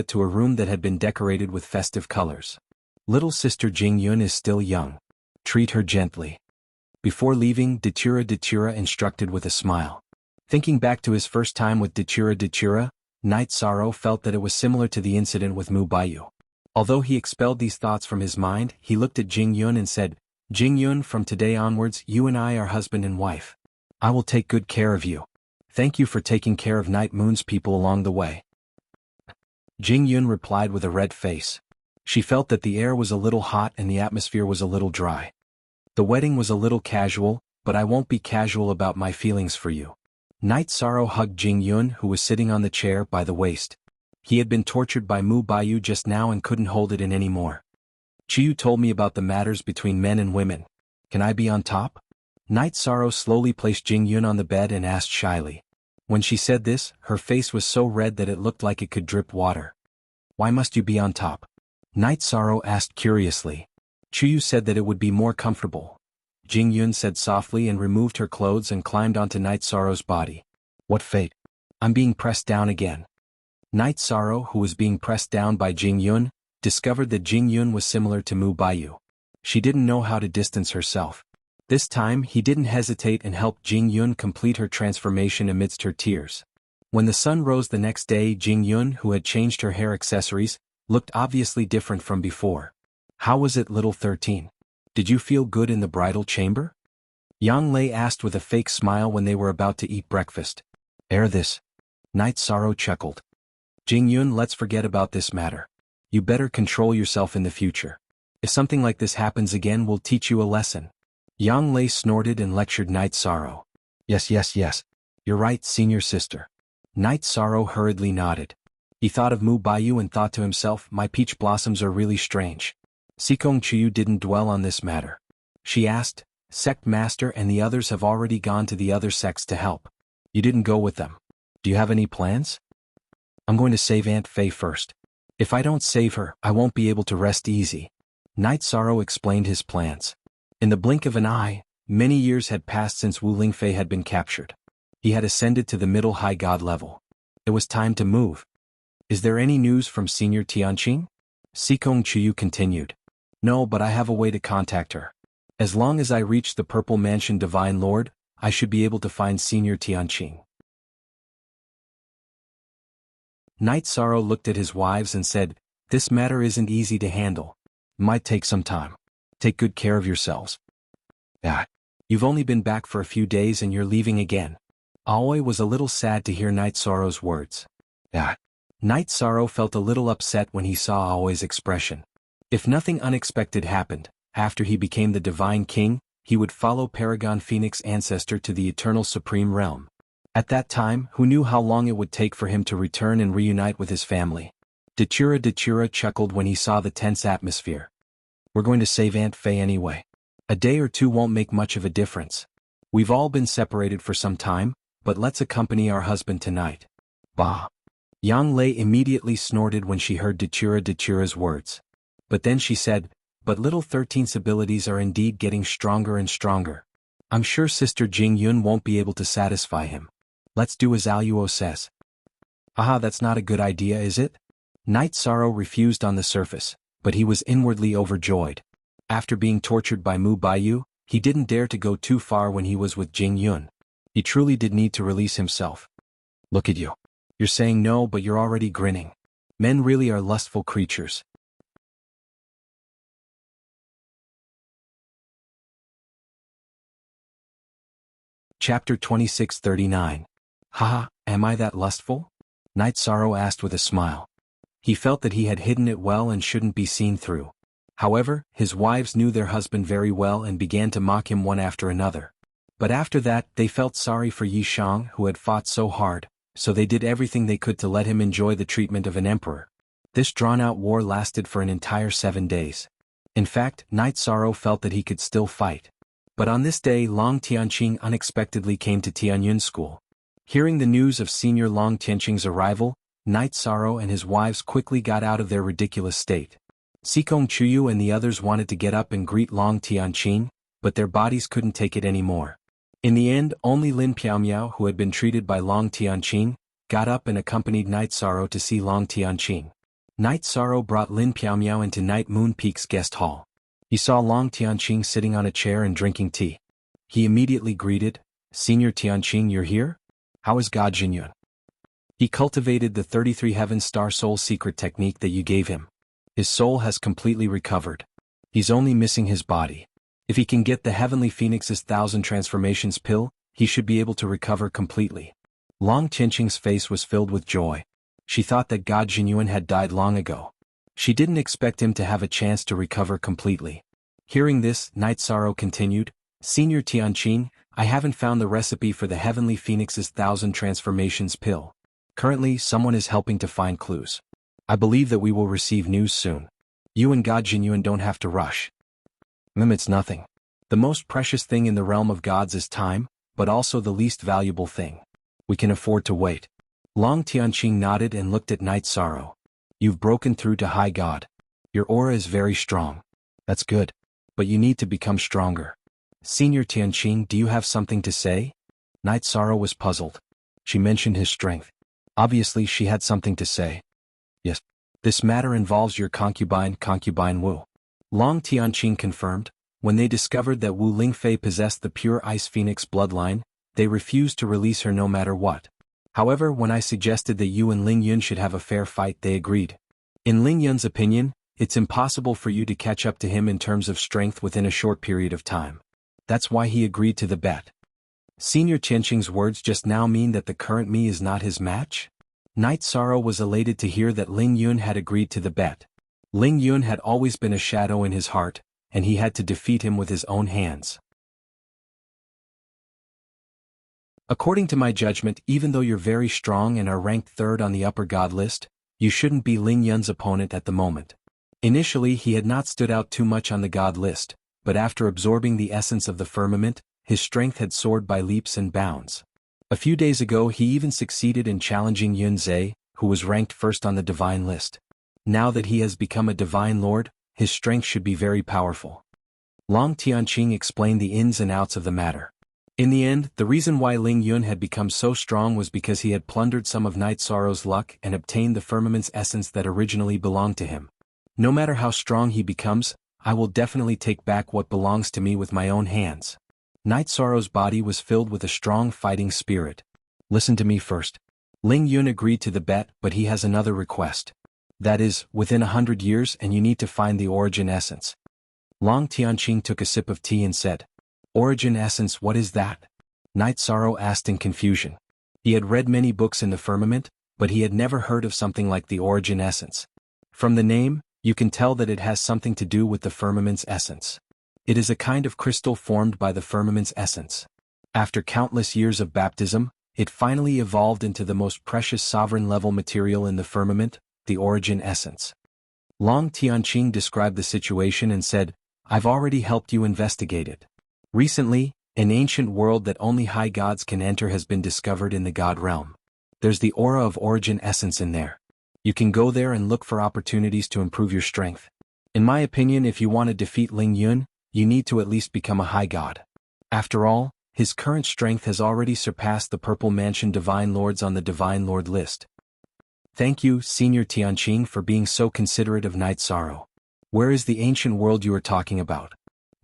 to a room that had been decorated with festive colors. "Little sister Jingyun is still young. Treat her gently." Before leaving, Datura instructed with a smile. Thinking back to his first time with Datura, Night Sorrow felt that it was similar to the incident with Mu Baiyu. Although he expelled these thoughts from his mind, he looked at Jingyun and said, "Jingyun, from today onwards, you and I are husband and wife. I will take good care of you. Thank you for taking care of Night Moon's people along the way." Jingyun replied with a red face. She felt that the air was a little hot and the atmosphere was a little dry. "The wedding was a little casual, but I won't be casual about my feelings for you." Night Sorrow hugged Jingyun, who was sitting on the chair, by the waist. He had been tortured by Mu Baiyu just now and couldn't hold it in anymore. "Chiyu told me about the matters between men and women. Can I be on top?" Night Sorrow slowly placed Jingyun on the bed and asked shyly. When she said this, her face was so red that it looked like it could drip water. "Why must you be on top?" Night Sorrow asked curiously. Chuyu said that it would be more comfortable. Jingyun said softly and removed her clothes and climbed onto Night Sorrow's body. "What fate? I'm being pressed down again." Night Sorrow, who was being pressed down by Jingyun, discovered that Jingyun was similar to Mu Baiyu. She didn't know how to distance herself. This time he didn't hesitate and helped Jingyun complete her transformation amidst her tears. When the sun rose the next day, Jingyun, who had changed her hair accessories, looked obviously different from before. "How was it, little 13? Did you feel good in the bridal chamber?" Yang Lei asked with a fake smile when they were about to eat breakfast. This." Night Sorrow chuckled. "Jingyun, let's forget about this matter. You better control yourself in the future. If something like this happens again, we'll teach you a lesson." Yang Lei snorted and lectured Night Sorrow. Yes. You're right, senior sister." Night Sorrow hurriedly nodded. He thought of Mu Baiyu and thought to himself, "My peach blossoms are really strange." Sikong Chuyu didn't dwell on this matter. She asked, Sect Master and the others have already gone to the other sects to help. You didn't go with them. Do you have any plans? I'm going to save Aunt Faye first. If I don't save her, I won't be able to rest easy. Night Sorrow explained his plans. In the blink of an eye, many years had passed since Wu Lingfei had been captured. He had ascended to the middle high god level. It was time to move. Is there any news from Senior Tianqing? Sikong Chuyu continued. No, but I have a way to contact her. As long as I reach the Purple Mansion Divine Lord, I should be able to find Senior Tianqing. Night Sorrow looked at his wives and said, this matter isn't easy to handle. It might take some time. Take good care of yourselves. You've only been back for a few days and you're leaving again. Aoi was a little sad to hear Night Sorrow's words. Night Sorrow felt a little upset when he saw Aoi's expression. If nothing unexpected happened, after he became the Divine King, he would follow Paragon Phoenix ancestor to the Eternal Supreme Realm. At that time, who knew how long it would take for him to return and reunite with his family? Dachura chuckled when he saw the tense atmosphere. We're going to save Aunt Faye anyway. A day or two won't make much of a difference. We've all been separated for some time, but let's accompany our husband tonight. Bah! Yang Lei immediately snorted when she heard Dachura's words. But then she said, but little 13's abilities are indeed getting stronger and stronger. I'm sure Sister Jing Yun won't be able to satisfy him. Let's do as Aluo says. Aha, that's not a good idea, is it? Night Sorrow refused on the surface, but he was inwardly overjoyed. After being tortured by Mu Baiyu, he didn't dare to go too far when he was with Jing Yun. He truly did need to release himself. Look at you. You're saying no, but you're already grinning. Men really are lustful creatures. Chapter 2639. Haha, am I that lustful? Night Sorrow asked with a smile. He felt that he had hidden it well and shouldn't be seen through. However, his wives knew their husband very well and began to mock him one after another. But after that, they felt sorry for Yi Shang, who had fought so hard, so they did everything they could to let him enjoy the treatment of an emperor. This drawn-out war lasted for an entire 7 days. In fact, Night Sorrow felt that he could still fight. But on this day, Long Tianqing unexpectedly came to Tianyun School. Hearing the news of Senior Long Tianqing's arrival, Night Sorrow and his wives quickly got out of their ridiculous state. Sikong Chuyu and the others wanted to get up and greet Long Tianqing, but their bodies couldn't take it anymore. In the end, only Lin Piaomiao, who had been treated by Long Tianqing, got up and accompanied Night Sorrow to see Long Tianqing. Night Sorrow brought Lin Piaomiao into Night Moon Peak's guest hall. He saw Long Tianqing sitting on a chair and drinking tea. He immediately greeted, Senior Tianqing, you're here? How is God Jinyun? He cultivated the 33 Heaven Star Soul secret technique that you gave him. His soul has completely recovered. He's only missing his body. If he can get the Heavenly Phoenix's 1000 transformations pill, he should be able to recover completely. Long Tianqing's face was filled with joy. She thought that God Jinyun had died long ago. She didn't expect him to have a chance to recover completely. Hearing this, Night Sorrow continued, Senior Tianqing, I haven't found the recipe for the Heavenly Phoenix's 1000 transformations pill. Currently, someone is helping to find clues. I believe that we will receive news soon. You and God Jinyun don't have to rush. It's nothing. The most precious thing in the realm of gods is time, but also the least valuable thing. We can afford to wait. Long Tianqing nodded and looked at Night Sorrow. You've broken through to High God. Your aura is very strong. That's good. But you need to become stronger. Senior Tianqing, do you have something to say? Night Sorrow was puzzled. She mentioned his strength. Obviously she had something to say. Yes. This matter involves your concubine Wu. Long Tianqing confirmed. When they discovered that Wu Lingfei possessed the pure Ice Phoenix bloodline, they refused to release her no matter what. However, when I suggested that you and Ling Yun should have a fair fight, they agreed. In Ling Yun's opinion, it's impossible for you to catch up to him in terms of strength within a short period of time. That's why he agreed to the bet. Senior Tianqing's words just now mean that the current me is not his match? Night Sorrow was elated to hear that Ling Yun had agreed to the bet. Ling Yun had always been a shadow in his heart, and he had to defeat him with his own hands. According to my judgment, even though you're very strong and are ranked 3rd on the upper god list, you shouldn't be Ling Yun's opponent at the moment. Initially he had not stood out too much on the god list, but after absorbing the essence of the firmament, his strength had soared by leaps and bounds. A few days ago he even succeeded in challenging Yunzhe, who was ranked first on the divine list. Now that he has become a divine lord, his strength should be very powerful. Long Tianqing explained the ins and outs of the matter. In the end, the reason why Ling Yun had become so strong was because he had plundered some of Night Sorrow's luck and obtained the firmament's essence that originally belonged to him. No matter how strong he becomes, I will definitely take back what belongs to me with my own hands. Night Sorrow's body was filled with a strong fighting spirit. Listen to me first. Ling Yun agreed to the bet, but he has another request. That is, within 100 years and you need to find the origin essence. Long Tianqing took a sip of tea and said, Origin essence, what is that? Night Sorrow asked in confusion. He had read many books in the firmament, but he had never heard of something like the origin essence. From the name, you can tell that it has something to do with the firmament's essence. It is a kind of crystal formed by the firmament's essence. After countless years of baptism, it finally evolved into the most precious sovereign-level material in the firmament, the origin essence. Long Tianqing described the situation and said, I've already helped you investigate it. Recently, an ancient world that only high gods can enter has been discovered in the god realm. There's the aura of origin essence in there. You can go there and look for opportunities to improve your strength. In my opinion, if you want to defeat Ling Yun, you need to at least become a high god. After all, his current strength has already surpassed the Purple Mansion Divine Lords on the Divine Lord list. Thank you, Senior Tianqing, for being so considerate of Night Sorrow. Where is the ancient world you are talking about?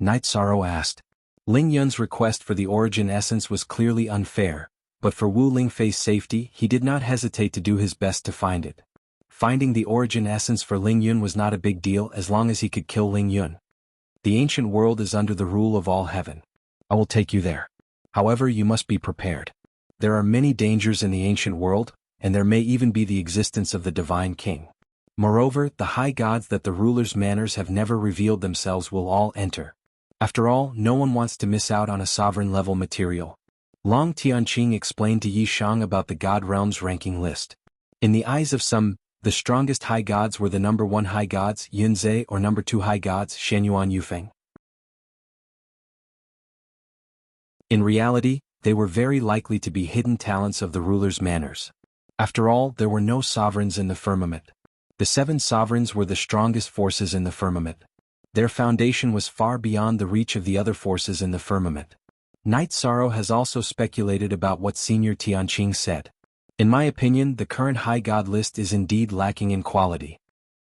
Night Sorrow asked. Ling Yun's request for the origin essence was clearly unfair, but for Wu Lingfei's safety he did not hesitate to do his best to find it. Finding the origin essence for Ling Yun was not a big deal as long as he could kill Ling Yun. The ancient world is under the rule of all heaven. I will take you there. However, you must be prepared. There are many dangers in the ancient world, and there may even be the existence of the Divine King. Moreover, the high gods that the ruler's manners have never revealed themselves will all enter. After all, no one wants to miss out on a sovereign-level material. Long Tianqing explained to Yi Shang about the god realm's ranking list. In the eyes of some, the strongest high gods were the number 1 high gods, Yunzhe, or number 2 high gods, Shenyuan Yufeng. In reality, they were very likely to be hidden talents of the ruler's manners. After all, there were no sovereigns in the firmament. The 7 sovereigns were the strongest forces in the firmament. Their foundation was far beyond the reach of the other forces in the firmament. Night Sorrow has also speculated about what Senior Tianqing said. In my opinion, the current high god list is indeed lacking in quality.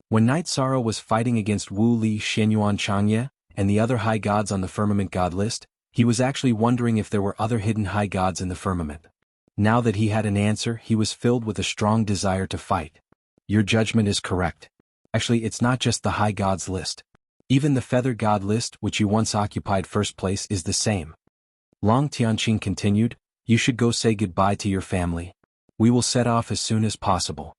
When Night Sorrow was fighting against Wu Li, Shenyuan Changye, and the other high gods on the firmament god list, he was actually wondering if there were other hidden high gods in the firmament. Now that he had an answer, he was filled with a strong desire to fight. Your judgment is correct. Actually, it's not just the high gods list. Even the feather god list, which you once occupied first place, is the same. Long Tianqing continued, you should go say goodbye to your family. We will set off as soon as possible.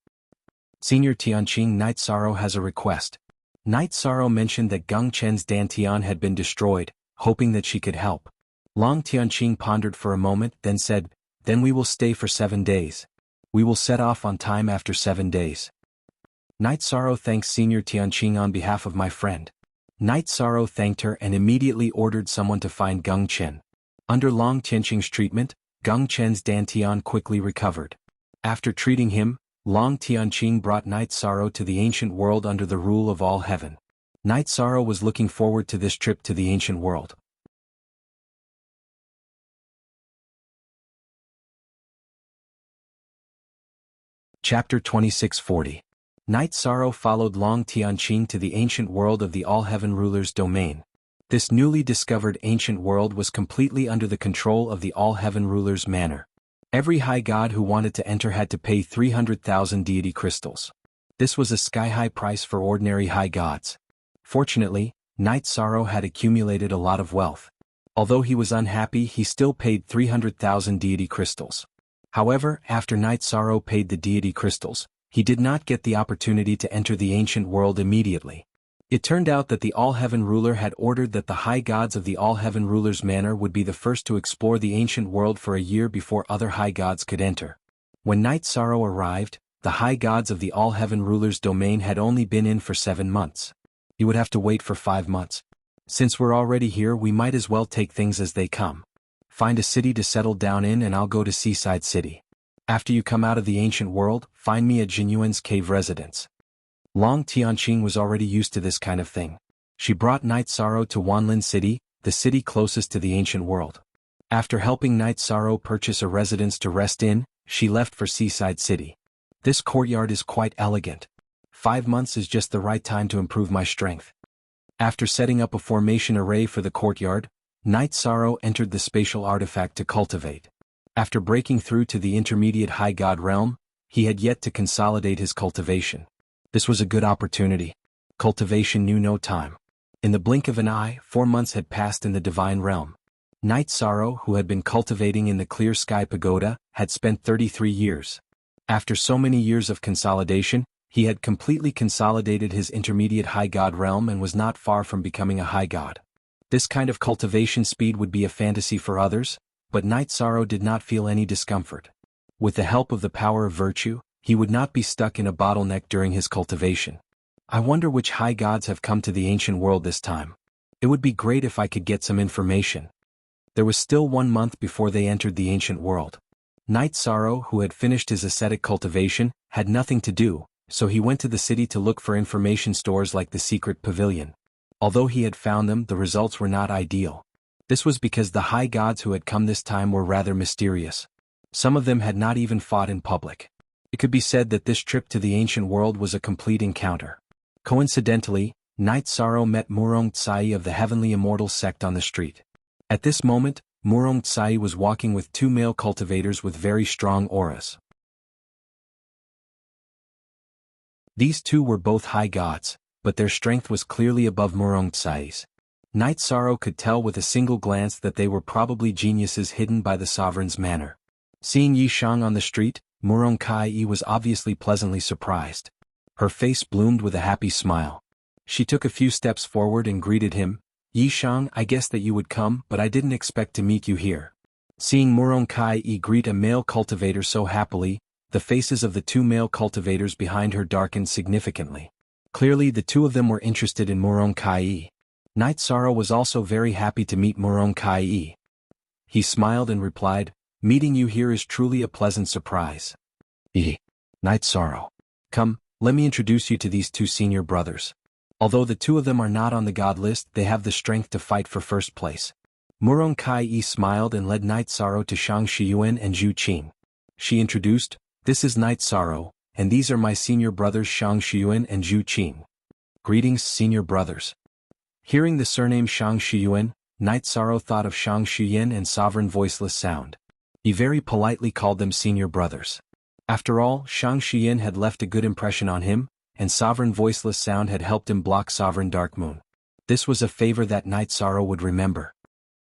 Senior Tianqing, Night Sorrow has a request. Night Sorrow mentioned that Geng Chen's Dantian had been destroyed, hoping that she could help. Long Tianqing pondered for a moment, then said, then we will stay for 7 days. We will set off on time after 7 days. Night Sorrow thanks Senior Tianqing on behalf of my friend. Night Sorrow thanked her and immediately ordered someone to find Geng Chen. Under Long Tianqing's treatment, Geng Chen's Dantian quickly recovered. After treating him, Long Tianqing brought Night Sorrow to the ancient world under the rule of all heaven. Night Sorrow was looking forward to this trip to the ancient world. Chapter 2640. Night Sorrow followed Long Tianqing to the ancient world of the all-heaven ruler's domain. This newly discovered ancient world was completely under the control of the all-heaven ruler's manor. Every high god who wanted to enter had to pay 300,000 deity crystals. This was a sky-high price for ordinary high gods. Fortunately, Night Sorrow had accumulated a lot of wealth. Although he was unhappy, he still paid 300,000 deity crystals. However, after Night Sorrow paid the deity crystals, he did not get the opportunity to enter the ancient world immediately. It turned out that the all-heaven ruler had ordered that the high gods of the all-heaven ruler's manor would be the first to explore the ancient world for a year before other high gods could enter. When Night Sorrow arrived, the high gods of the all-heaven ruler's domain had only been in for 7 months. He would have to wait for 5 months. Since we're already here, we might as well take things as they come. Find a city to settle down in and I'll go to Seaside City. After you come out of the ancient world, find me at Jinyuan's cave residence. Long Tianqing was already used to this kind of thing. She brought Night Sorrow to Wanlin City, the city closest to the ancient world. After helping Night Sorrow purchase a residence to rest in, she left for Seaside City. This courtyard is quite elegant. 5 months is just the right time to improve my strength. After setting up a formation array for the courtyard, Night Sorrow entered the spatial artifact to cultivate. After breaking through to the intermediate high god realm, he had yet to consolidate his cultivation. This was a good opportunity. Cultivation knew no time. In the blink of an eye, 4 months had passed in the divine realm. Night Sorrow, who had been cultivating in the Clear Sky Pagoda, had spent 33 years. After so many years of consolidation, he had completely consolidated his intermediate high god realm and was not far from becoming a high god. This kind of cultivation speed would be a fantasy for others, but Night Sorrow did not feel any discomfort. With the help of the power of virtue, he would not be stuck in a bottleneck during his cultivation. I wonder which high gods have come to the ancient world this time. It would be great if I could get some information. There was still 1 month before they entered the ancient world. Night Sorrow, who had finished his ascetic cultivation, had nothing to do, so he went to the city to look for information stores like the secret pavilion. Although he had found them, the results were not ideal. This was because the high gods who had come this time were rather mysterious. Some of them had not even fought in public. It could be said that this trip to the ancient world was a complete encounter. Coincidentally, Night Sorrow met Murong Tsai of the Heavenly Immortal sect on the street. At this moment, Murong Tsai was walking with 2 male cultivators with very strong auras. These 2 were both high gods, but their strength was clearly above Murong Tsai's. Night Sorrow could tell with a single glance that they were probably geniuses hidden by the sovereign's manner. Seeing Yi Shang on the street, Murong Kai was obviously pleasantly surprised. Her face bloomed with a happy smile. She took a few steps forward and greeted him. Yi Shang, I guessed that you would come, but I didn't expect to meet you here. Seeing Murong Kai greet a male cultivator so happily, the faces of the 2 male cultivators behind her darkened significantly. Clearly the 2 of them were interested in Murong Kai. Night Sorrow was also very happy to meet Murong Kai. He smiled and replied, meeting you here is truly a pleasant surprise. Night Sorrow. Come, let me introduce you to these 2 senior brothers. Although the 2 of them are not on the god list, they have the strength to fight for first place. Murong Kai smiled and led Night Sorrow to Shang Shiyuan and Zhu Qing. She introduced, this is Night Sorrow, and these are my senior brothers Shang Shiyuan and Zhu Qing. Greetings, senior brothers. Hearing the surname Shang Shiyuan, Night Sorrow thought of Shang Shuyan and Sovereign Voiceless Sound. He very politely called them senior brothers. After all, Shang Shuyan had left a good impression on him, and Sovereign Voiceless Sound had helped him block Sovereign Dark Moon. This was a favor that Night Sorrow would remember.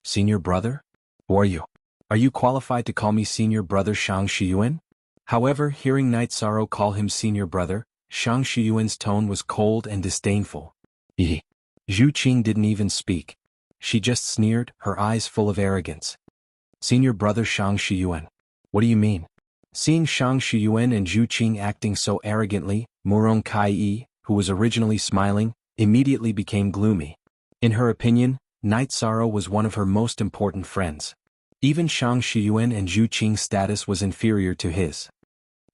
Senior brother? Who are you? Are you qualified to call me senior brother Shang Shiyuan? However, hearing Night Sorrow call him senior brother, Shang Shiyuan's tone was cold and disdainful. Zhu Qing didn't even speak. She just sneered, her eyes full of arrogance. Senior brother Shang Shiyuan. What do you mean? Seeing Shang Shiyuan and Zhu Qing acting so arrogantly, Murong Kai, who was originally smiling, immediately became gloomy. In her opinion, Night Sorrow was one of her most important friends. Even Shang Shiyuan and Zhu Qing's status was inferior to his.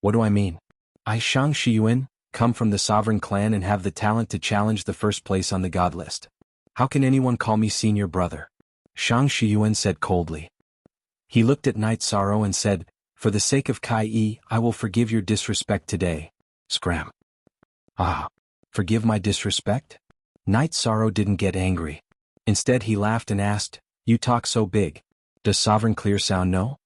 What do I mean? I, Shang Shiyuan, come from the Sovereign clan and have the talent to challenge the first place on the god list. How can anyone call me senior brother? Shang Shiyuan said coldly. He looked at Night Sorrow and said, for the sake of Kai, I will forgive your disrespect today. Scram. Ah. Forgive my disrespect? Night Sorrow didn't get angry. Instead he laughed and asked, you talk so big. Does Sovereign Clear Sound know?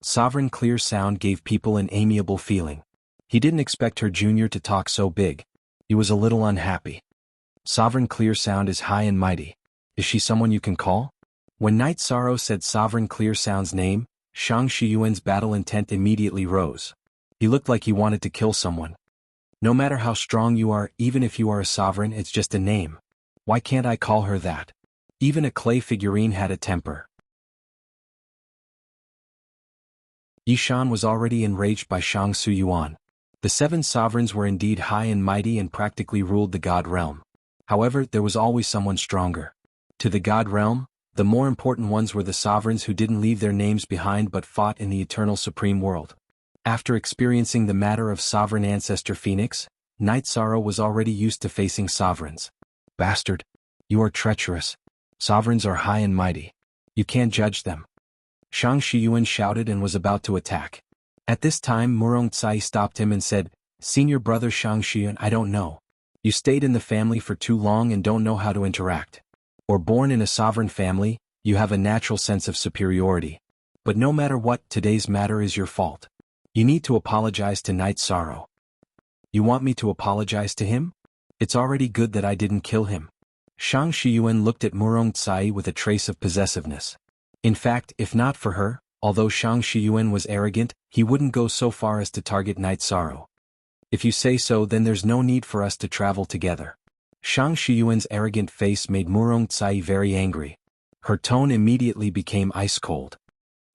Sovereign Clear Sound gave people an amiable feeling. He didn't expect her junior to talk so big. He was a little unhappy. Sovereign Clear Sound is high and mighty. Is she someone you can call? When Night Sorrow said Sovereign Clear Sound's name, Shang Shiyuan's battle intent immediately rose. He looked like he wanted to kill someone. No matter how strong you are, even if you are a sovereign, it's just a name. Why can't I call her that? Even a clay figurine had a temper. Yishan was already enraged by Shang Suyuan. The 7 sovereigns were indeed high and mighty and practically ruled the god realm. However, there was always someone stronger. To the God realm, the more important ones were the sovereigns who didn't leave their names behind but fought in the eternal supreme world. After experiencing the matter of sovereign ancestor Phoenix, Night Sorrow was already used to facing sovereigns. Bastard! You are treacherous. Sovereigns are high and mighty. You can't judge them. Shang Shiyuan shouted and was about to attack. At this time Murong Tsai stopped him and said, "Senior brother Shang Shiyuan, I don't know. You stayed in the family for too long and don't know how to interact. Or born in a sovereign family, you have a natural sense of superiority. But no matter what, today's matter is your fault. You need to apologize to Night Sorrow." "You want me to apologize to him? It's already good that I didn't kill him." Shang Shiyuan looked at Murong Tsai with a trace of possessiveness. In fact, if not for her, although Shang Shiyuan was arrogant, he wouldn't go so far as to target Night Sorrow. "If you say so, then there's no need for us to travel together." Shang Shiyuan's arrogant face made Murong Tsai very angry. Her tone immediately became ice-cold.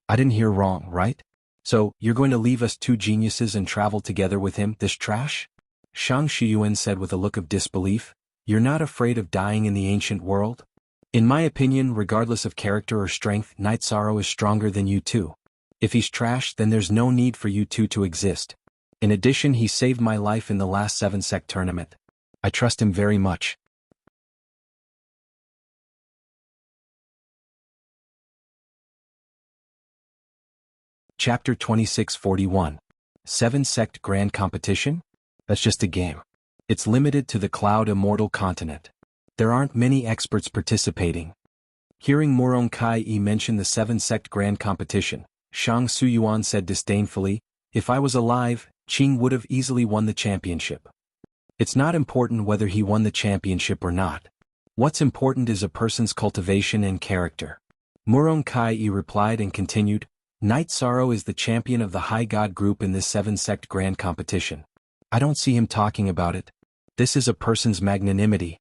"I didn't hear wrong, right? So, you're going to leave us two geniuses and travel together with him, this trash?" Shang Shiyuan said with a look of disbelief. "You're not afraid of dying in the ancient world? In my opinion, regardless of character or strength, Night Sorrow is stronger than you two. If he's trash, then there's no need for you two to exist. In addition, he saved my life in the last 7-sec tournament. I trust him very much." Chapter 2641. 7-sect Grand Competition? That's just a game. It's limited to the Cloud Immortal continent. There aren't many experts participating. Hearing Murong Kai-e mention the 7-sect Grand Competition, Shang Suyuan said disdainfully, "If I was alive, Qing would have easily won the championship. It's not important whether he won the championship or not. What's important is a person's cultivation and character." Murong Kai-e replied and continued, "Night Sorrow is the champion of the High God group in this 7-sect Grand Competition. I don't see him talking about it. This is a person's magnanimity."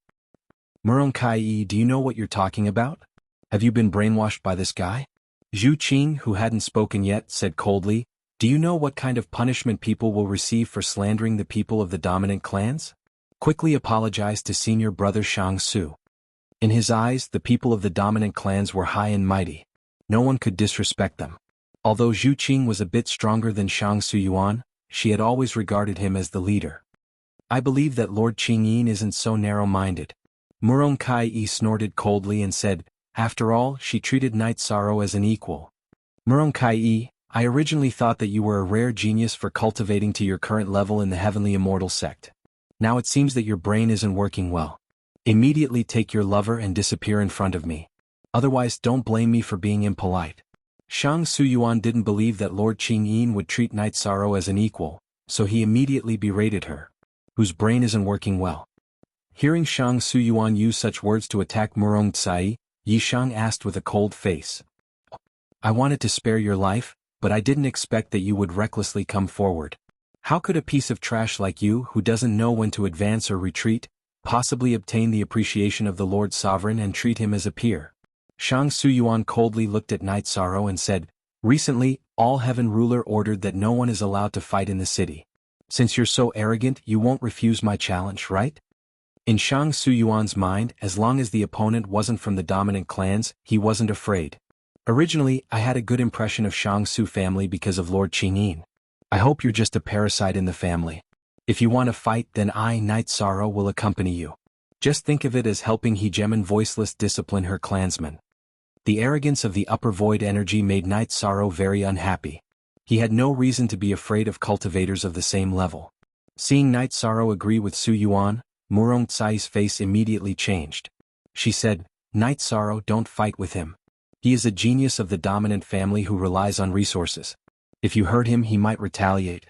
"Murong Kai-e, do you know what you're talking about? Have you been brainwashed by this guy?" Zhu Qing, who hadn't spoken yet, said coldly, "Do you know what kind of punishment people will receive for slandering the people of the dominant clans? Quickly apologize to senior brother Shang Su." In his eyes, the people of the dominant clans were high and mighty. No one could disrespect them. Although Zhu Qing was a bit stronger than Shang Suyuan, she had always regarded him as the leader. "I believe that Lord Qingyin isn't so narrow-minded." Murong Kai-e snorted coldly and said, "After all, she treated Night Sorrow as an equal." "Murong Kai-e, I originally thought that you were a rare genius for cultivating to your current level in the Heavenly Immortal sect. Now it seems that your brain isn't working well. Immediately take your lover and disappear in front of me. Otherwise don't blame me for being impolite." Shang Suyuan didn't believe that Lord Qingyin would treat Night Sorrow as an equal, so he immediately berated her. "Whose brain isn't working well?" Hearing Shang Suyuan use such words to attack Murong Tsai, Yishang asked with a cold face. "I wanted to spare your life, but I didn't expect that you would recklessly come forward. How could a piece of trash like you, who doesn't know when to advance or retreat, possibly obtain the appreciation of the Lord Sovereign and treat him as a peer?" Shang Suyuan coldly looked at Night Sorrow and said, "Recently, All Heaven Ruler ordered that no one is allowed to fight in the city. Since you're so arrogant, you won't refuse my challenge, right?" In Shang Suyuan's mind, as long as the opponent wasn't from the dominant clans, he wasn't afraid. "Originally, I had a good impression of Shang Su family because of Lord Qingyin. I hope you're just a parasite in the family. If you want to fight, then I, Night Sorrow, will accompany you. Just think of it as helping Hegemon Voiceless discipline her clansmen." The arrogance of the upper void energy made Night Sorrow very unhappy. He had no reason to be afraid of cultivators of the same level. Seeing Night Sorrow agree with Suyuan, Murong Tsai's face immediately changed. She said, "Night Sorrow, don't fight with him. He is a genius of the dominant family who relies on resources. If you hurt him, he might retaliate."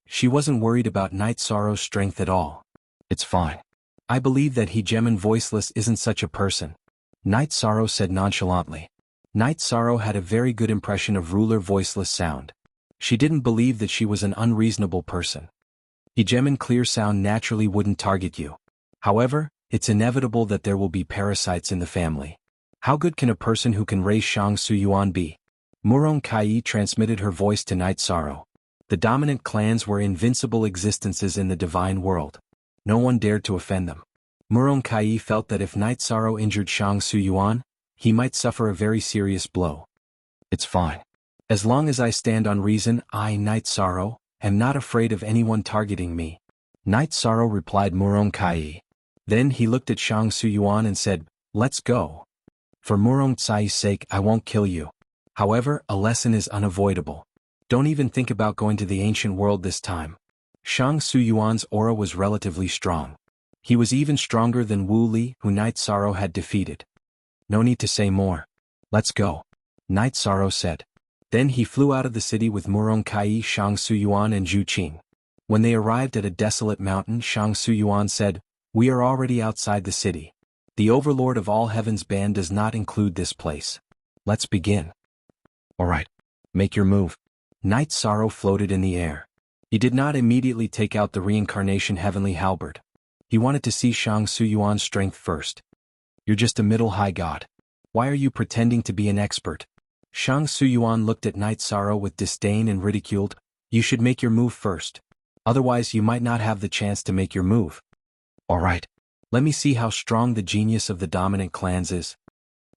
She wasn't worried about Night Sorrow's strength at all. "It's fine. I believe that Hegemon Voiceless isn't such a person," Night Sorrow said nonchalantly. Night Sorrow had a very good impression of Ruler Voiceless sound. She didn't believe that she was an unreasonable person. Hegemon Clear Sound naturally wouldn't target you. However, it's inevitable that there will be parasites in the family. How good can a person who can raise Shang Suyuan be? Murong Kai transmitted her voice to Night Sorrow. The dominant clans were invincible existences in the divine world. No one dared to offend them. Murong Kai felt that if Night Sorrow injured Shang Suyuan, he might suffer a very serious blow. It's fine. As long as I stand on reason, I, Night Sorrow, am not afraid of anyone targeting me. Night Sorrow replied Murong Kai. Then he looked at Shang Suyuan and said, let's go. For Murong Tsai's sake I won't kill you. However, a lesson is unavoidable. Don't even think about going to the ancient world this time. Shang Suyuan's aura was relatively strong. He was even stronger than Wu Li, who Night Sorrow had defeated. No need to say more. Let's go. Night Sorrow said. Then he flew out of the city with Murong Kai, Shang Suyuan and Zhu Qing. When they arrived at a desolate mountain, Shang Suyuan said, we are already outside the city. The Overlord of All Heaven's band does not include this place. Let's begin. Alright. Make your move. Night Sorrow floated in the air. He did not immediately take out the reincarnation heavenly halberd. He wanted to see Shang Suyuan's strength first. You're just a middle-high god. Why are you pretending to be an expert? Shang Suyuan looked at Night Sorrow with disdain and ridiculed. You should make your move first. Otherwise you might not have the chance to make your move. Alright. Let me see how strong the genius of the dominant clans is.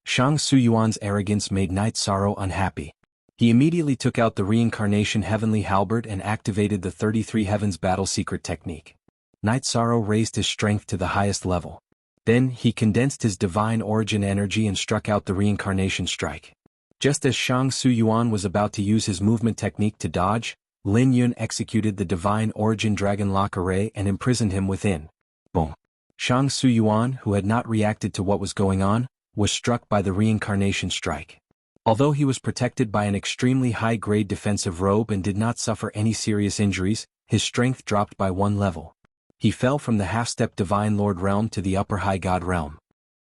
Shang Suyuan's arrogance made Night Sorrow unhappy. He immediately took out the reincarnation heavenly halberd and activated the 33 Heavens battle secret technique. Night Sorrow raised his strength to the highest level. Then he condensed his divine origin energy and struck out the reincarnation strike. Just as Shang Suyuan was about to use his movement technique to dodge, Lin Yun executed the divine origin dragon lock array and imprisoned him within. Boom. Shang Suyuan, who had not reacted to what was going on, was struck by the reincarnation strike. Although he was protected by an extremely high-grade defensive robe and did not suffer any serious injuries, his strength dropped by 1 level. He fell from the half-step Divine Lord realm to the upper High God realm.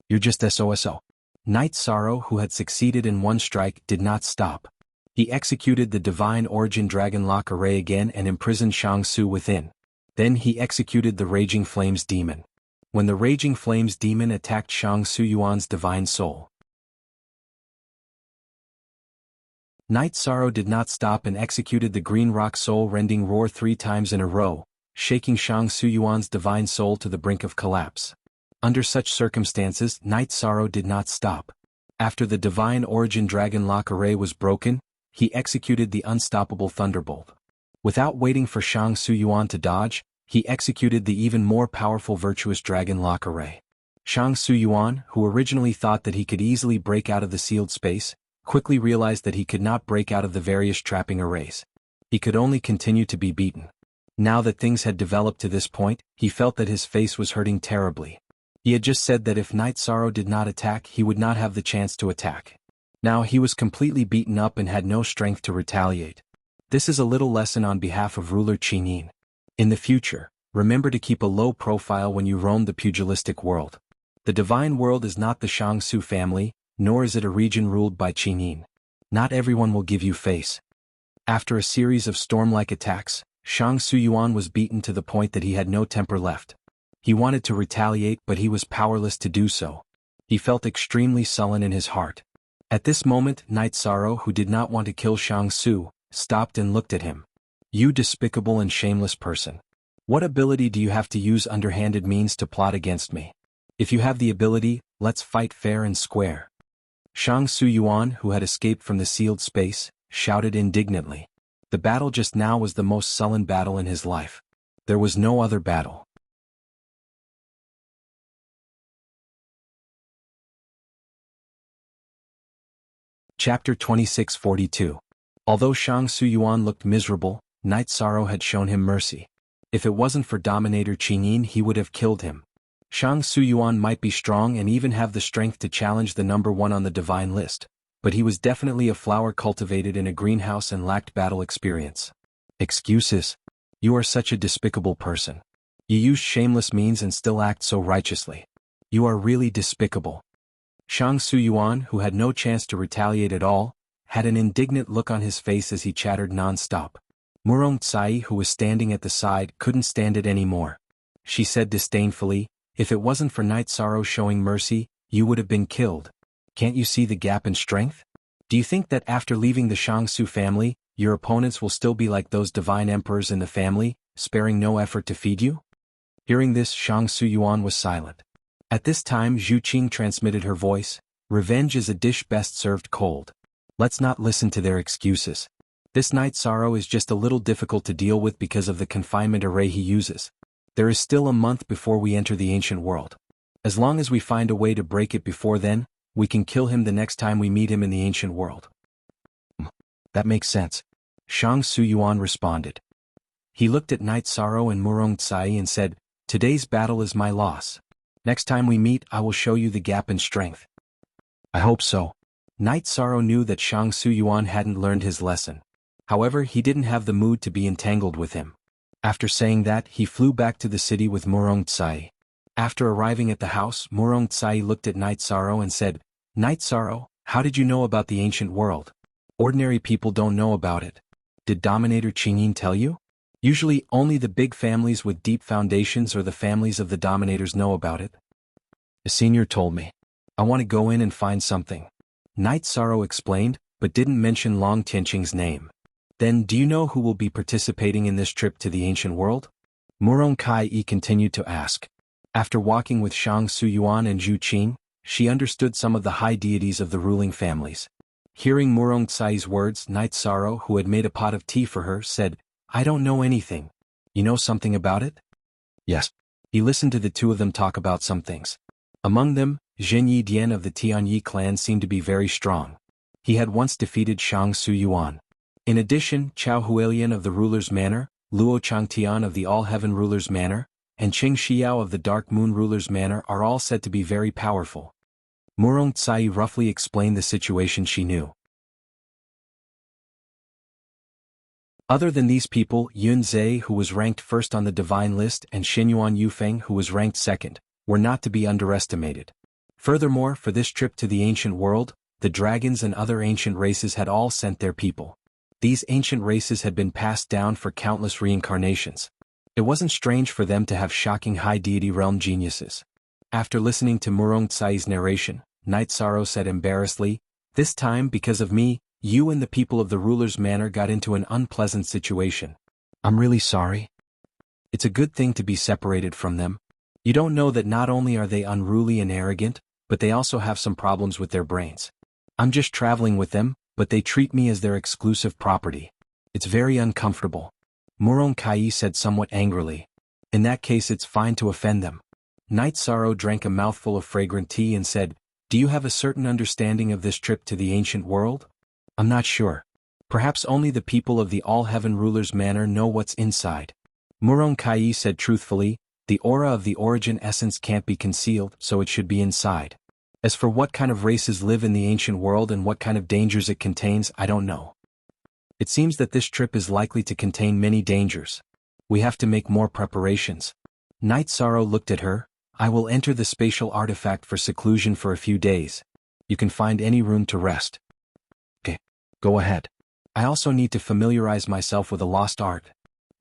You're just SOSO. Night Sorrow, who had succeeded in 1 strike, did not stop. He executed the Divine Origin Dragon Lock array again and imprisoned Shang Su within. Then he executed the Raging Flames Demon. When the Raging Flames Demon attacked Shang Suyuan's Divine Soul, Night Sorrow did not stop and executed the Green Rock Soul Rending Roar 3 times in a row, shaking Shang Suyuan's Divine Soul to the brink of collapse. Under such circumstances, Night Sorrow did not stop. After the Divine Origin Dragon Lock array was broken, he executed the Unstoppable Thunderbolt. Without waiting for Shang Suyuan to dodge, he executed the even more powerful Virtuous Dragon Lock array. Shang Suyuan, who originally thought that he could easily break out of the sealed space, quickly realized that he could not break out of the various trapping arrays. He could only continue to be beaten. Now that things had developed to this point, he felt that his face was hurting terribly. He had just said that if Night Sorrow did not attack, he would not have the chance to attack. Now he was completely beaten up and had no strength to retaliate. This is a little lesson on behalf of ruler Qingyin. In the future, remember to keep a low profile when you roam the pugilistic world. The divine world is not the Shangsu family, nor is it a region ruled by Qingyin. Not everyone will give you face. After a series of storm-like attacks, Shang Suyuan was beaten to the point that he had no temper left. He wanted to retaliate, but he was powerless to do so. He felt extremely sullen in his heart. At this moment, Night Sorrow, who did not want to kill Shang Su, stopped and looked at him. You despicable and shameless person. What ability do you have to use underhanded means to plot against me? If you have the ability, let's fight fair and square. Shang Suyuan, who had escaped from the sealed space, shouted indignantly. The battle just now was the most sullen battle in his life. There was no other battle. Chapter 2642. Although Shang Suyuan looked miserable, Night Sorrow had shown him mercy. If it wasn't for Dominator Qingyin, he would have killed him. Shang Suyuan might be strong and even have the strength to challenge the number 1 on the divine list, but he was definitely a flower cultivated in a greenhouse and lacked battle experience. Excuses? You are such a despicable person. You use shameless means and still act so righteously. You are really despicable. Shang Suyuan, who had no chance to retaliate at all, had an indignant look on his face as he chattered non-stop. Murong Tsai, who was standing at the side, couldn't stand it anymore. She said disdainfully, if it wasn't for Night Sorrow showing mercy, you would have been killed. Can't you see the gap in strength? Do you think that after leaving the Shangsu family, your opponents will still be like those divine emperors in the family, sparing no effort to feed you? Hearing this, Shang Suyuan was silent. At this time Zhu Qing transmitted her voice, "Revenge is a dish best served cold. Let's not listen to their excuses. This Night Sorrow is just a little difficult to deal with because of the confinement array he uses. There is still a month before we enter the ancient world. As long as we find a way to break it before then, we can kill him the next time we meet him in the ancient world." "That makes sense," Shang Suyuan responded. He looked at Night Sorrow and Murong Tsai and said, "Today's battle is my loss. Next time we meet I will show you the gap in strength." "I hope so." Night Sorrow knew that Shang Suyuan hadn't learned his lesson. However, he didn't have the mood to be entangled with him. After saying that, he flew back to the city with Murong Tsai. After arriving at the house, Murong Tsai looked at Night Sorrow and said, "Night Sorrow, how did you know about the ancient world? Ordinary people don't know about it. Did Dominator Qingyin tell you? Usually, only the big families with deep foundations or the families of the Dominators know about it." "The senior told me. I want to go in and find something," Night Sorrow explained, but didn't mention Long Tianqing's name. "Then do you know who will be participating in this trip to the ancient world?" Murong Kai continued to ask. After walking with Shang Suyuan and Zhu Qing, she understood some of the high deities of the ruling families. Hearing Murong Tsai's words, Night Sorrow, who had made a pot of tea for her, said, "I don't know anything. You know something about it?" "Yes." He listened to the two of them talk about some things. Among them, Zhen Yidian of the Tianyi clan seemed to be very strong. He had once defeated Shang Suyuan. In addition, Chao Hualian of the Ruler's Manor, Luo Changtian of the All-Heaven Ruler's Manor, and Qing Xiao of the Dark Moon Ruler's Manor are all said to be very powerful. Murong Tsai roughly explained the situation she knew. Other than these people, Yun Zhe, who was ranked first on the divine list, and Xinyuan Yufeng, who was ranked second, were not to be underestimated. Furthermore, for this trip to the ancient world, the dragons and other ancient races had all sent their people. These ancient races had been passed down for countless reincarnations. It wasn't strange for them to have shocking high deity realm geniuses. After listening to Murong Tsai's narration, Night Sorrow said embarrassedly, "This time, because of me, you and the people of the ruler's manor got into an unpleasant situation. I'm really sorry. It's a good thing to be separated from them. You don't know that not only are they unruly and arrogant, but they also have some problems with their brains. I'm just traveling with them, but they treat me as their exclusive property. It's very uncomfortable." Murong Kai said somewhat angrily. "In that case it's fine to offend them." Night Sorrow drank a mouthful of fragrant tea and said, "Do you have a certain understanding of this trip to the ancient world?" "I'm not sure. Perhaps only the people of the All-Heaven Ruler's Manor know what's inside." Murong Kai said truthfully, "The aura of the origin essence can't be concealed, so it should be inside. As for what kind of races live in the ancient world and what kind of dangers it contains, I don't know. It seems that this trip is likely to contain many dangers. We have to make more preparations." Night Sorrow looked at her. "I will enter the spatial artifact for seclusion for a few days. You can find any room to rest." "Okay, go ahead. I also need to familiarize myself with a lost art,"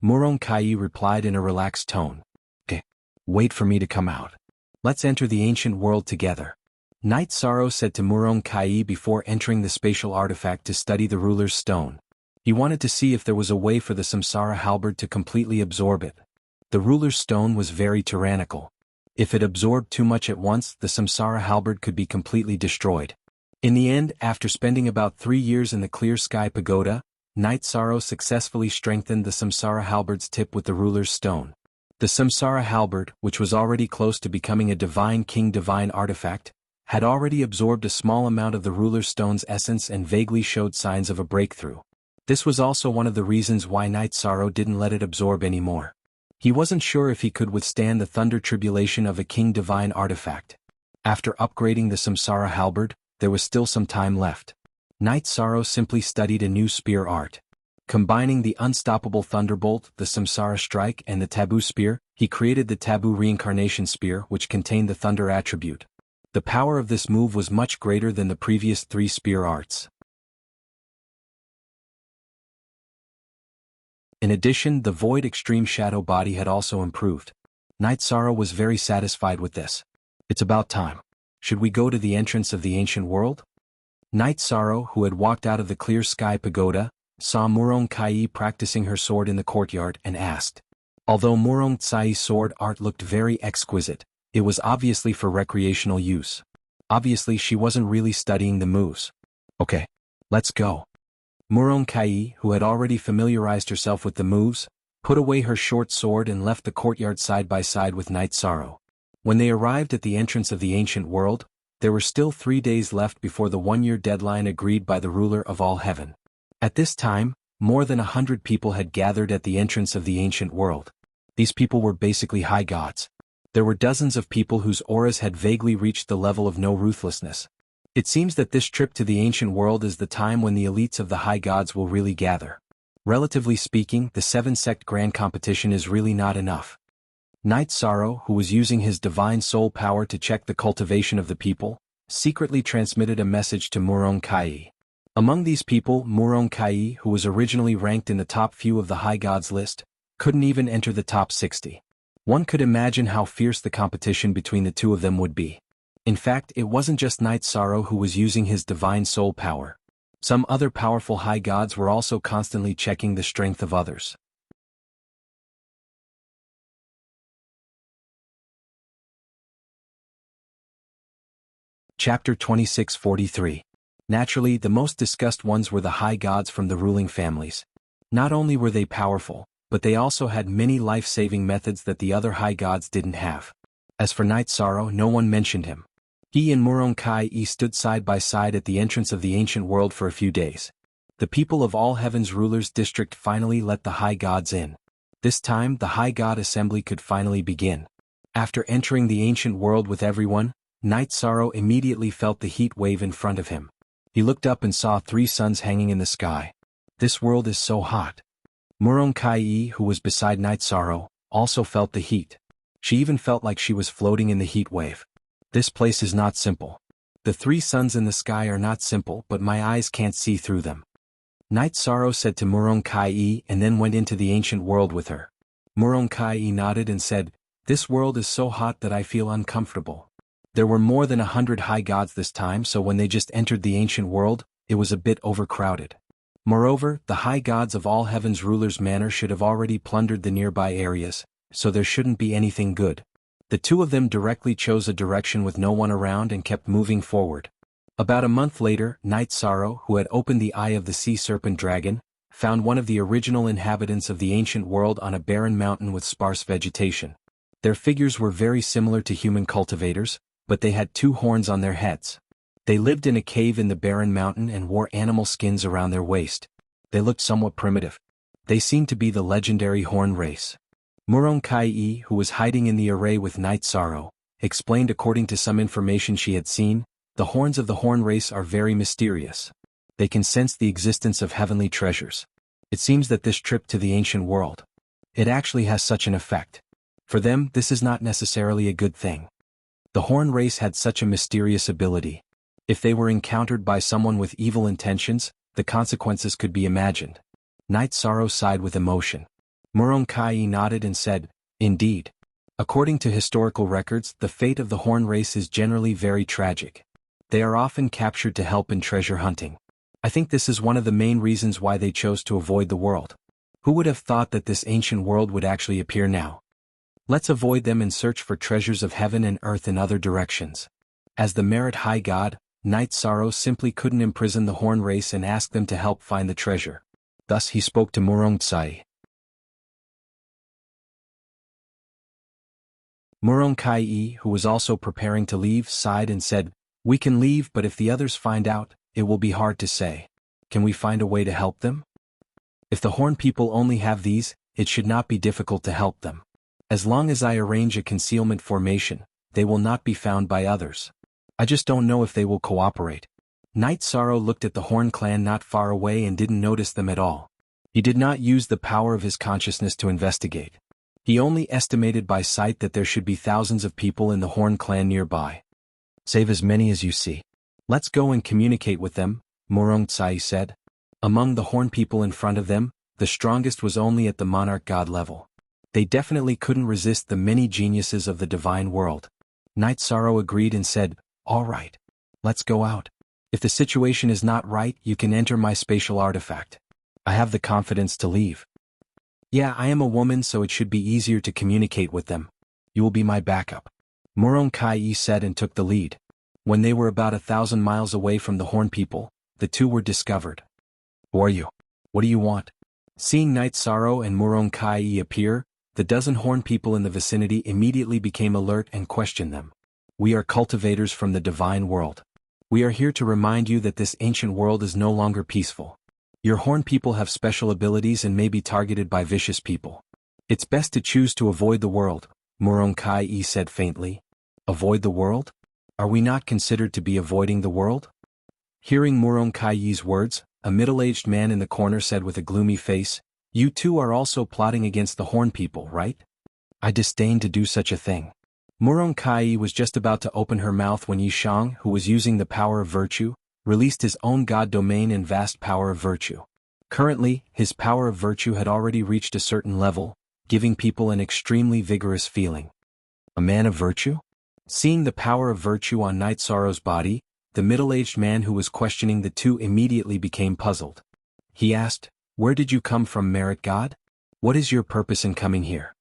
Murong Kai replied in a relaxed tone. "Okay, wait for me to come out. Let's enter the ancient world together." Night Sorrow said to Murong Kai before entering the spatial artifact to study the ruler's stone. He wanted to see if there was a way for the Samsara halberd to completely absorb it. The ruler's stone was very tyrannical. If it absorbed too much at once, the Samsara halberd could be completely destroyed. In the end, after spending about 3 years in the Clear Sky Pagoda, Night Sorrow successfully strengthened the Samsara halberd's tip with the ruler's stone. The Samsara halberd, which was already close to becoming a divine king divine artifact, had already absorbed a small amount of the ruler's stone's essence and vaguely showed signs of a breakthrough. This was also one of the reasons why Night Sorrow didn't let it absorb anymore. He wasn't sure if he could withstand the thunder tribulation of a king divine artifact. After upgrading the Samsara halberd, there was still some time left. Night Sorrow simply studied a new spear art. Combining the unstoppable thunderbolt, the Samsara strike, and the taboo spear, he created the taboo reincarnation spear, which contained the thunder attribute. The power of this move was much greater than the previous 3 spear arts. In addition, the Void Extreme Shadow body had also improved. Night Sorrow was very satisfied with this. "It's about time. Should we go to the entrance of the ancient world?" Night Sorrow, who had walked out of the Clear Sky Pagoda, saw Murong Kai practicing her sword in the courtyard and asked. Although Murong Tsai's sword art looked very exquisite, it was obviously for recreational use. Obviously she wasn't really studying the moves. Okay. Let's go. Murong Kai, who had already familiarized herself with the moves, put away her short sword and left the courtyard side by side with Night Sorrow. When they arrived at the entrance of the ancient world, there were still 3 days left before the 1-year deadline agreed by the ruler of all heaven. At this time, more than 100 people had gathered at the entrance of the ancient world. These people were basically high gods. There were dozens of people whose auras had vaguely reached the level of no ruthlessness. It seems that this trip to the ancient world is the time when the elites of the high gods will really gather. Relatively speaking, the 7-sect grand competition is really not enough. Night Sorrow, who was using his divine soul power to check the cultivation of the people, secretly transmitted a message to Murong Kai. Among these people, Murong Kai, who was originally ranked in the top few of the high gods list, couldn't even enter the top 60. One could imagine how fierce the competition between the two of them would be. In fact, it wasn't just Night Sorrow who was using his divine soul power. Some other powerful high gods were also constantly checking the strength of others. Chapter 2643. Naturally, the most discussed ones were the high gods from the ruling families. Not only were they powerful, but they also had many life-saving methods that the other high gods didn't have. As for Night Sorrow, no one mentioned him. He and Murong Kai stood side by side at the entrance of the ancient world for a few days. The people of All Heaven's rulers' district finally let the high gods in. This time, the high god assembly could finally begin. After entering the ancient world with everyone, Night Sorrow immediately felt the heat wave in front of him. He looked up and saw 3 suns hanging in the sky. This world is so hot. Murong Kai, who was beside Night Sorrow, also felt the heat. She even felt like she was floating in the heat wave. This place is not simple. The 3 suns in the sky are not simple, but my eyes can't see through them. Night Sorrow said to Murong Kai and then went into the ancient world with her. Murong Kai nodded and said, "This world is so hot that I feel uncomfortable." There were more than 100 high gods this time, so when they just entered the ancient world, it was a bit overcrowded. Moreover, the high gods of All Heaven's rulers' manor should have already plundered the nearby areas, so there shouldn't be anything good. The 2 of them directly chose a direction with no one around and kept moving forward. About a month later, Night Sorrow, who had opened the eye of the sea serpent dragon, found one of the original inhabitants of the ancient world on a barren mountain with sparse vegetation. Their figures were very similar to human cultivators, but they had 2 horns on their heads. They lived in a cave in the barren mountain and wore animal skins around their waist. They looked somewhat primitive. They seemed to be the legendary Horn race. Murong Kai, who was hiding in the array with Night Sorrow, explained according to some information she had seen, the horns of the Horn race are very mysterious. They can sense the existence of heavenly treasures. It seems that this trip to the ancient world, it actually has such an effect. For them, this is not necessarily a good thing. The Horn race had such a mysterious ability. If they were encountered by someone with evil intentions, the consequences could be imagined. Night Sorrow sighed with emotion. Murong Kai nodded and said, "Indeed. According to historical records, the fate of the Horn race is generally very tragic. They are often captured to help in treasure hunting. I think this is one of the main reasons why they chose to avoid the world. Who would have thought that this ancient world would actually appear now? Let's avoid them and search for treasures of heaven and earth in other directions." As the Merit High God, Night Sorrow simply couldn't imprison the Horn race and ask them to help find the treasure. Thus he spoke to Murong Tsai. Murong Kai, who was also preparing to leave, sighed and said, "We can leave, but if the others find out, it will be hard to say. Can we find a way to help them? If the Horn people only have these, it should not be difficult to help them. As long as I arrange a concealment formation, they will not be found by others. I just don't know if they will cooperate." Night Sorrow looked at the Horn clan not far away and didn't notice them at all. He did not use the power of his consciousness to investigate. He only estimated by sight that there should be thousands of people in the Horn clan nearby. "Save as many as you see. Let's go and communicate with them," Murong Tsai said. Among the Horn people in front of them, the strongest was only at the monarch god level. They definitely couldn't resist the many geniuses of the divine world. Night Sorrow agreed and said, "All right. Let's go out. If the situation is not right, you can enter my spatial artifact. I have the confidence to leave." Yeah, I am a woman, so it should be easier to communicate with them. You will be my backup. Murong Kai said and took the lead. When they were about 1,000 miles away from the Horn people, the two were discovered. Who are you? What do you want? Seeing Night Sorrow and Murong Kai appear, the dozen Horn people in the vicinity immediately became alert and questioned them. We are cultivators from the divine world. We are here to remind you that this ancient world is no longer peaceful. Your Horn people have special abilities and may be targeted by vicious people. It's best to choose to avoid the world, Murong Kai said faintly. Avoid the world? Are we not considered to be avoiding the world? Hearing Murong Kai's words, a middle-aged man in the corner said with a gloomy face, You two are also plotting against the Horn people, right? I disdain to do such a thing. Murong Kai was just about to open her mouth when Yishang, who was using the power of virtue, released his own god domain and vast power of virtue. Currently, his power of virtue had already reached a certain level, giving people an extremely vigorous feeling. A man of virtue? Seeing the power of virtue on Night Sorrow's body, the middle-aged man who was questioning the two immediately became puzzled. He asked, Where did you come from, merit god? What is your purpose in coming here?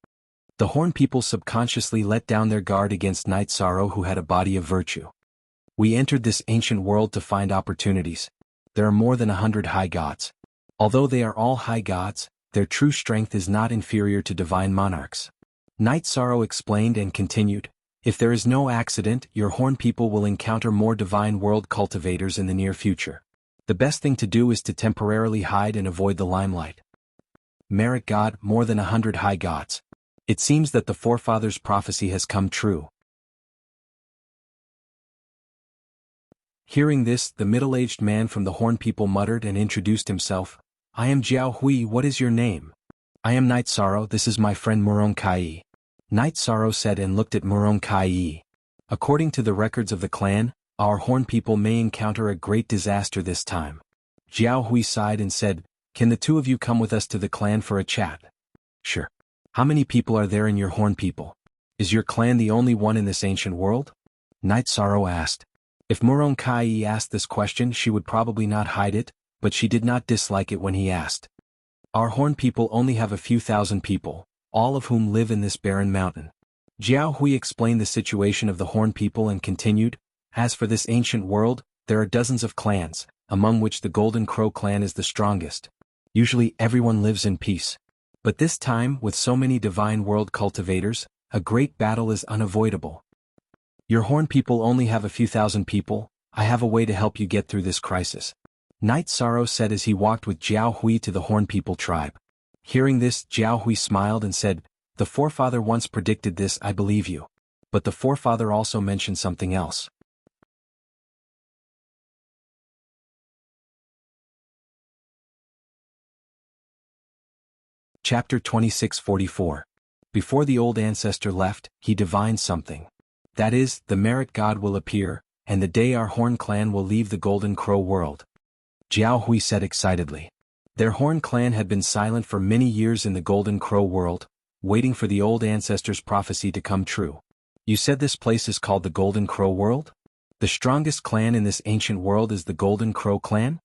The Horn people subconsciously let down their guard against Night Sorrow, who had a body of virtue. We entered this ancient world to find opportunities. There are more than 100 high gods. Although they are all high gods, their true strength is not inferior to divine monarchs. Night Sorrow explained and continued, If there is no accident, your Horn people will encounter more divine world cultivators in the near future. The best thing to do is to temporarily hide and avoid the limelight. Merit God, more than 100 high gods. It seems that the forefathers' prophecy has come true. Hearing this, the middle-aged man from the Horn people muttered and introduced himself. I am Jiao Hui, what is your name? I am Night Sorrow, this is my friend Murong Kai. Night Sorrow said and looked at Murong Kai. According to the records of the clan, our Horn people may encounter a great disaster this time. Jiao Hui sighed and said, Can the two of you come with us to the clan for a chat? Sure. How many people are there in your Horn people? Is your clan the only one in this ancient world? Night Sorrow asked. If Murong Kai asked this question, she would probably not hide it, but she did not dislike it when he asked. Our Horn people only have a few thousand people, all of whom live in this barren mountain. Jiao Hui explained the situation of the Horn people and continued, As for this ancient world, there are dozens of clans, among which the Golden Crow clan is the strongest. Usually everyone lives in peace. But this time, with so many divine world cultivators, a great battle is unavoidable. Your Horn people only have a few thousand people, I have a way to help you get through this crisis. Night Sorrow said as he walked with Jiao Hui to the Horn people tribe. Hearing this, Jiao Hui smiled and said, The forefather once predicted this, I believe you. But the forefather also mentioned something else. Chapter 2644. Before the old ancestor left, he divined something. That is, the merit god will appear, and the day our Horn clan will leave the Golden Crow world. Jiao Hui said excitedly. Their Horn clan had been silent for many years in the Golden Crow world, waiting for the old ancestor's prophecy to come true. You said this place is called the Golden Crow world? The strongest clan in this ancient world is the Golden Crow clan?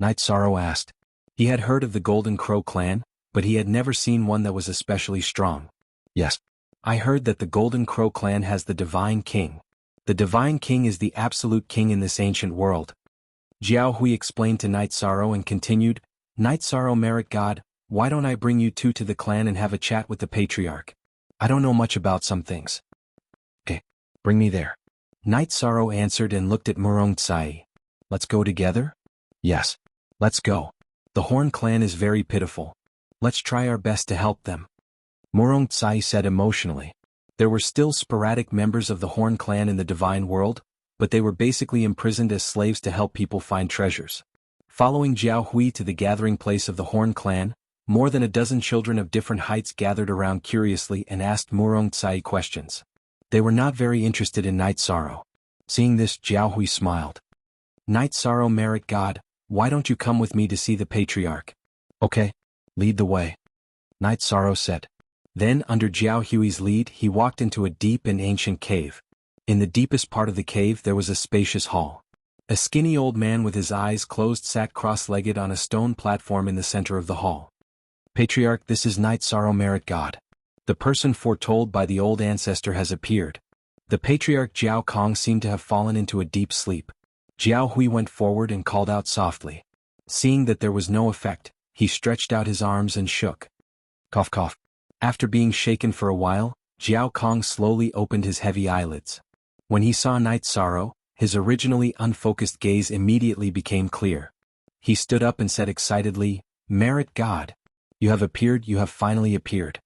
Night Sorrow asked. He had heard of the Golden Crow clan, but he had never seen one that was especially strong. Yes. I heard that the Golden Crow clan has the Divine King. The Divine King is the absolute king in this ancient world. Jiao Hui explained to Night Sorrow and continued, Night Sorrow merit god, why don't I bring you two to the clan and have a chat with the patriarch? I don't know much about some things. Okay, bring me there. Night Sorrow answered and looked at Murong Tsai. Let's go together? Yes. Let's go. The Horn clan is very pitiful. Let's try our best to help them. Murong Tsai said emotionally. There were still sporadic members of the Horn clan in the divine world, but they were basically imprisoned as slaves to help people find treasures. Following Jiao Hui to the gathering place of the Horn clan, more than a dozen children of different heights gathered around curiously and asked Murong Tsai questions. They were not very interested in Night Sorrow. Seeing this, Jiao Hui smiled. Night Sorrow merit god, why don't you come with me to see the patriarch? Okay, lead the way. Night Sorrow said. Then, under Jiao Hui's lead, he walked into a deep and ancient cave. In the deepest part of the cave there was a spacious hall. A skinny old man with his eyes closed sat cross-legged on a stone platform in the center of the hall. Patriarch, this is Night Sorrow Merit God. The person foretold by the old ancestor has appeared. The patriarch Jiao Kong seemed to have fallen into a deep sleep. Jiao Hui went forward and called out softly. Seeing that there was no effect, he stretched out his arms and shook. Cough cough. After being shaken for a while, Jiao Kong slowly opened his heavy eyelids. When he saw Night Sorrow, his originally unfocused gaze immediately became clear. He stood up and said excitedly, Merit God. You have appeared, you have finally appeared.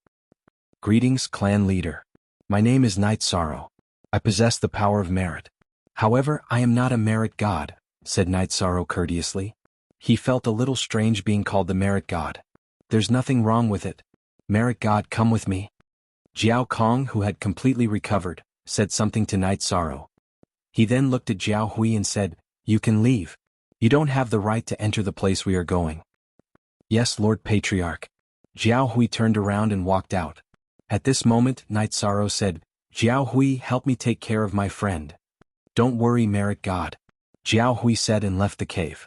Greetings, clan leader. My name is Night Sorrow. I possess the power of merit. However, I am not a merit god, said Night Sorrow courteously. He felt a little strange being called the merit god. There's nothing wrong with it. Merit god, come with me. Jiao Kong, who had completely recovered, said something to Night Sorrow. He then looked at Jiao Hui and said, You can leave. You don't have the right to enter the place we are going. Yes, Lord Patriarch. Jiao Hui turned around and walked out. At this moment, Night Sorrow said, Jiao Hui, help me take care of my friend. Don't worry, Merit God. Jiao Hui said and left the cave.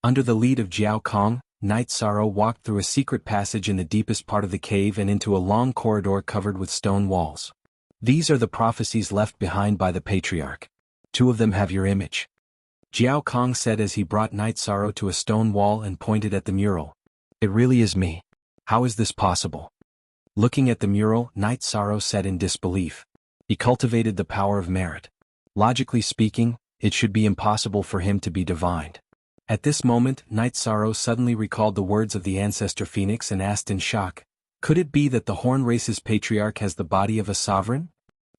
Under the lead of Jiao Kong, Night Sorrow walked through a secret passage in the deepest part of the cave and into a long corridor covered with stone walls. These are the prophecies left behind by the patriarch. 2 of them have your image. Jiao Kong said as he brought Night Sorrow to a stone wall and pointed at the mural. It really is me. How is this possible? Looking at the mural, Night Sorrow said in disbelief. He cultivated the power of merit. Logically speaking, it should be impossible for him to be divined. At this moment, Night Sorrow suddenly recalled the words of the ancestor Phoenix and asked in shock, could it be that the Horn race's patriarch has the body of a sovereign?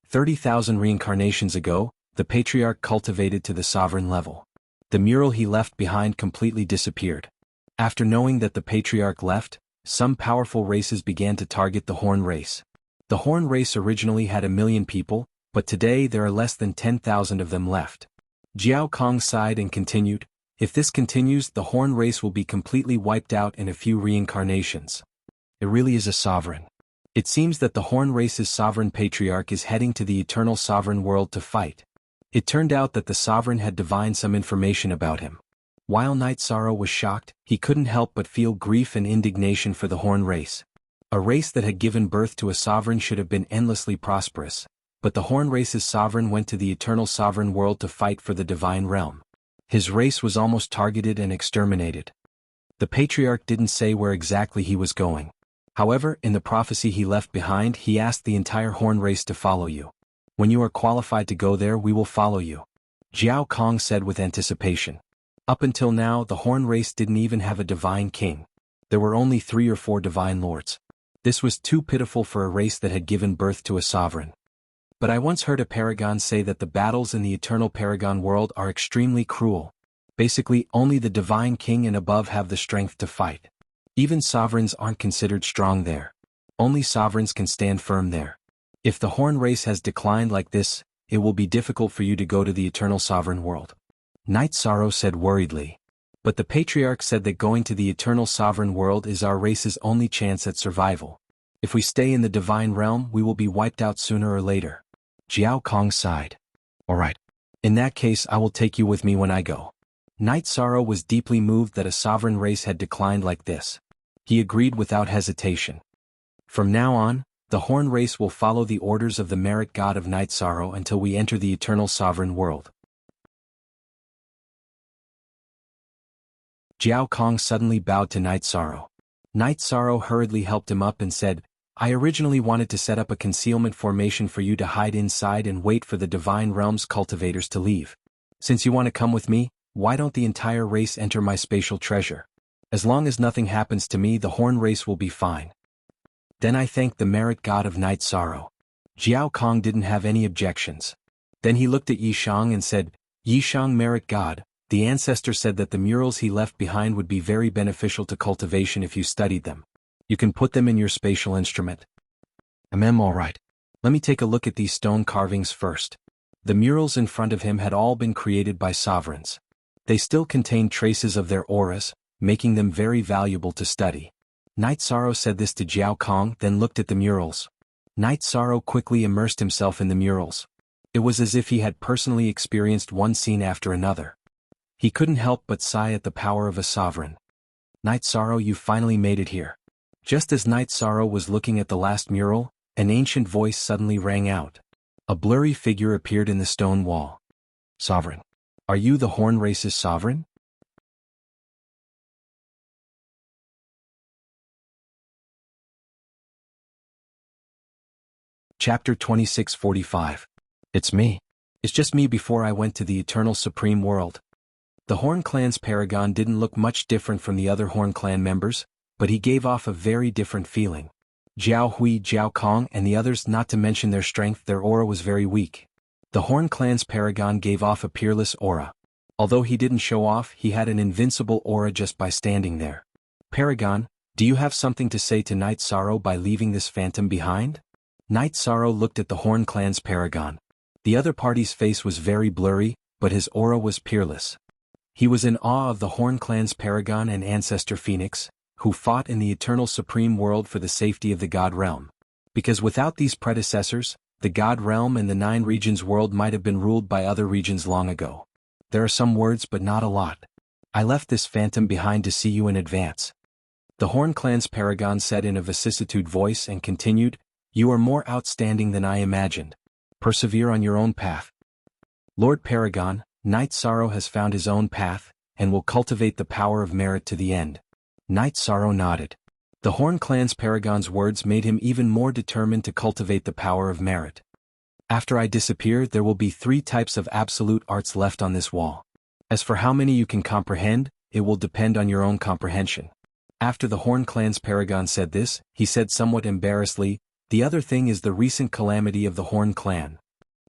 30,000 reincarnations ago, the patriarch cultivated to the sovereign level. The mural he left behind completely disappeared. After knowing that the patriarch left, some powerful races began to target the Horn race. The Horn race originally had 1 million people, but today there are less than 10,000 of them left. Jiao Kong sighed and continued, if this continues, the Horn race will be completely wiped out in a few reincarnations. It really is a sovereign. It seems that the Horn race's sovereign patriarch is heading to the eternal sovereign world to fight. It turned out that the sovereign had divined some information about him. While Night Sorrow was shocked, he couldn't help but feel grief and indignation for the Horn race. A race that had given birth to a sovereign should have been endlessly prosperous, but the Horn race's sovereign went to the eternal sovereign world to fight for the divine realm. His race was almost targeted and exterminated. The patriarch didn't say where exactly he was going. However, in the prophecy he left behind, he asked the entire Horn race to follow you. When you are qualified to go there, we will follow you. Jiao Kong said with anticipation. Up until now, the Horn race didn't even have a divine king. There were only 3 or 4 divine lords. This was too pitiful for a race that had given birth to a sovereign. But I once heard a paragon say that the battles in the eternal paragon world are extremely cruel. Basically, only the divine king and above have the strength to fight. Even sovereigns aren't considered strong there. Only sovereigns can stand firm there. If the Horn race has declined like this, it will be difficult for you to go to the eternal sovereign world. Night Sorrow said worriedly. But the patriarch said that going to the eternal sovereign world is our race's only chance at survival. If we stay in the divine realm, we will be wiped out sooner or later. Jiao Kong sighed. Alright. In that case, I will take you with me when I go. Night Sorrow was deeply moved that a sovereign race had declined like this. He agreed without hesitation. From now on, the Horn race will follow the orders of the merit god of Night Sorrow until we enter the eternal sovereign world. Jiao Kong suddenly bowed to Night Sorrow. Night Sorrow hurriedly helped him up and said, I originally wanted to set up a concealment formation for you to hide inside and wait for the Divine Realm's cultivators to leave. Since you want to come with me, why don't the entire race enter my spatial treasure? As long as nothing happens to me, the Horn race will be fine. Then I thanked the merit god of Night Sorrow. Jiao Kong didn't have any objections. Then he looked at Yishang and said, Yishang merit god, the ancestor said that the murals he left behind would be very beneficial to cultivation if you studied them. You can put them in your spatial instrument. Alright. Let me take a look at these stone carvings first. The murals in front of him had all been created by sovereigns. They still contained traces of their auras, making them very valuable to study. Night Sorrow said this to Jiao Kong, then looked at the murals. Night Sorrow quickly immersed himself in the murals. It was as if he had personally experienced one scene after another. He couldn't help but sigh at the power of a sovereign. Night Sorrow, you finally made it here. Just as Night Sorrow was looking at the last mural, an ancient voice suddenly rang out. A blurry figure appeared in the stone wall. Sovereign. Are you the Horn Race's sovereign? Chapter 2645. It's me. It's just me before I went to the Eternal Supreme World. The Horn Clan's paragon didn't look much different from the other Horn Clan members, but he gave off a very different feeling. Jiao Hui, Jiao Kong, and the others, not to mention their strength, their aura was very weak. The Horn Clan's paragon gave off a peerless aura. Although he didn't show off, he had an invincible aura just by standing there. Paragon, do you have something to say to Night Sorrow by leaving this phantom behind? Night Sorrow looked at the Horn Clan's paragon. The other party's face was very blurry, but his aura was peerless. He was in awe of the Horn Clan's paragon and ancestor Phoenix, who fought in the Eternal Supreme World for the safety of the God Realm. Because without these predecessors, the God Realm and the 9 regions world might have been ruled by other regions long ago. There are some words but not a lot. I left this phantom behind to see you in advance. The Horn Clan's paragon said in a vicissitude voice and continued, you are more outstanding than I imagined. Persevere on your own path. Lord Paragon, Night Sorrow has found his own path, and will cultivate the power of merit to the end. Night Sorrow nodded. The Horn Clan's paragon's words made him even more determined to cultivate the power of merit. After I disappear, there will be 3 types of absolute arts left on this wall. As for how many you can comprehend, it will depend on your own comprehension. After the Horn Clan's paragon said this, he said somewhat embarrassedly, the other thing is the recent calamity of the Horn Clan.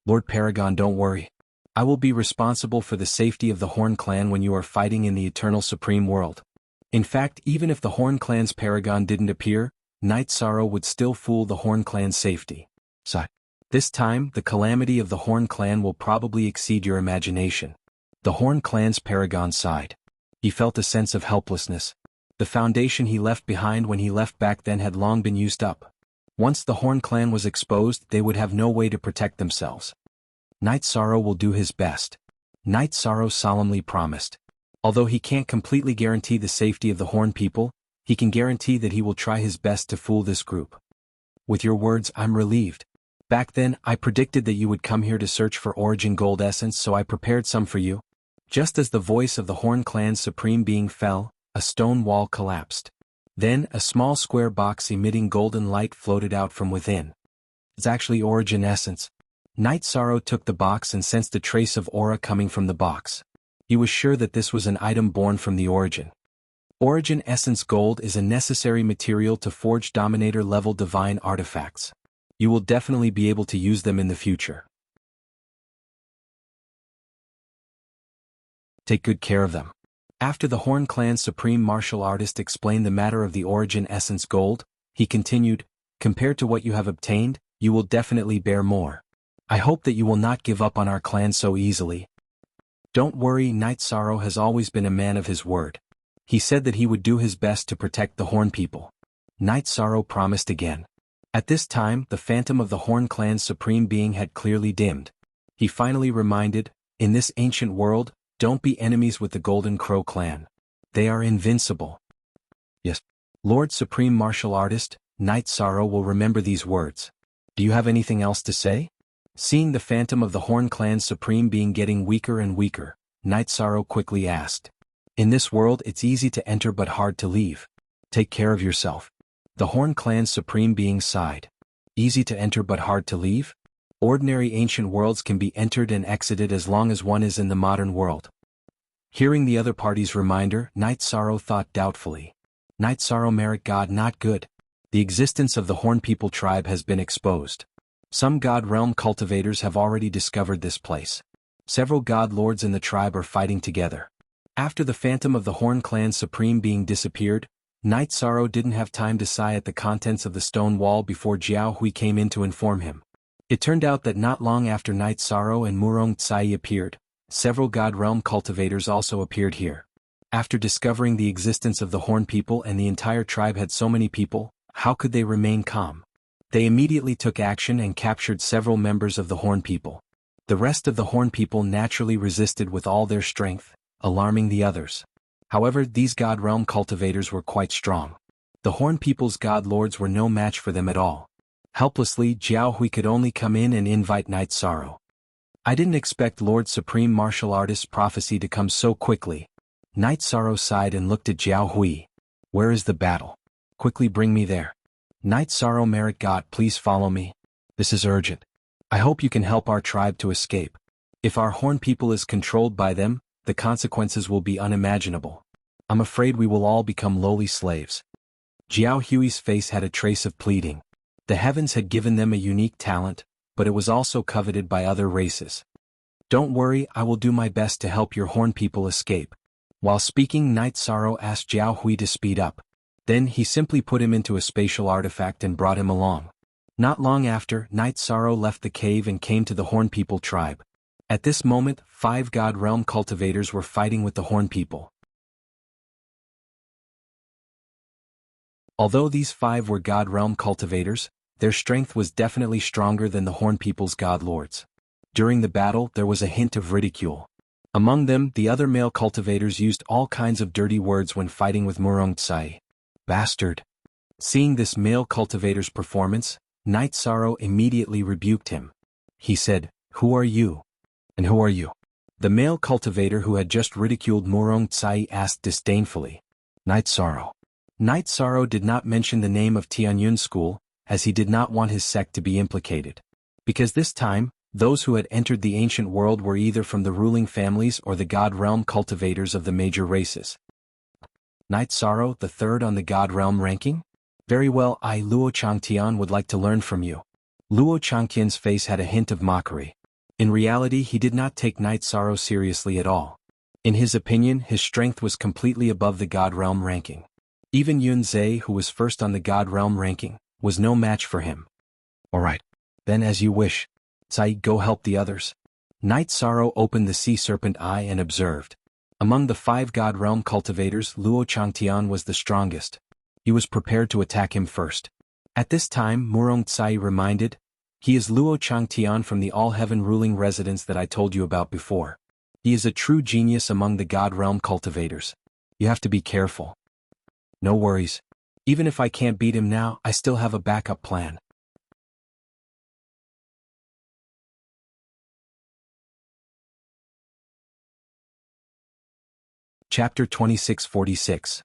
Lord Paragon, don't worry. I will be responsible for the safety of the Horn Clan when you are fighting in the Eternal Supreme World. In fact, even if the Horn Clan's paragon didn't appear, Night Sorrow would still fool the Horn Clan's safety. So, this time, the calamity of the Horn Clan will probably exceed your imagination. The Horn Clan's paragon sighed. He felt a sense of helplessness. The foundation he left behind when he left back then had long been used up. Once the Horn Clan was exposed, they would have no way to protect themselves. Night Sorrow will do his best. Night Sorrow solemnly promised. Although he can't completely guarantee the safety of the Horn people, he can guarantee that he will try his best to fool this group. With your words, I'm relieved. Back then, I predicted that you would come here to search for Origin Gold Essence, so I prepared some for you. Just as the voice of the Horn Clan's supreme being fell, a stone wall collapsed. Then, a small square box emitting golden light floated out from within. It's actually Origin Essence. Night Sorrow took the box and sensed a trace of aura coming from the box. He was sure that this was an item born from the Origin. Origin Essence Gold is a necessary material to forge Dominator-level divine artifacts. You will definitely be able to use them in the future. Take good care of them. After the Horn Clan's supreme martial artist explained the matter of the Origin Essence Gold, he continued, compared to what you have obtained, you will definitely bear more. I hope that you will not give up on our clan so easily. Don't worry, Night Sorrow has always been a man of his word. He said that he would do his best to protect the Horn people. Night Sorrow promised again. At this time, the phantom of the Horn Clan's supreme being had clearly dimmed. He finally reminded, in this ancient world, don't be enemies with the Golden Crow clan. They are invincible. Yes. Lord Supreme Martial Artist, Night Sorrow will remember these words. Do you have anything else to say? Seeing the phantom of the Horn Clan's supreme being getting weaker and weaker, Night Sorrow quickly asked. In this world it's easy to enter but hard to leave. Take care of yourself. The Horn Clan's supreme being sighed. Easy to enter but hard to leave? Ordinary ancient worlds can be entered and exited as long as one is in the modern world. Hearing the other party's reminder, Night Sorrow thought doubtfully. Night Sorrow, merit God, not good. The existence of the Horn people tribe has been exposed. Some God Realm cultivators have already discovered this place. Several God Lords in the tribe are fighting together. After the phantom of the Horn Clan's supreme being disappeared, Night Sorrow didn't have time to sigh at the contents of the stone wall before Jiao Hui came in to inform him. It turned out that not long after Night Sorrow and Murong Tsai appeared, several God Realm cultivators also appeared here. After discovering the existence of the Horn people and the entire tribe had so many people, how could they remain calm? They immediately took action and captured several members of the Horn people. The rest of the Horn people naturally resisted with all their strength, alarming the others. However, these God Realm cultivators were quite strong. The Horn People's God Lords were no match for them at all. Helplessly, Jiao Hui could only come in and invite Night Sorrow. I didn't expect Lord Supreme Martial Artist's prophecy to come so quickly. Night Sorrow sighed and looked at Jiao Hui. Where is the battle? Quickly bring me there. Night Sorrow Merit God, please follow me. This is urgent. I hope you can help our tribe to escape. If our Horn People is controlled by them, the consequences will be unimaginable. I'm afraid we will all become lowly slaves. Jiao Hui's face had a trace of pleading. The heavens had given them a unique talent, but it was also coveted by other races. Don't worry, I will do my best to help your Horn People escape. While speaking, Night Sorrow asked Jiao Hui to speed up. Then he simply put him into a spatial artifact and brought him along. Not long after, Night Sorrow left the cave and came to the Horn People tribe. At this moment, 5 God Realm cultivators were fighting with the Horn People. Although these 5 were God Realm cultivators, their strength was definitely stronger than the Horn People's God Lords. During the battle, there was a hint of ridicule. Among them, the other male cultivators used all kinds of dirty words when fighting with Murong Tsai. Bastard. Seeing this male cultivator's performance, Night Sorrow immediately rebuked him. He said, "Who are you? And who are you?" The male cultivator who had just ridiculed Murong Tsai asked disdainfully. Night Sorrow. Night Sorrow did not mention the name of Tianyun School, as he did not want his sect to be implicated. Because this time, those who had entered the ancient world were either from the ruling families or the God Realm cultivators of the major races. Night Sorrow, the third on the God Realm ranking? Very well, I Luo Changtian would like to learn from you. Luo Changtian's face had a hint of mockery. In reality, he did not take Night Sorrow seriously at all. In his opinion, his strength was completely above the God Realm ranking. Even Yun Zhe, who was first on the God Realm ranking, was no match for him. Alright. Then as you wish. Tsai, go help the others. Night Sorrow opened the sea serpent eye and observed. Among the 5 God Realm cultivators, Luo Changtian was the strongest. He was prepared to attack him first. At this time, Murong Tsai reminded, he is Luo Changtian from the All-Heaven ruling residence that I told you about before. He is a true genius among the God Realm cultivators. You have to be careful. No worries. Even if I can't beat him now, I still have a backup plan. Chapter 2646.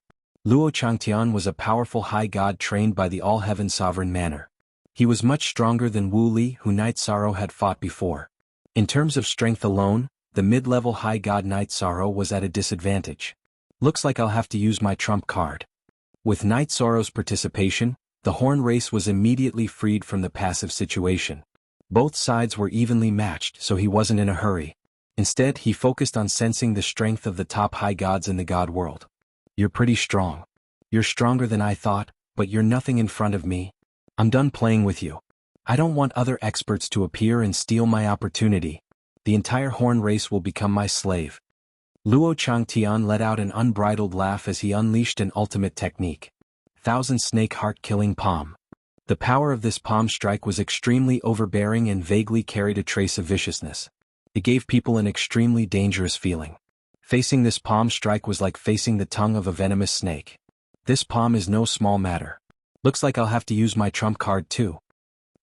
Luo Changtian was a powerful high god trained by the All-Heaven Sovereign Manor. He was much stronger than Wu Li, who Night Sorrow had fought before. In terms of strength alone, the mid-level high god Night Sorrow was at a disadvantage. Looks like I'll have to use my trump card. With Night Sorrow's participation, the Horn race was immediately freed from the passive situation. Both sides were evenly matched, so he wasn't in a hurry. Instead, he focused on sensing the strength of the top high gods in the god world. You're pretty strong. You're stronger than I thought, but you're nothing in front of me. I'm done playing with you. I don't want other experts to appear and steal my opportunity. The entire Horn race will become my slave. Luo Changtian let out an unbridled laugh as he unleashed an ultimate technique. Thousand Snake Heart Killing Palm. The power of this palm strike was extremely overbearing and vaguely carried a trace of viciousness. It gave people an extremely dangerous feeling. Facing this palm strike was like facing the tongue of a venomous snake. This palm is no small matter. Looks like I'll have to use my trump card too.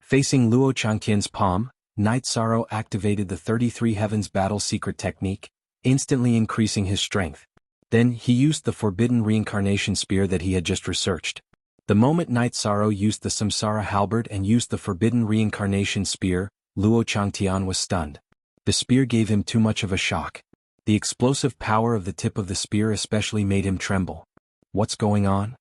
Facing Luo Changtian's palm, Night Sorrow activated the 33 Heavens Battle Secret technique, instantly increasing his strength. Then he used the forbidden reincarnation spear that he had just researched. The moment Night Sorrow used the Samsara halberd and used the forbidden reincarnation spear, Luo Changtian was stunned. The spear gave him too much of a shock. The explosive power of the tip of the spear especially made him tremble. What's going on?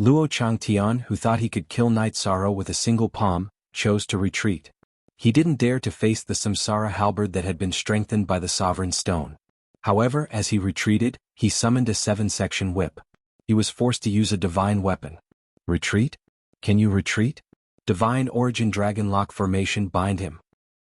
Luo Changtian, who thought he could kill Night Sorrow with a single palm, chose to retreat. He didn't dare to face the Samsara halberd that had been strengthened by the Sovereign Stone. However, as he retreated, he summoned a 7-section whip. He was forced to use a divine weapon. Retreat? Can you retreat? Divine Origin Dragon Lock formation bind him.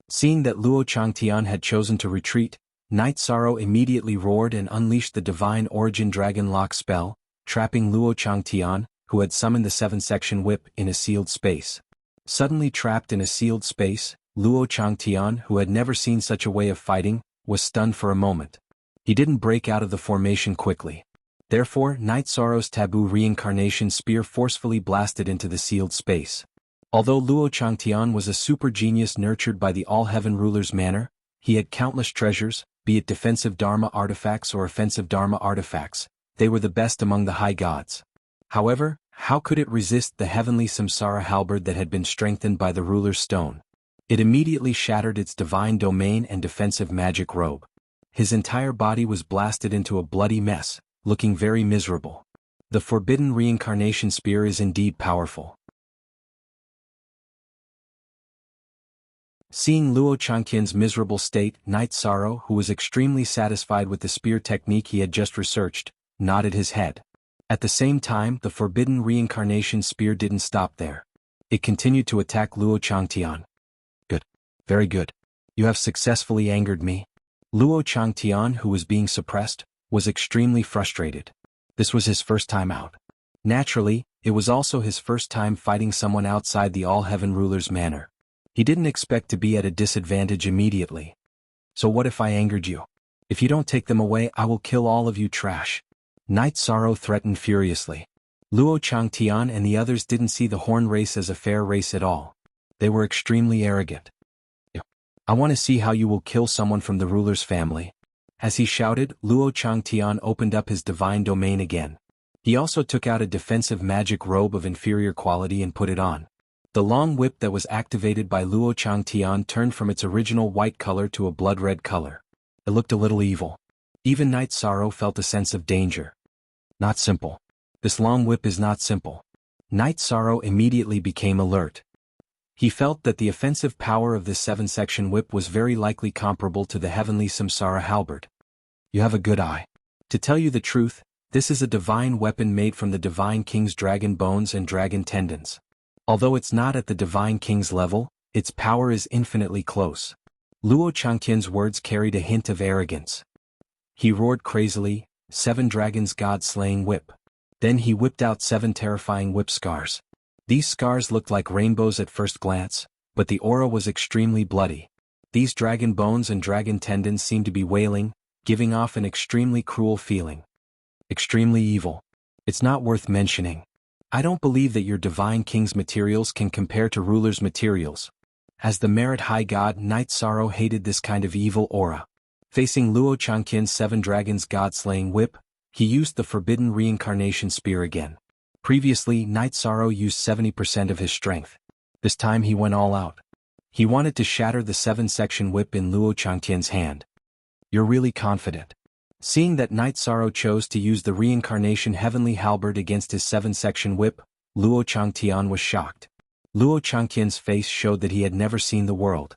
Seeing that Luo Changtian had chosen to retreat, Night Sorrow immediately roared and unleashed the Divine Origin Dragon Lock spell, trapping Luo Changtian, who had summoned the 7-section whip, in a sealed space. Suddenly trapped in a sealed space, Luo Changtian, who had never seen such a way of fighting, was stunned for a moment. He didn't break out of the formation quickly. Therefore, Night Sorrow's taboo reincarnation spear forcefully blasted into the sealed space. Although Luo Changtian was a super genius nurtured by the All-Heaven Ruler's manner, he had countless treasures, be it defensive Dharma artifacts or offensive Dharma artifacts. They were the best among the high gods. However, how could it resist the heavenly samsara halberd that had been strengthened by the ruler's stone? It immediately shattered its divine domain and defensive magic robe. His entire body was blasted into a bloody mess, looking very miserable. The forbidden reincarnation spear is indeed powerful. Seeing Luo Changqian's miserable state, Night Sorrow, who was extremely satisfied with the spear technique he had just researched, nodded his head. At the same time, the forbidden reincarnation spear didn't stop there. It continued to attack Luo Changtian. Good. Very good. You have successfully angered me. Luo Changtian, who was being suppressed, was extremely frustrated. This was his first time out. Naturally, it was also his first time fighting someone outside the All-Heaven Ruler's manor. He didn't expect to be at a disadvantage immediately. So what if I angered you? If you don't take them away, I will kill all of you trash. Night Sorrow threatened furiously. Luo Changtian and the others didn't see the horn race as a fair race at all. They were extremely arrogant. I want to see how you will kill someone from the ruler's family. As he shouted, Luo Changtian opened up his divine domain again. He also took out a defensive magic robe of inferior quality and put it on. The long whip that was activated by Luo Changtian turned from its original white color to a blood-red color. It looked a little evil. Even Night Sorrow felt a sense of danger. Not simple. This long whip is not simple. Night Sorrow immediately became alert. He felt that the offensive power of this 7-section whip was very likely comparable to the heavenly samsara halberd. You have a good eye. To tell you the truth, this is a divine weapon made from the Divine King's dragon bones and dragon tendons. Although it's not at the Divine King's level, its power is infinitely close. Luo Changqian's words carried a hint of arrogance. He roared crazily, 7 dragons god-slaying whip. Then he whipped out 7 terrifying whip scars. These scars looked like rainbows at first glance, but the aura was extremely bloody. These dragon bones and dragon tendons seemed to be wailing, giving off an extremely cruel feeling. Extremely evil. It's not worth mentioning. I don't believe that your Divine King's materials can compare to ruler's materials. As the Merit High God, Night Sorrow hated this kind of evil aura. Facing Luo Changqian's 7 dragons god-slaying whip, he used the forbidden reincarnation spear again. Previously, Night Sorrow used 70% of his strength. This time he went all out. He wanted to shatter the 7-section whip in Luo Changqian's hand. You're really confident. Seeing that Night Sorrow chose to use the reincarnation heavenly halberd against his 7-section whip, Luo Changtian was shocked. Luo Changqian's face showed that he had never seen the world.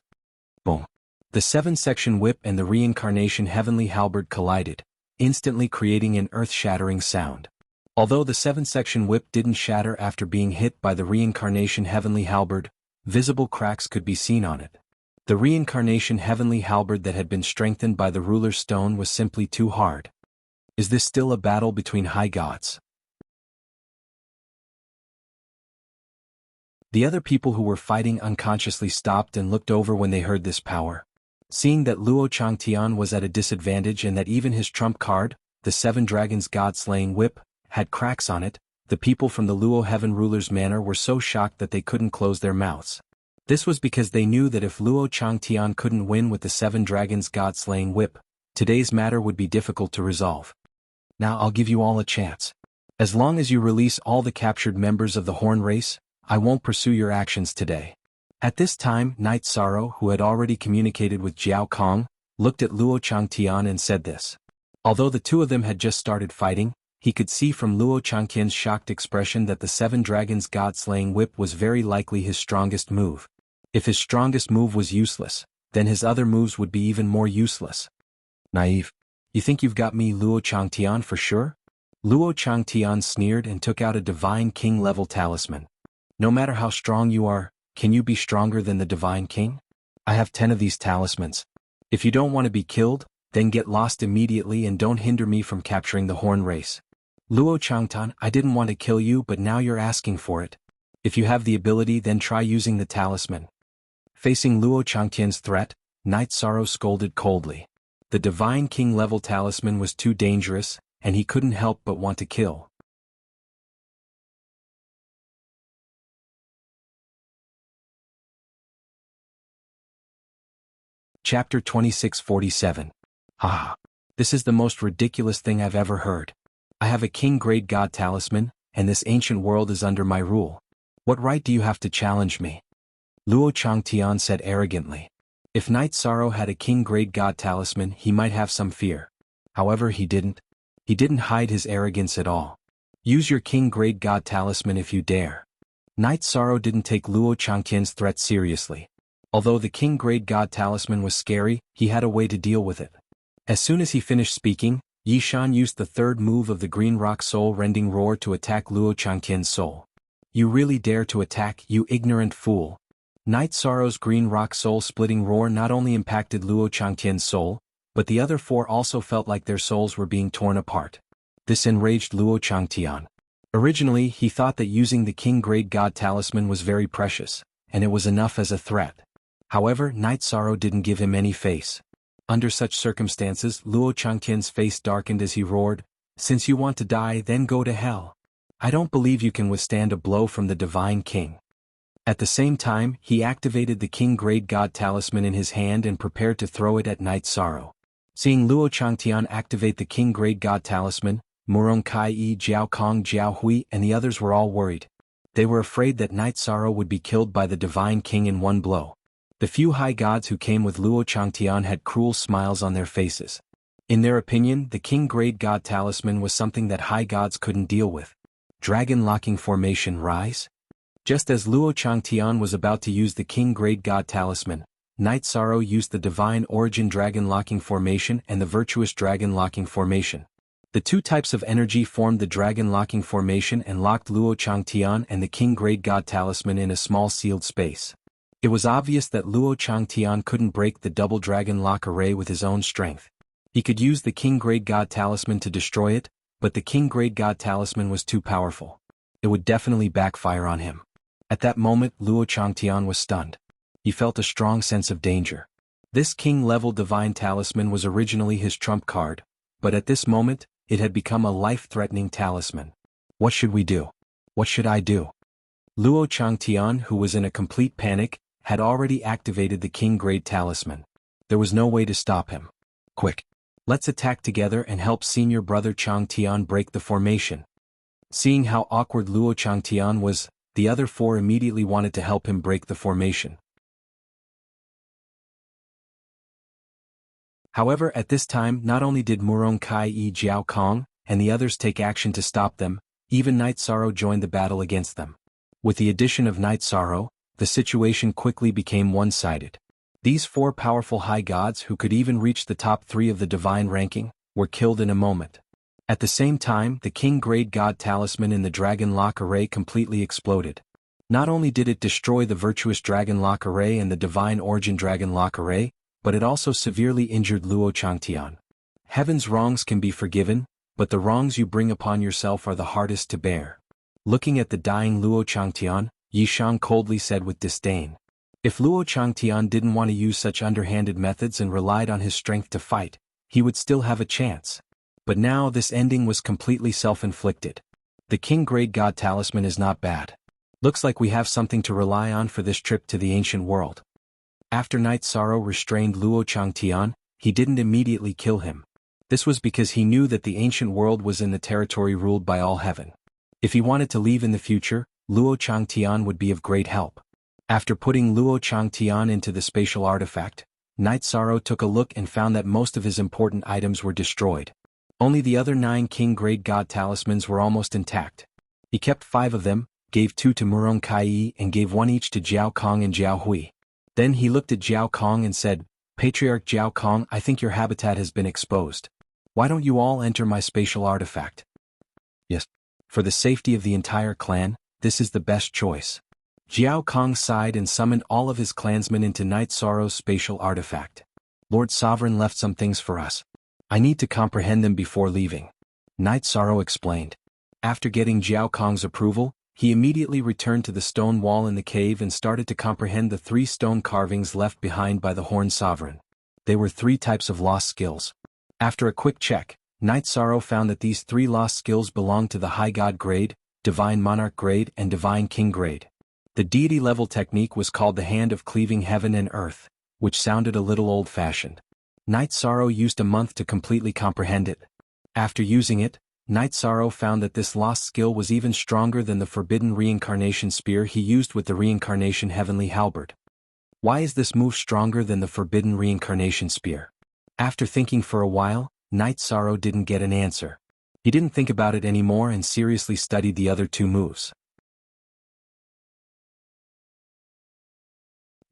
Boom. The 7-section whip and the reincarnation heavenly halberd collided, instantly creating an earth-shattering sound. Although the 7-section whip didn't shatter after being hit by the reincarnation heavenly halberd, visible cracks could be seen on it. The reincarnation heavenly halberd that had been strengthened by the ruler's stone was simply too hard. Is this still a battle between high gods? The other people who were fighting unconsciously stopped and looked over when they heard this power. Seeing that Luo Changtian was at a disadvantage and that even his trump card, the 7 dragons god-slaying whip, had cracks on it, the people from the Luo Heaven Ruler's manor were so shocked that they couldn't close their mouths. This was because they knew that if Luo Changtian couldn't win with the 7 dragons god-slaying whip, today's matter would be difficult to resolve. Now I'll give you all a chance. As long as you release all the captured members of the Horn race, I won't pursue your actions today. At this time, Night Sorrow, who had already communicated with Jiao Kong, looked at Luo Changtian and said this. Although the two of them had just started fighting, he could see from Luo Changqian's shocked expression that the 7 dragons god-slaying whip was very likely his strongest move. If his strongest move was useless, then his other moves would be even more useless. Naive. You think you've got me, Luo Changtian, for sure? Luo Changtian sneered and took out a Divine King-level talisman. No matter how strong you are, can you be stronger than the Divine King? I have 10 of these talismans. If you don't want to be killed, then get lost immediately and don't hinder me from capturing the Horn race. Luo Changtian, I didn't want to kill you, but now you're asking for it. If you have the ability, then try using the talisman. Facing Luo Changtian's threat, Night Sorrow scolded coldly. The Divine King level talisman was too dangerous, and he couldn't help but want to kill. Chapter 2647. Ah! This is the most ridiculous thing I've ever heard. I have a king-grade god talisman, and this ancient world is under my rule. What right do you have to challenge me? Luo Changtian said arrogantly. If Knight Sorrow had a king-grade god talisman, he might have some fear. However, he didn't. He didn't hide his arrogance at all. Use your king-grade god talisman if you dare. Knight Sorrow didn't take Luo Changtian's threat seriously. Although the king-grade god talisman was scary, he had a way to deal with it. As soon as he finished speaking, Yishan used the third move of the Green Rock Soul-Rending Roar to attack Luo Changtian's soul. You really dare to attack, you ignorant fool. Knight Sorrow's Green Rock Soul-Splitting Roar not only impacted Luo Changtian's soul, but the other four also felt like their souls were being torn apart. This enraged Luo Changtian. Originally, he thought that using the king-grade god talisman was very precious, and it was enough as a threat. However, Knight Sorrow didn't give him any face. Under such circumstances, Luo Changtian's face darkened as he roared, "Since you want to die, then go to hell. I don't believe you can withstand a blow from the Divine King." At the same time, he activated the king-grade god talisman in his hand and prepared to throw it at Knight Sorrow. Seeing Luo Changtian activate the king-grade god talisman, Murong Kai, Jiao Kong, Jiao Hui, and the others were all worried. They were afraid that Knight Sorrow would be killed by the Divine King in one blow. The few high gods who came with Luo Changtian had cruel smiles on their faces. In their opinion, the king-grade god talisman was something that high gods couldn't deal with. Dragon Locking Formation Rise? Just as Luo Changtian was about to use the king-grade god talisman, Knight Sorrow used the Divine Origin Dragon Locking Formation and the Virtuous Dragon Locking Formation. The two types of energy formed the Dragon Locking Formation and locked Luo Changtian and the king-grade god talisman in a small sealed space. It was obvious that Luo Changtian couldn't break the double dragon lock array with his own strength. He could use the king-grade god talisman to destroy it, but the king-grade god talisman was too powerful. It would definitely backfire on him. At that moment, Luo Changtian was stunned. He felt a strong sense of danger. This king-level divine talisman was originally his trump card, but at this moment, it had become a life-threatening talisman. What should we do? What should I do? Luo Changtian, who was in a complete panic, had already activated the king-grade talisman. There was no way to stop him. Quick! Let's attack together and help senior brother Changtian break the formation. Seeing how awkward Luo Changtian was, the other four immediately wanted to help him break the formation. However, at this time, not only did Murong Kai Jiao Kong and the others take action to stop them, even Knight Sorrow joined the battle against them. With the addition of Knight Sorrow, the situation quickly became one-sided. These four powerful high gods who could even reach the top 3 of the divine ranking, were killed in a moment. At the same time, the king-grade god talisman in the Dragon Lock Array completely exploded. Not only did it destroy the Virtuous Dragon Lock Array and the Divine Origin Dragon Lock Array, but it also severely injured Luo Changtian. Heaven's wrongs can be forgiven, but the wrongs you bring upon yourself are the hardest to bear. Looking at the dying Luo Changtian, Yishan coldly said with disdain. If Luo Changtian didn't want to use such underhanded methods and relied on his strength to fight, he would still have a chance. But now this ending was completely self-inflicted. The king-grade god talisman is not bad. Looks like we have something to rely on for this trip to the ancient world. After Knight Sorrow restrained Luo Changtian, he didn't immediately kill him. This was because he knew that the ancient world was in the territory ruled by all heaven. If he wanted to leave in the future, Luo Changtian would be of great help. After putting Luo Changtian into the spatial artifact, Knight Sorrow took a look and found that most of his important items were destroyed. Only the other 9 king-grade god talismans were almost intact. He kept 5 of them, gave 2 to Murong Kai and gave 1 each to Jiao Kong and Jiao Hui. Then he looked at Jiao Kong and said, "Patriarch Jiao Kong, I think your habitat has been exposed. Why don't you all enter my spatial artifact?" "Yes. For the safety of the entire clan, this is the best choice." Jiao Kong sighed and summoned all of his clansmen into Knight Sorrow's spatial artifact. "Lord Sovereign left some things for us. I need to comprehend them before leaving," Knight Sorrow explained. After getting Jiao Kong's approval, he immediately returned to the stone wall in the cave and started to comprehend the 3 stone carvings left behind by the Horned Sovereign. They were 3 types of lost skills. After a quick check, Night Sorrow found that these 3 lost skills belonged to the High God grade, Divine Monarch grade and Divine King grade. The deity level technique was called the Hand of Cleaving Heaven and Earth, which sounded a little old-fashioned. Night Sorrow used a month to completely comprehend it. After using it, Night Sorrow found that this lost skill was even stronger than the forbidden reincarnation spear he used with the reincarnation heavenly halberd. Why is this move stronger than the forbidden reincarnation spear? After thinking for a while, Night Sorrow didn't get an answer. He didn't think about it anymore and seriously studied the other 2 moves.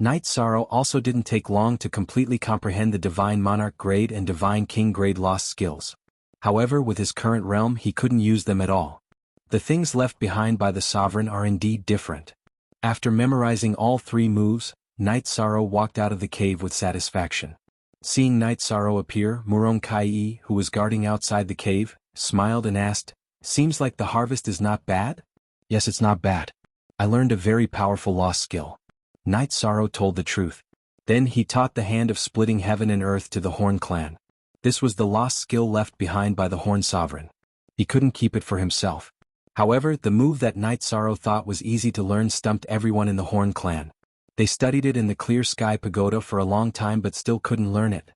Night Sorrow also didn't take long to completely comprehend the Divine Monarch grade and Divine King grade lost skills. However, with his current realm he couldn't use them at all. The things left behind by the Sovereign are indeed different. After memorizing all 3 moves, Night Sorrow walked out of the cave with satisfaction. Seeing Night Sorrow appear, Murong Kai, who was guarding outside the cave, smiled and asked, "Seems like the harvest is not bad?" "Yes, it's not bad. I learned a very powerful lost skill." Night Sorrow told the truth. Then he taught the Hand of Splitting Heaven and Earth to the Horn clan. This was the lost skill left behind by the Horn Sovereign. He couldn't keep it for himself. However, the move that Night Sorrow thought was easy to learn stumped everyone in the Horn clan. They studied it in the Clear Sky Pagoda for a long time but still couldn't learn it.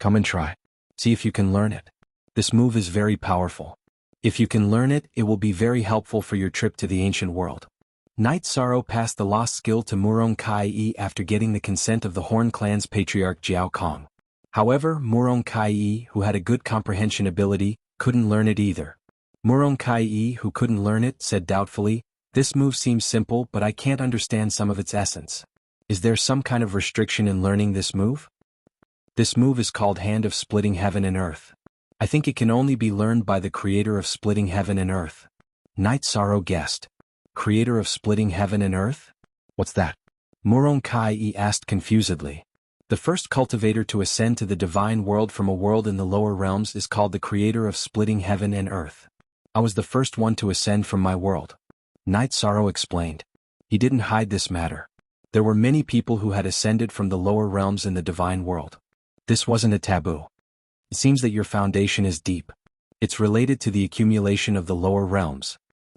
"Come and try. See if you can learn it. This move is very powerful. If you can learn it, it will be very helpful for your trip to the ancient world." Night Sorrow passed the lost skill to Murong Kai after getting the consent of the Horn clan's patriarch Jiao Kong. However, Murong Kai, who had a good comprehension ability, couldn't learn it either. Murong Kai, who couldn't learn it, said doubtfully, "This move seems simple but I can't understand some of its essence. Is there some kind of restriction in learning this move?" "This move is called Hand of Splitting Heaven and Earth. I think it can only be learned by the creator of splitting heaven and earth." Night Sorrow guessed. "Creator of splitting heaven and earth? What's that?" Murong Kai asked confusedly. "The first cultivator to ascend to the divine world from a world in the lower realms is called the creator of splitting heaven and earth. I was the first one to ascend from my world." Night Sorrow explained. He didn't hide this matter. There were many people who had ascended from the lower realms in the divine world. This wasn't a taboo. "It seems that your foundation is deep. It's related to the accumulation of the lower realms."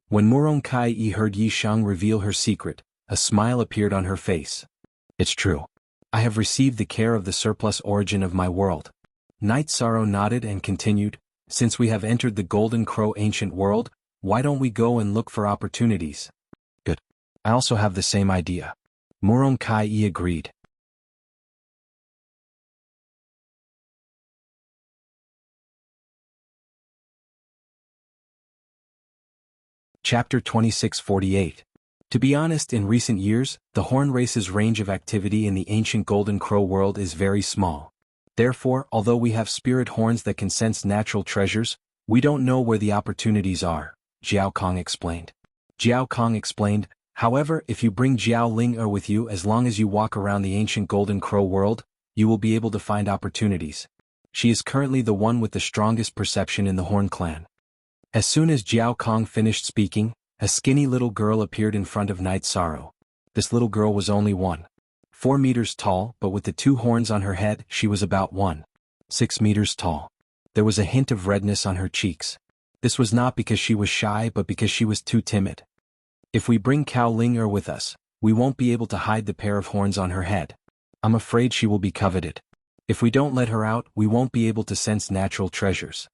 When Murong Kai heard Yi Shang reveal her secret, a smile appeared on her face. "It's true. I have received the care of the surplus origin of my world." Night Sorrow nodded and continued, "Since we have entered the Golden Crow ancient world, why don't we go and look for opportunities?" "Good. I also have the same idea." Murong Kai agreed. Chapter 2648. To be honest, in recent years, the Horn race's range of activity in the ancient Golden Crow world is very small. Therefore, although we have spirit horns that can sense natural treasures, we don't know where the opportunities are, Jiao Kong explained. Jiao Kong explained, "However, if you bring Jiao Ling with you, as long as you walk around the ancient Golden Crow world, you will be able to find opportunities. She is currently the one with the strongest perception in the Horn clan." As soon as Jiao Kong finished speaking, a skinny little girl appeared in front of Night Sorrow. This little girl was only 1.4 meters tall, but with the 2 horns on her head, she was about 1.6 meters tall. There was a hint of redness on her cheeks. This was not because she was shy but because she was too timid. "If we bring Cao Ling with us, we won't be able to hide the pair of horns on her head. I'm afraid she will be coveted. If we don't let her out, we won't be able to sense natural treasures."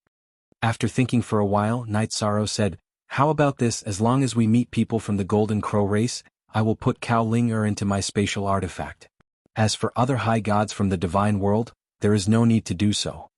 After thinking for a while, Night Sorrow said, "How about this? As long as we meet people from the Golden Crow race, I will put Cao Ling into my spatial artifact. As for other high gods from the divine world, there is no need to do so."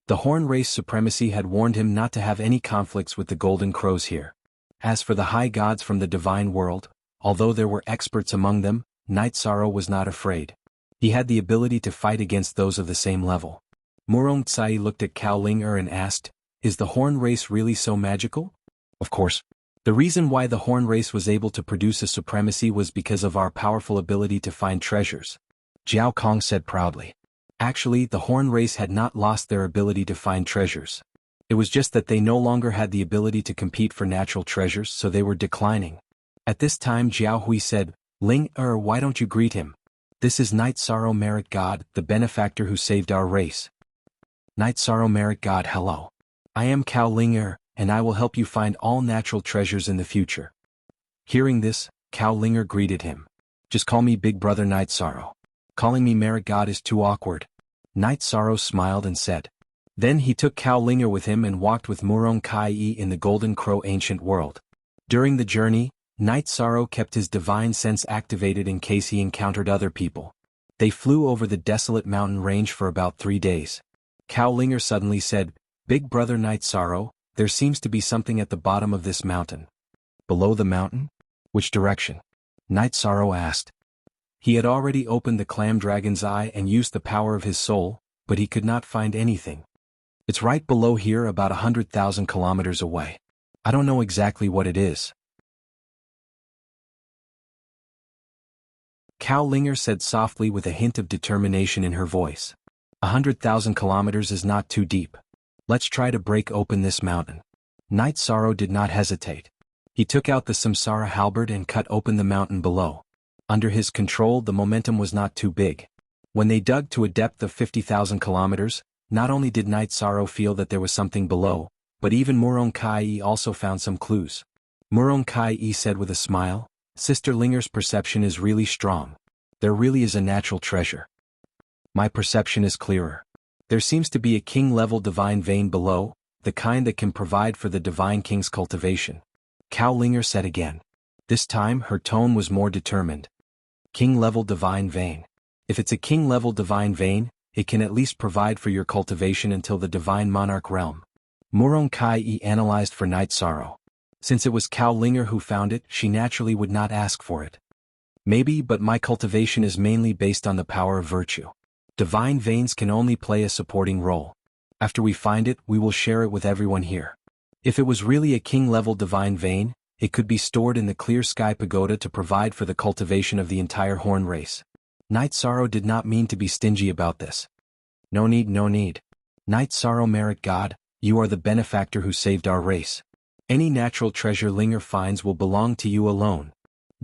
The Horn race supremacy had warned him not to have any conflicts with the Golden Crows here. As for the high gods from the divine world, although there were experts among them, Night Sorrow was not afraid. He had the ability to fight against those of the same level. Murong Tsai looked at Cao Ling and asked, "Is the Horn race really so magical?" "Of course. The reason why the Horn race was able to produce a supremacy was because of our powerful ability to find treasures," Jiao Kong said proudly. Actually, the Horn race had not lost their ability to find treasures. It was just that they no longer had the ability to compete for natural treasures, so they were declining. At this time Jiao Hui said, "Ling why don't you greet him?" This is Night Sorrow Merit God, the benefactor who saved our race. Night Sorrow Merit God, hello. I am Cao Linger, and I will help you find all natural treasures in the future. Hearing this, Cao Linger greeted him. Just call me Big Brother Night Sorrow. Calling me Merit God is too awkward. Night Sorrow smiled and said. Then he took Cao Linger with him and walked with Murong Kai in the Golden Crow ancient world. During the journey, Night Sorrow kept his divine sense activated in case he encountered other people. They flew over the desolate mountain range for about 3 days. Cao Linger suddenly said, Big Brother Night Sorrow, there seems to be something at the bottom of this mountain. Below the mountain? Which direction? Night Sorrow asked. He had already opened the clam dragon's eye and used the power of his soul, but he could not find anything. It's right below here, about 100,000 kilometers away. I don't know exactly what it is. Cao Linger said softly with a hint of determination in her voice. 100,000 kilometers is not too deep. Let's try to break open this mountain. Night Sorrow did not hesitate. He took out the Samsara halberd and cut open the mountain below. Under his control, the momentum was not too big. When they dug to a depth of 50,000 kilometers, not only did Night Sorrow feel that there was something below, but even Murong Kai also found some clues. Murong Kai said with a smile, Sister Linger's perception is really strong. There really is a natural treasure. My perception is clearer. There seems to be a king-level divine vein below, the kind that can provide for the divine king's cultivation. Cao Linger said again. This time her tone was more determined. King-level divine vein. If it's a king-level divine vein, it can at least provide for your cultivation until the divine monarch realm. Murong Kai analyzed for Night Sorrow. Since it was Cao Linger who found it, she naturally would not ask for it. Maybe, but my cultivation is mainly based on the power of virtue. Divine veins can only play a supporting role. After we find it, we will share it with everyone here. If it was really a king-level divine vein, it could be stored in the Clear Sky Pagoda to provide for the cultivation of the entire Horn race. Night Sorrow did not mean to be stingy about this. No need, no need. Night Sorrow Merit God, you are the benefactor who saved our race. Any natural treasure Linger finds will belong to you alone.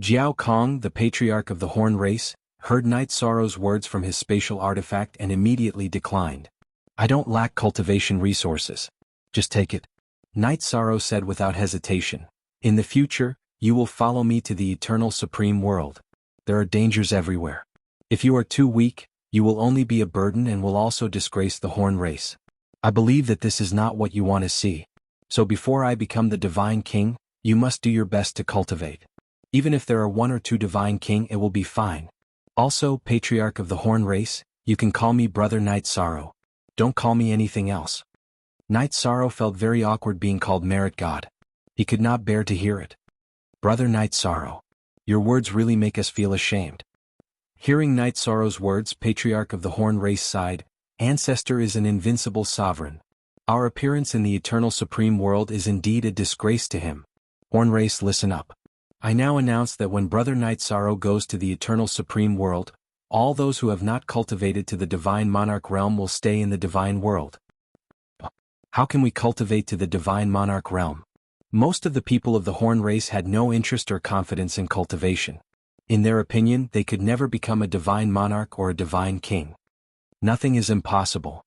Jiao Kong, the patriarch of the Horn race, heard Night Sorrow's words from his spatial artifact and immediately declined. I don't lack cultivation resources. Just take it. Night Sorrow said without hesitation. In the future, you will follow me to the eternal supreme world. There are dangers everywhere. If you are too weak, you will only be a burden and will also disgrace the Horn race. I believe that this is not what you want to see. So before I become the Divine King, you must do your best to cultivate. Even if there are 1 or 2 Divine King, it will be fine. Also, Patriarch of the Horn race, you can call me Brother Night Sorrow. Don't call me anything else. Night Sorrow felt very awkward being called Merit God. He could not bear to hear it. Brother Night Sorrow. Your words really make us feel ashamed. Hearing Night Sorrow's words, Patriarch of the Horn race sighed. Ancestor is an invincible sovereign. Our appearance in the eternal supreme world is indeed a disgrace to him. Horn race, listen up. I now announce that when Brother Night Sorrow goes to the eternal supreme world, all those who have not cultivated to the divine monarch realm will stay in the divine world. How can we cultivate to the divine monarch realm? Most of the people of the Horn race had no interest or confidence in cultivation. In their opinion, they could never become a divine monarch or a divine king. Nothing is impossible.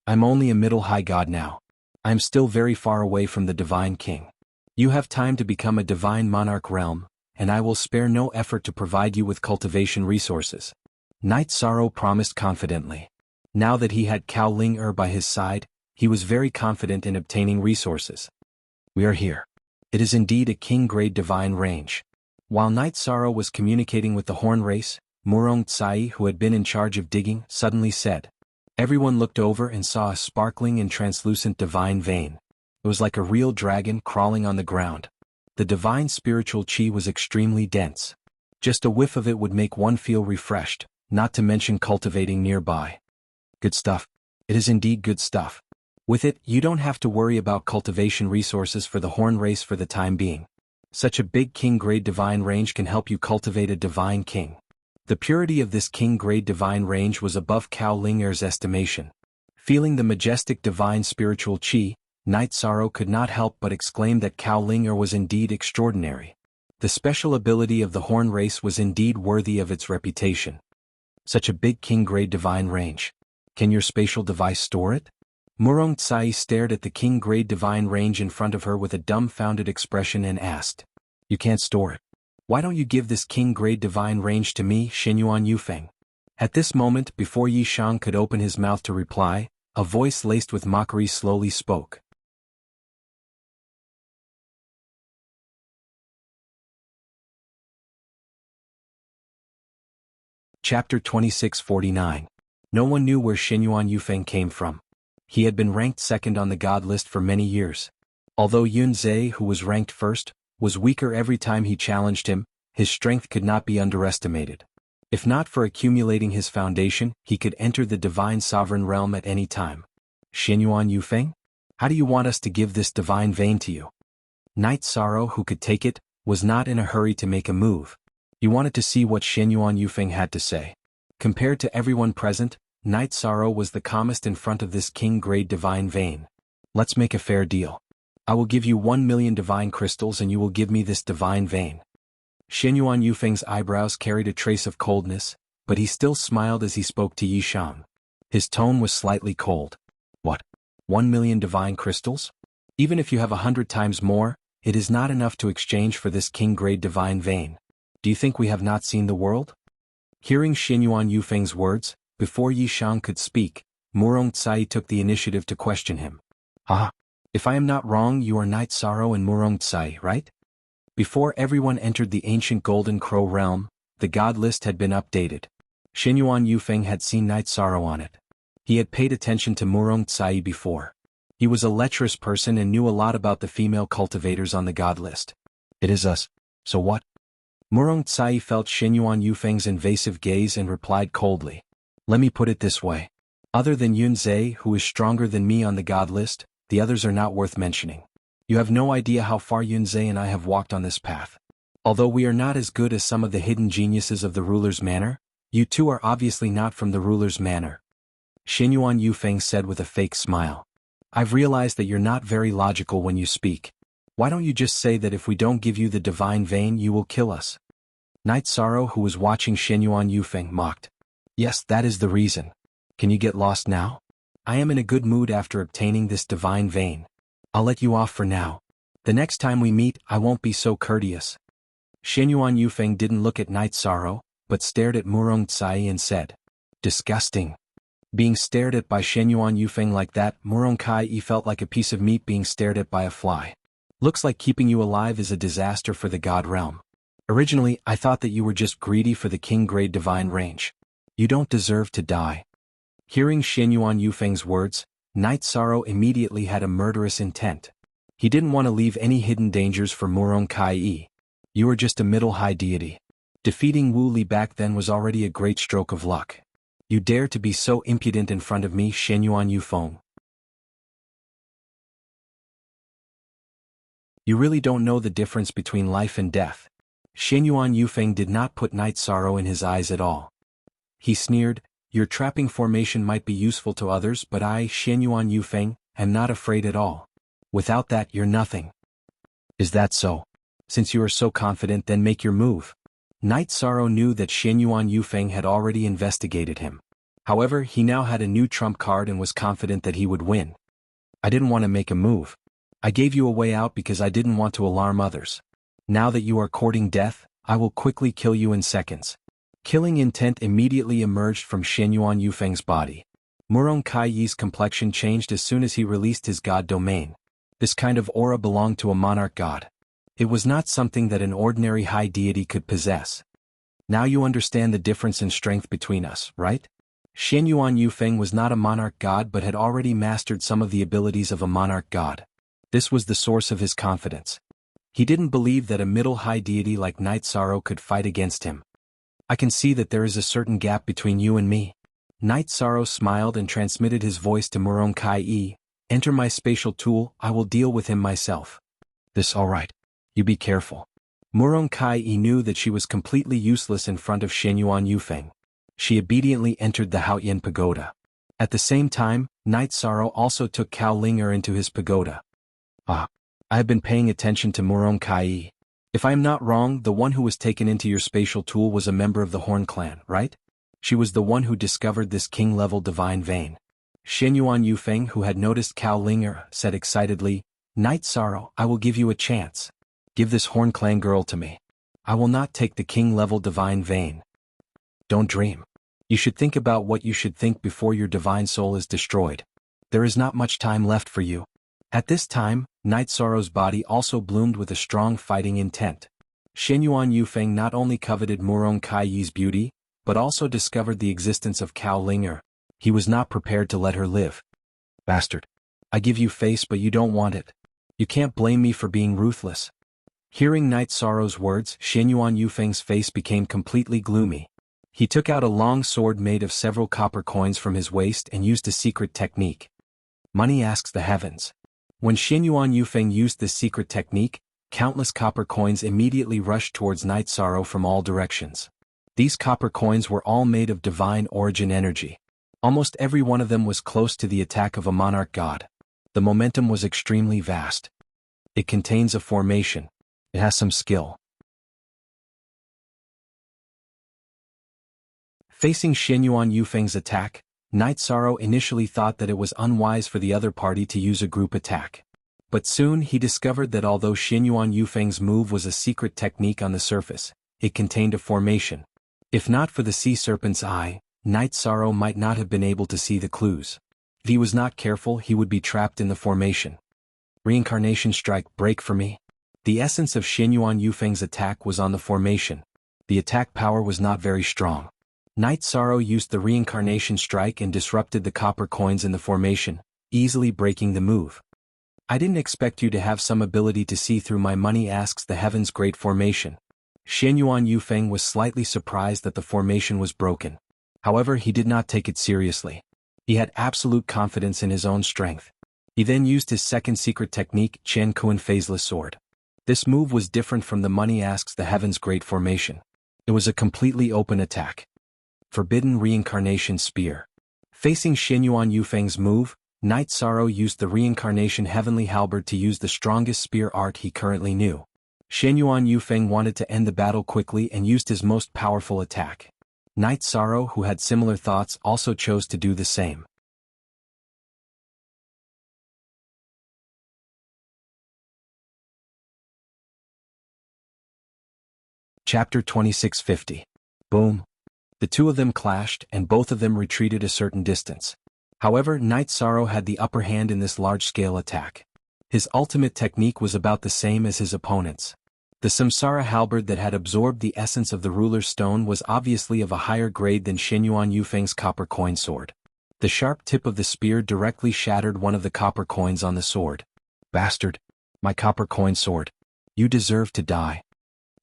I'm only a middle-high god now. I'm still very far away from the divine king. You have time to become a divine monarch realm, and I will spare no effort to provide you with cultivation resources. Night Sorrow promised confidently. Now that he had Cao Linger by his side, he was very confident in obtaining resources. We are here. It is indeed a king-grade divine range. While Night Sorrow was communicating with the Horn race, Murong Tsai, who had been in charge of digging, suddenly said. Everyone looked over and saw a sparkling and translucent divine vein. It was like a real dragon crawling on the ground. The divine spiritual chi was extremely dense. Just a whiff of it would make one feel refreshed, not to mention cultivating nearby. Good stuff. It is indeed good stuff. With it, you don't have to worry about cultivation resources for the Horn race for the time being. Such a big king-grade divine range can help you cultivate a divine king. The purity of this king-grade divine range was above Cao Linger's estimation. Feeling the majestic divine spiritual chi, Night Sorrow could not help but exclaim that Cao Linger was indeed extraordinary. The special ability of the horn race was indeed worthy of its reputation. Such a big king-grade divine range. Can your spatial device store it? Murong Tsai stared at the king-grade divine range in front of her with a dumbfounded expression and asked, "You can't store it. Why don't you give this king-grade divine range to me, Xinyuan Yufeng?" At this moment, before Yi Shang could open his mouth to reply, a voice laced with mockery slowly spoke. Chapter 2649. No one knew where Xinyuan Yufeng came from. He had been ranked second on the god list for many years. Although Yun Zhe, who was ranked first, was weaker every time he challenged him, his strength could not be underestimated. If not for accumulating his foundation, he could enter the divine sovereign realm at any time. Xinyuan Yufeng? How do you want us to give this divine vein to you? Night Sorrow, who could take it, was not in a hurry to make a move. He wanted to see what Xinyuan Yufeng had to say. Compared to everyone present, Night Sorrow was the calmest in front of this king-grade divine vein. Let's make a fair deal. I will give you 1,000,000 divine crystals and you will give me this divine vein. Xinyuan Yufeng's eyebrows carried a trace of coldness, but he still smiled as he spoke to Yi Shang. His tone was slightly cold. What? 1,000,000 divine crystals? Even if you have 100 times more, it is not enough to exchange for this king-grade divine vein. Do you think we have not seen the world? Hearing Xinyuan Yufeng's words, before Yi Shang could speak, Murong Tsai took the initiative to question him. Ah, if I am not wrong, you are Night Sorrow and Murong Tsai, right? Before everyone entered the ancient Golden Crow realm, the god list had been updated. Xinyuan Yufeng had seen Night Sorrow on it. He had paid attention to Murong Tsai before. He was a lecherous person and knew a lot about the female cultivators on the god list. It is us. So what? Murong Tsai felt Xinyuan Yufeng's invasive gaze and replied coldly. Let me put it this way. Other than Yun Zhe, who is stronger than me on the god list, the others are not worth mentioning. You have no idea how far Yun Zhe and I have walked on this path. Although we are not as good as some of the hidden geniuses of the ruler's manor, you two are obviously not from the ruler's manor. Xinyuan Yufeng said with a fake smile. I've realized that you're not very logical when you speak. Why don't you just say that if we don't give you the divine vein you will kill us? Night Sorrow, who was watching Xinyuan Yufeng, mocked. Yes, that is the reason. Can you get lost now? I am in a good mood after obtaining this divine vein. I'll let you off for now. The next time we meet, I won't be so courteous. Xinyuan Yufeng didn't look at Night Sorrow, but stared at Murong Tsai and said, disgusting. Being stared at by Xinyuan Yufeng like that, Murong Kai felt like a piece of meat being stared at by a fly. Looks like keeping you alive is a disaster for the god realm. Originally, I thought that you were just greedy for the king-grade divine range. You don't deserve to die. Hearing Xinyuan Yufeng's words, Night Sorrow immediately had a murderous intent. He didn't want to leave any hidden dangers for Murong Kai. You are just a middle-high deity. Defeating Wu Li back then was already a great stroke of luck. You dare to be so impudent in front of me, Xinyuan Yufeng. You really don't know the difference between life and death. Xinyuan Yufeng did not put Night Sorrow in his eyes at all. He sneered, your trapping formation might be useful to others, but I, Xinyuan Yufeng, am not afraid at all. Without that, you're nothing. Is that so? Since you are so confident, then make your move. Night Sorrow knew that Xinyuan Yufeng had already investigated him. However, he now had a new trump card and was confident that he would win. I didn't want to make a move. I gave you a way out because I didn't want to alarm others. Now that you are courting death, I will quickly kill you in seconds. Killing intent immediately emerged from Xinyuan Yufeng's body. Murong Kai's complexion changed as soon as he released his god domain. This kind of aura belonged to a monarch god. It was not something that an ordinary high deity could possess. Now you understand the difference in strength between us, right? Xinyuan Yufeng was not a monarch god but had already mastered some of the abilities of a monarch god. This was the source of his confidence. He didn't believe that a middle-high deity like Night Sorrow could fight against him. I can see that there is a certain gap between you and me. Night Sorrow smiled and transmitted his voice to Murong Kai. Enter my spatial tool, I will deal with him myself. This alright. You be careful. Murong Kai knew that she was completely useless in front of Xinyuan Yufeng. She obediently entered the Haoyan pagoda. At the same time, Night Sorrow also took Cao Ling into his pagoda. I have been paying attention to Murong Kai. If I am not wrong, the one who was taken into your spatial tool was a member of the Horn clan, right? She was the one who discovered this king-level divine vein. Xianyuan Yufeng, who had noticed Cao Linger, said excitedly, Night Sorrow, I will give you a chance. Give this Horn clan girl to me. I will not take the king-level divine vein. Don't dream. You should think about what you should think before your divine soul is destroyed. There is not much time left for you. At this time, Night Sorrow's body also bloomed with a strong fighting intent. Xianyuan Yufeng not only coveted Murong Kai Yi's beauty, but also discovered the existence of Cao Linger. He was not prepared to let her live. Bastard. I give you face but you don't want it. You can't blame me for being ruthless. Hearing Night Sorrow's words, Xianyuan Yufeng's face became completely gloomy. He took out a long sword made of several copper coins from his waist and used a secret technique. Money asks the heavens. When Xianyuan Yufeng used this secret technique, countless copper coins immediately rushed towards Night Sorrow from all directions. These copper coins were all made of divine origin energy. Almost every one of them was close to the attack of a monarch god. The momentum was extremely vast. It contains a formation. It has some skill. Facing Xianyuan Yufeng's attack, Night Sorrow initially thought that it was unwise for the other party to use a group attack. But soon he discovered that although Xianyuan Yufeng's move was a secret technique on the surface, it contained a formation. If not for the sea serpent's eye, Night Sorrow might not have been able to see the clues. If he was not careful, he would be trapped in the formation. Reincarnation strike, break for me. The essence of Xianyuan Yufeng's attack was on the formation. The attack power was not very strong. Night Sorrow used the reincarnation strike and disrupted the copper coins in the formation, easily breaking the move. I didn't expect you to have some ability to see through my money, asks the heaven's great formation. Xianyuan Yufeng was slightly surprised that the formation was broken. However, he did not take it seriously. He had absolute confidence in his own strength. He then used his second secret technique, Chen Kuan Phaseless Sword. This move was different from the money asks the heaven's great formation. It was a completely open attack. Forbidden Reincarnation Spear. Facing Xianyuan Yufeng's move, Night Sorrow used the Reincarnation Heavenly Halberd to use the strongest spear art he currently knew. Xianyuan Yufeng wanted to end the battle quickly and used his most powerful attack. Night Sorrow, who had similar thoughts, also chose to do the same. Chapter 2650. Boom. The two of them clashed and both of them retreated a certain distance. However, Night Sorrow had the upper hand in this large-scale attack. His ultimate technique was about the same as his opponent's. The Samsara halberd that had absorbed the essence of the ruler's stone was obviously of a higher grade than Xianyuan Yufeng's copper coin sword. The sharp tip of the spear directly shattered one of the copper coins on the sword. Bastard! My copper coin sword! You deserve to die.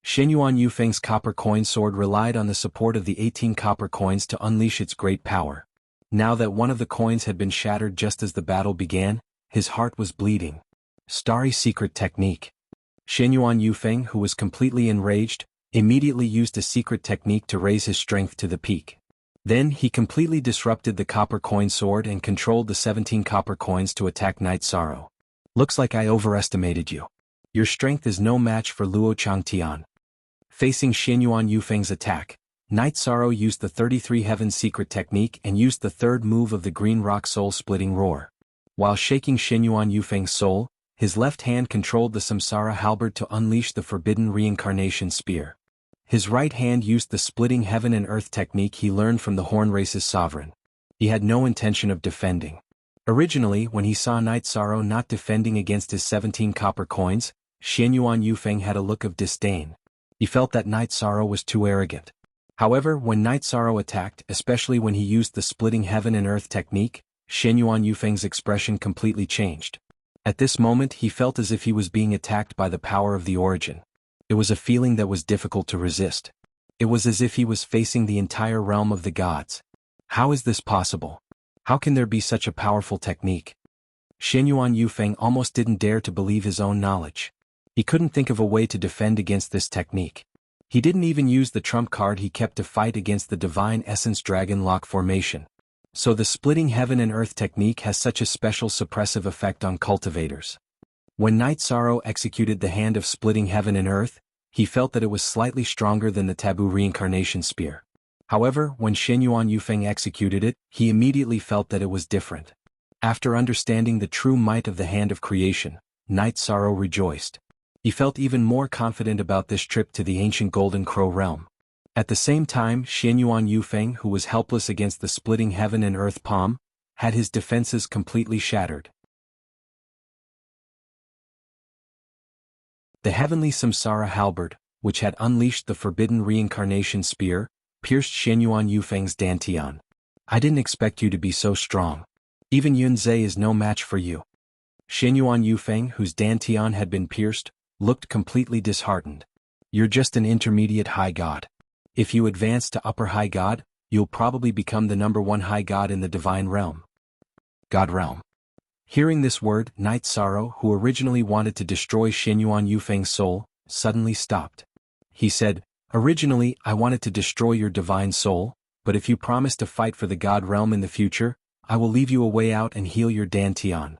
Xianyuan Yufeng's copper coin sword relied on the support of the 18 copper coins to unleash its great power. Now that one of the coins had been shattered just as the battle began, his heart was bleeding. Starry secret technique. Xianyuan Yufeng, who was completely enraged, immediately used a secret technique to raise his strength to the peak. Then he completely disrupted the copper coin sword and controlled the 17 copper coins to attack Night Sorrow. Looks like I overestimated you. Your strength is no match for Luo Changtian. Facing Xianyuan Yufeng's attack, Night Sorrow used the 33 Heavens secret technique and used the third move of the Green Rock Soul-Splitting Roar. While shaking Xianyuan Yufeng's soul, his left hand controlled the Samsara halberd to unleash the forbidden reincarnation spear. His right hand used the splitting heaven and earth technique he learned from the Horn Race's sovereign. He had no intention of defending. Originally, when he saw Night Sorrow not defending against his 17 copper coins, Xianyuan Yufeng had a look of disdain. He felt that Night Sorrow was too arrogant. However, when Night Sorrow attacked, especially when he used the splitting heaven and earth technique, Xianyuan Yufeng's expression completely changed. At this moment he felt as if he was being attacked by the power of the origin. It was a feeling that was difficult to resist. It was as if he was facing the entire realm of the gods. How is this possible? How can there be such a powerful technique? Xianyuan Yufeng almost didn't dare to believe his own knowledge. He couldn't think of a way to defend against this technique. He didn't even use the trump card he kept to fight against the Divine Essence Dragon Lock formation. So the splitting heaven and earth technique has such a special suppressive effect on cultivators. When Night Sorrow executed the hand of splitting heaven and earth, He felt that it was slightly stronger than the taboo reincarnation spear. However, when Shen Yuan Yufeng executed it, he immediately felt that it was different. After understanding the true might of the hand of creation, Night Sorrow rejoiced. He felt even more confident about this trip to the ancient Golden Crow realm. At the same time, Shen Yuan Yufeng, who was helpless against the splitting heaven and earth palm, had his defenses completely shattered. The heavenly Samsara halberd, which had unleashed the forbidden reincarnation spear, pierced Shen Yuan Yufeng's dantian. I didn't expect you to be so strong. Even Yun Zhe is no match for you. Shen Yuan Yufeng, whose dantian had been pierced, looked completely disheartened. You're just an intermediate high god. If you advance to upper high god, you'll probably become the #1 high god in the divine realm. God realm. Hearing this word, Night Sorrow, who originally wanted to destroy Shen Yuan Yufeng's soul, suddenly stopped. He said, Originally, I wanted to destroy your divine soul, but if you promise to fight for the God realm in the future, I will leave you a way out and heal your dantian.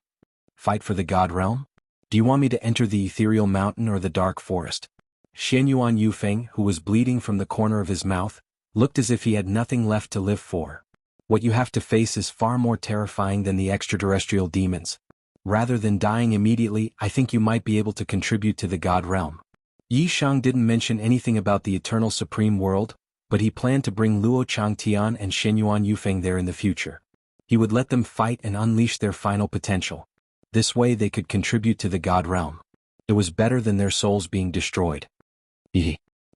Fight for the God realm? Do you want me to enter the ethereal mountain or the dark forest? Shen Yuan Yufeng, who was bleeding from the corner of his mouth, looked as if he had nothing left to live for. What you have to face is far more terrifying than the extraterrestrial demons. Rather than dying immediately, I think you might be able to contribute to the God realm. Yi Shang didn't mention anything about the eternal supreme world, but he planned to bring Luo Changtian and Shen Yuan Yufeng there in the future. He would let them fight and unleash their final potential. This way they could contribute to the God realm. It was better than their souls being destroyed.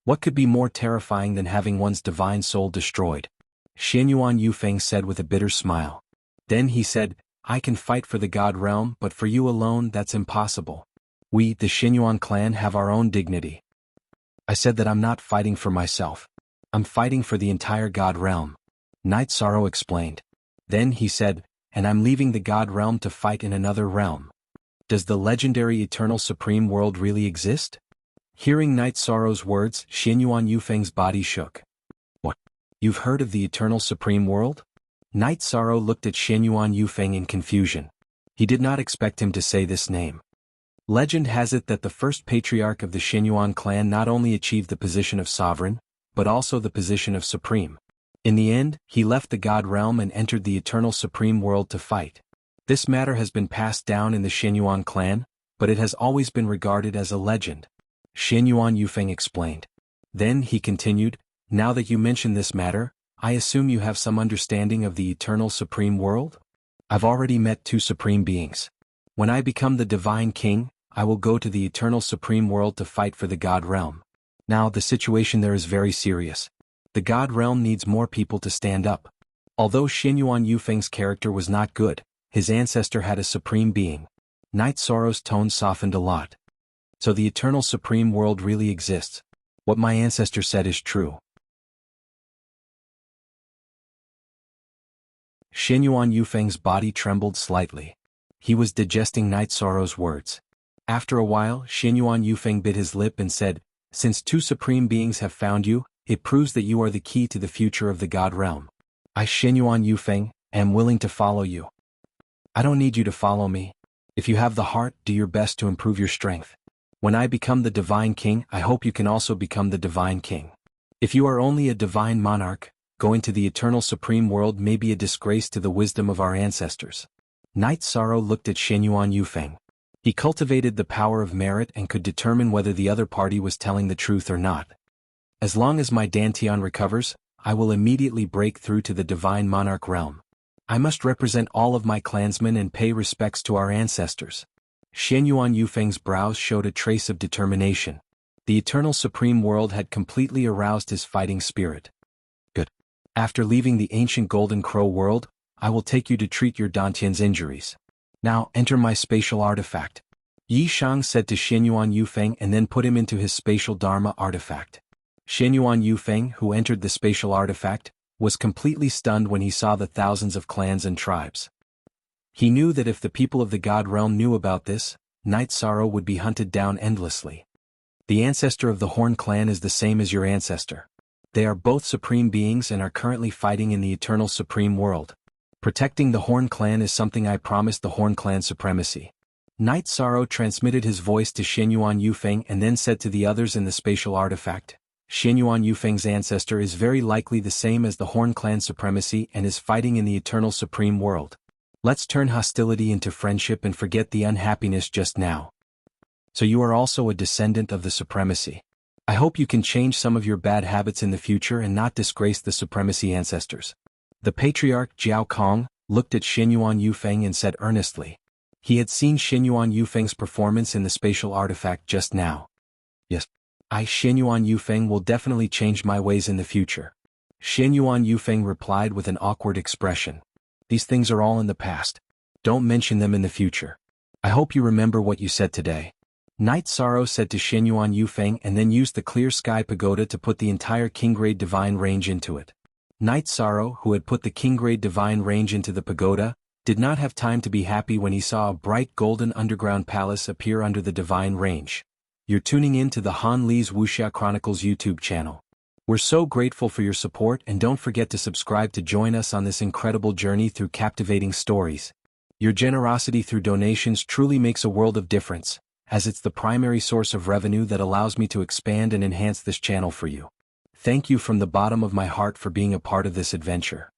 What could be more terrifying than having one's divine soul destroyed? Shen Yuan Yufeng said with a bitter smile. Then he said, I can fight for the God realm, but for you alone that's impossible. We, the Shen Yuan clan, have our own dignity. I said that I'm not fighting for myself. I'm fighting for the entire God realm. Night Sorrow explained. Then he said, and I'm leaving the God realm to fight in another realm. Does the legendary eternal supreme world really exist? Hearing Night Sorrow's words, Shen Yuan Yufeng's body shook. What? You've heard of the eternal supreme world? Night Sorrow looked at Shen Yuan Yufeng in confusion. He did not expect him to say this name. Legend has it that the first patriarch of the Shen Yuan clan not only achieved the position of sovereign, but also the position of supreme. In the end, he left the God realm and entered the eternal supreme world to fight. This matter has been passed down in the Shen Yuan clan, but it has always been regarded as a legend. Shen Yuan Yufeng explained. Then he continued, Now that you mention this matter, I assume you have some understanding of the eternal supreme world? I've already met 2 supreme beings. When I become the divine king, I will go to the eternal supreme world to fight for the God realm. Now the situation there is very serious. The God realm needs more people to stand up. Although Shen Yuan Yufeng's character was not good, his ancestor had a supreme being. Night Sorrow's tone softened a lot. So the eternal supreme world really exists. What my ancestor said is true. Shen Yuan Yufeng's body trembled slightly. He was digesting Night Sorrow's words. After a while, Shen Yuan Yufeng bit his lip and said, Since 2 supreme beings have found you, it proves that you are the key to the future of the God realm. I, Shen Yuan Yufeng, am willing to follow you. I don't need you to follow me. If you have the heart, do your best to improve your strength. When I become the divine king, I hope you can also become the divine king. If you are only a divine monarch, going to the eternal supreme world may be a disgrace to the wisdom of our ancestors. Night Sorrow looked at Shen Yuan Yufeng. He cultivated the power of merit and could determine whether the other party was telling the truth or not. As long as my dantian recovers, I will immediately break through to the divine monarch realm. I must represent all of my clansmen and pay respects to our ancestors. Shen Yuan Yufeng's brows showed a trace of determination. The eternal supreme world had completely aroused his fighting spirit. Good. After leaving the ancient Golden Crow world, I will take you to treat your dantian's injuries. Now enter my spatial artifact. Yi Shang said to Shen Yuan Yufeng and then put him into his spatial Dharma artifact. Shen Yuan Yufeng, who entered the spatial artifact, was completely stunned when he saw the thousands of clans and tribes. He knew that if the people of the God realm knew about this, Night Sorrow would be hunted down endlessly. The ancestor of the Horn clan is the same as your ancestor. They are both supreme beings and are currently fighting in the eternal supreme world. Protecting the Horn clan is something I promised the Horn clan supremacy. Knight Sorrow transmitted his voice to Xianyuan Yufeng and then said to the others in the spatial artifact, Xianyuan Yufeng's ancestor is very likely the same as the Horn Clan supremacy and is fighting in the eternal supreme world. Let's turn hostility into friendship and forget the unhappiness just now. So you are also a descendant of the supremacy. I hope you can change some of your bad habits in the future and not disgrace the supremacy ancestors. The patriarch Jiao Kong looked at Xianyuan Yufeng and said earnestly. He had seen Xianyuan Yufeng's performance in the spatial artifact just now. Yes, I Xianyuan Yufeng will definitely change my ways in the future. Xianyuan Yufeng replied with an awkward expression. These things are all in the past. Don't mention them in the future. I hope you remember what you said today. Knight Sorrow said to Xianyuan Yufeng and then used the Clear Sky Pagoda to put the entire King-grade Divine Range into it. Knight Sorrow, who had put the King-grade Divine Range into the pagoda, did not have time to be happy when he saw a bright golden underground palace appear under the Divine Range. You're tuning in to the Han Li's Wuxia Chronicles YouTube channel. We're so grateful for your support and don't forget to subscribe to join us on this incredible journey through captivating stories. Your generosity through donations truly makes a world of difference, as it's the primary source of revenue that allows me to expand and enhance this channel for you. Thank you from the bottom of my heart for being a part of this adventure.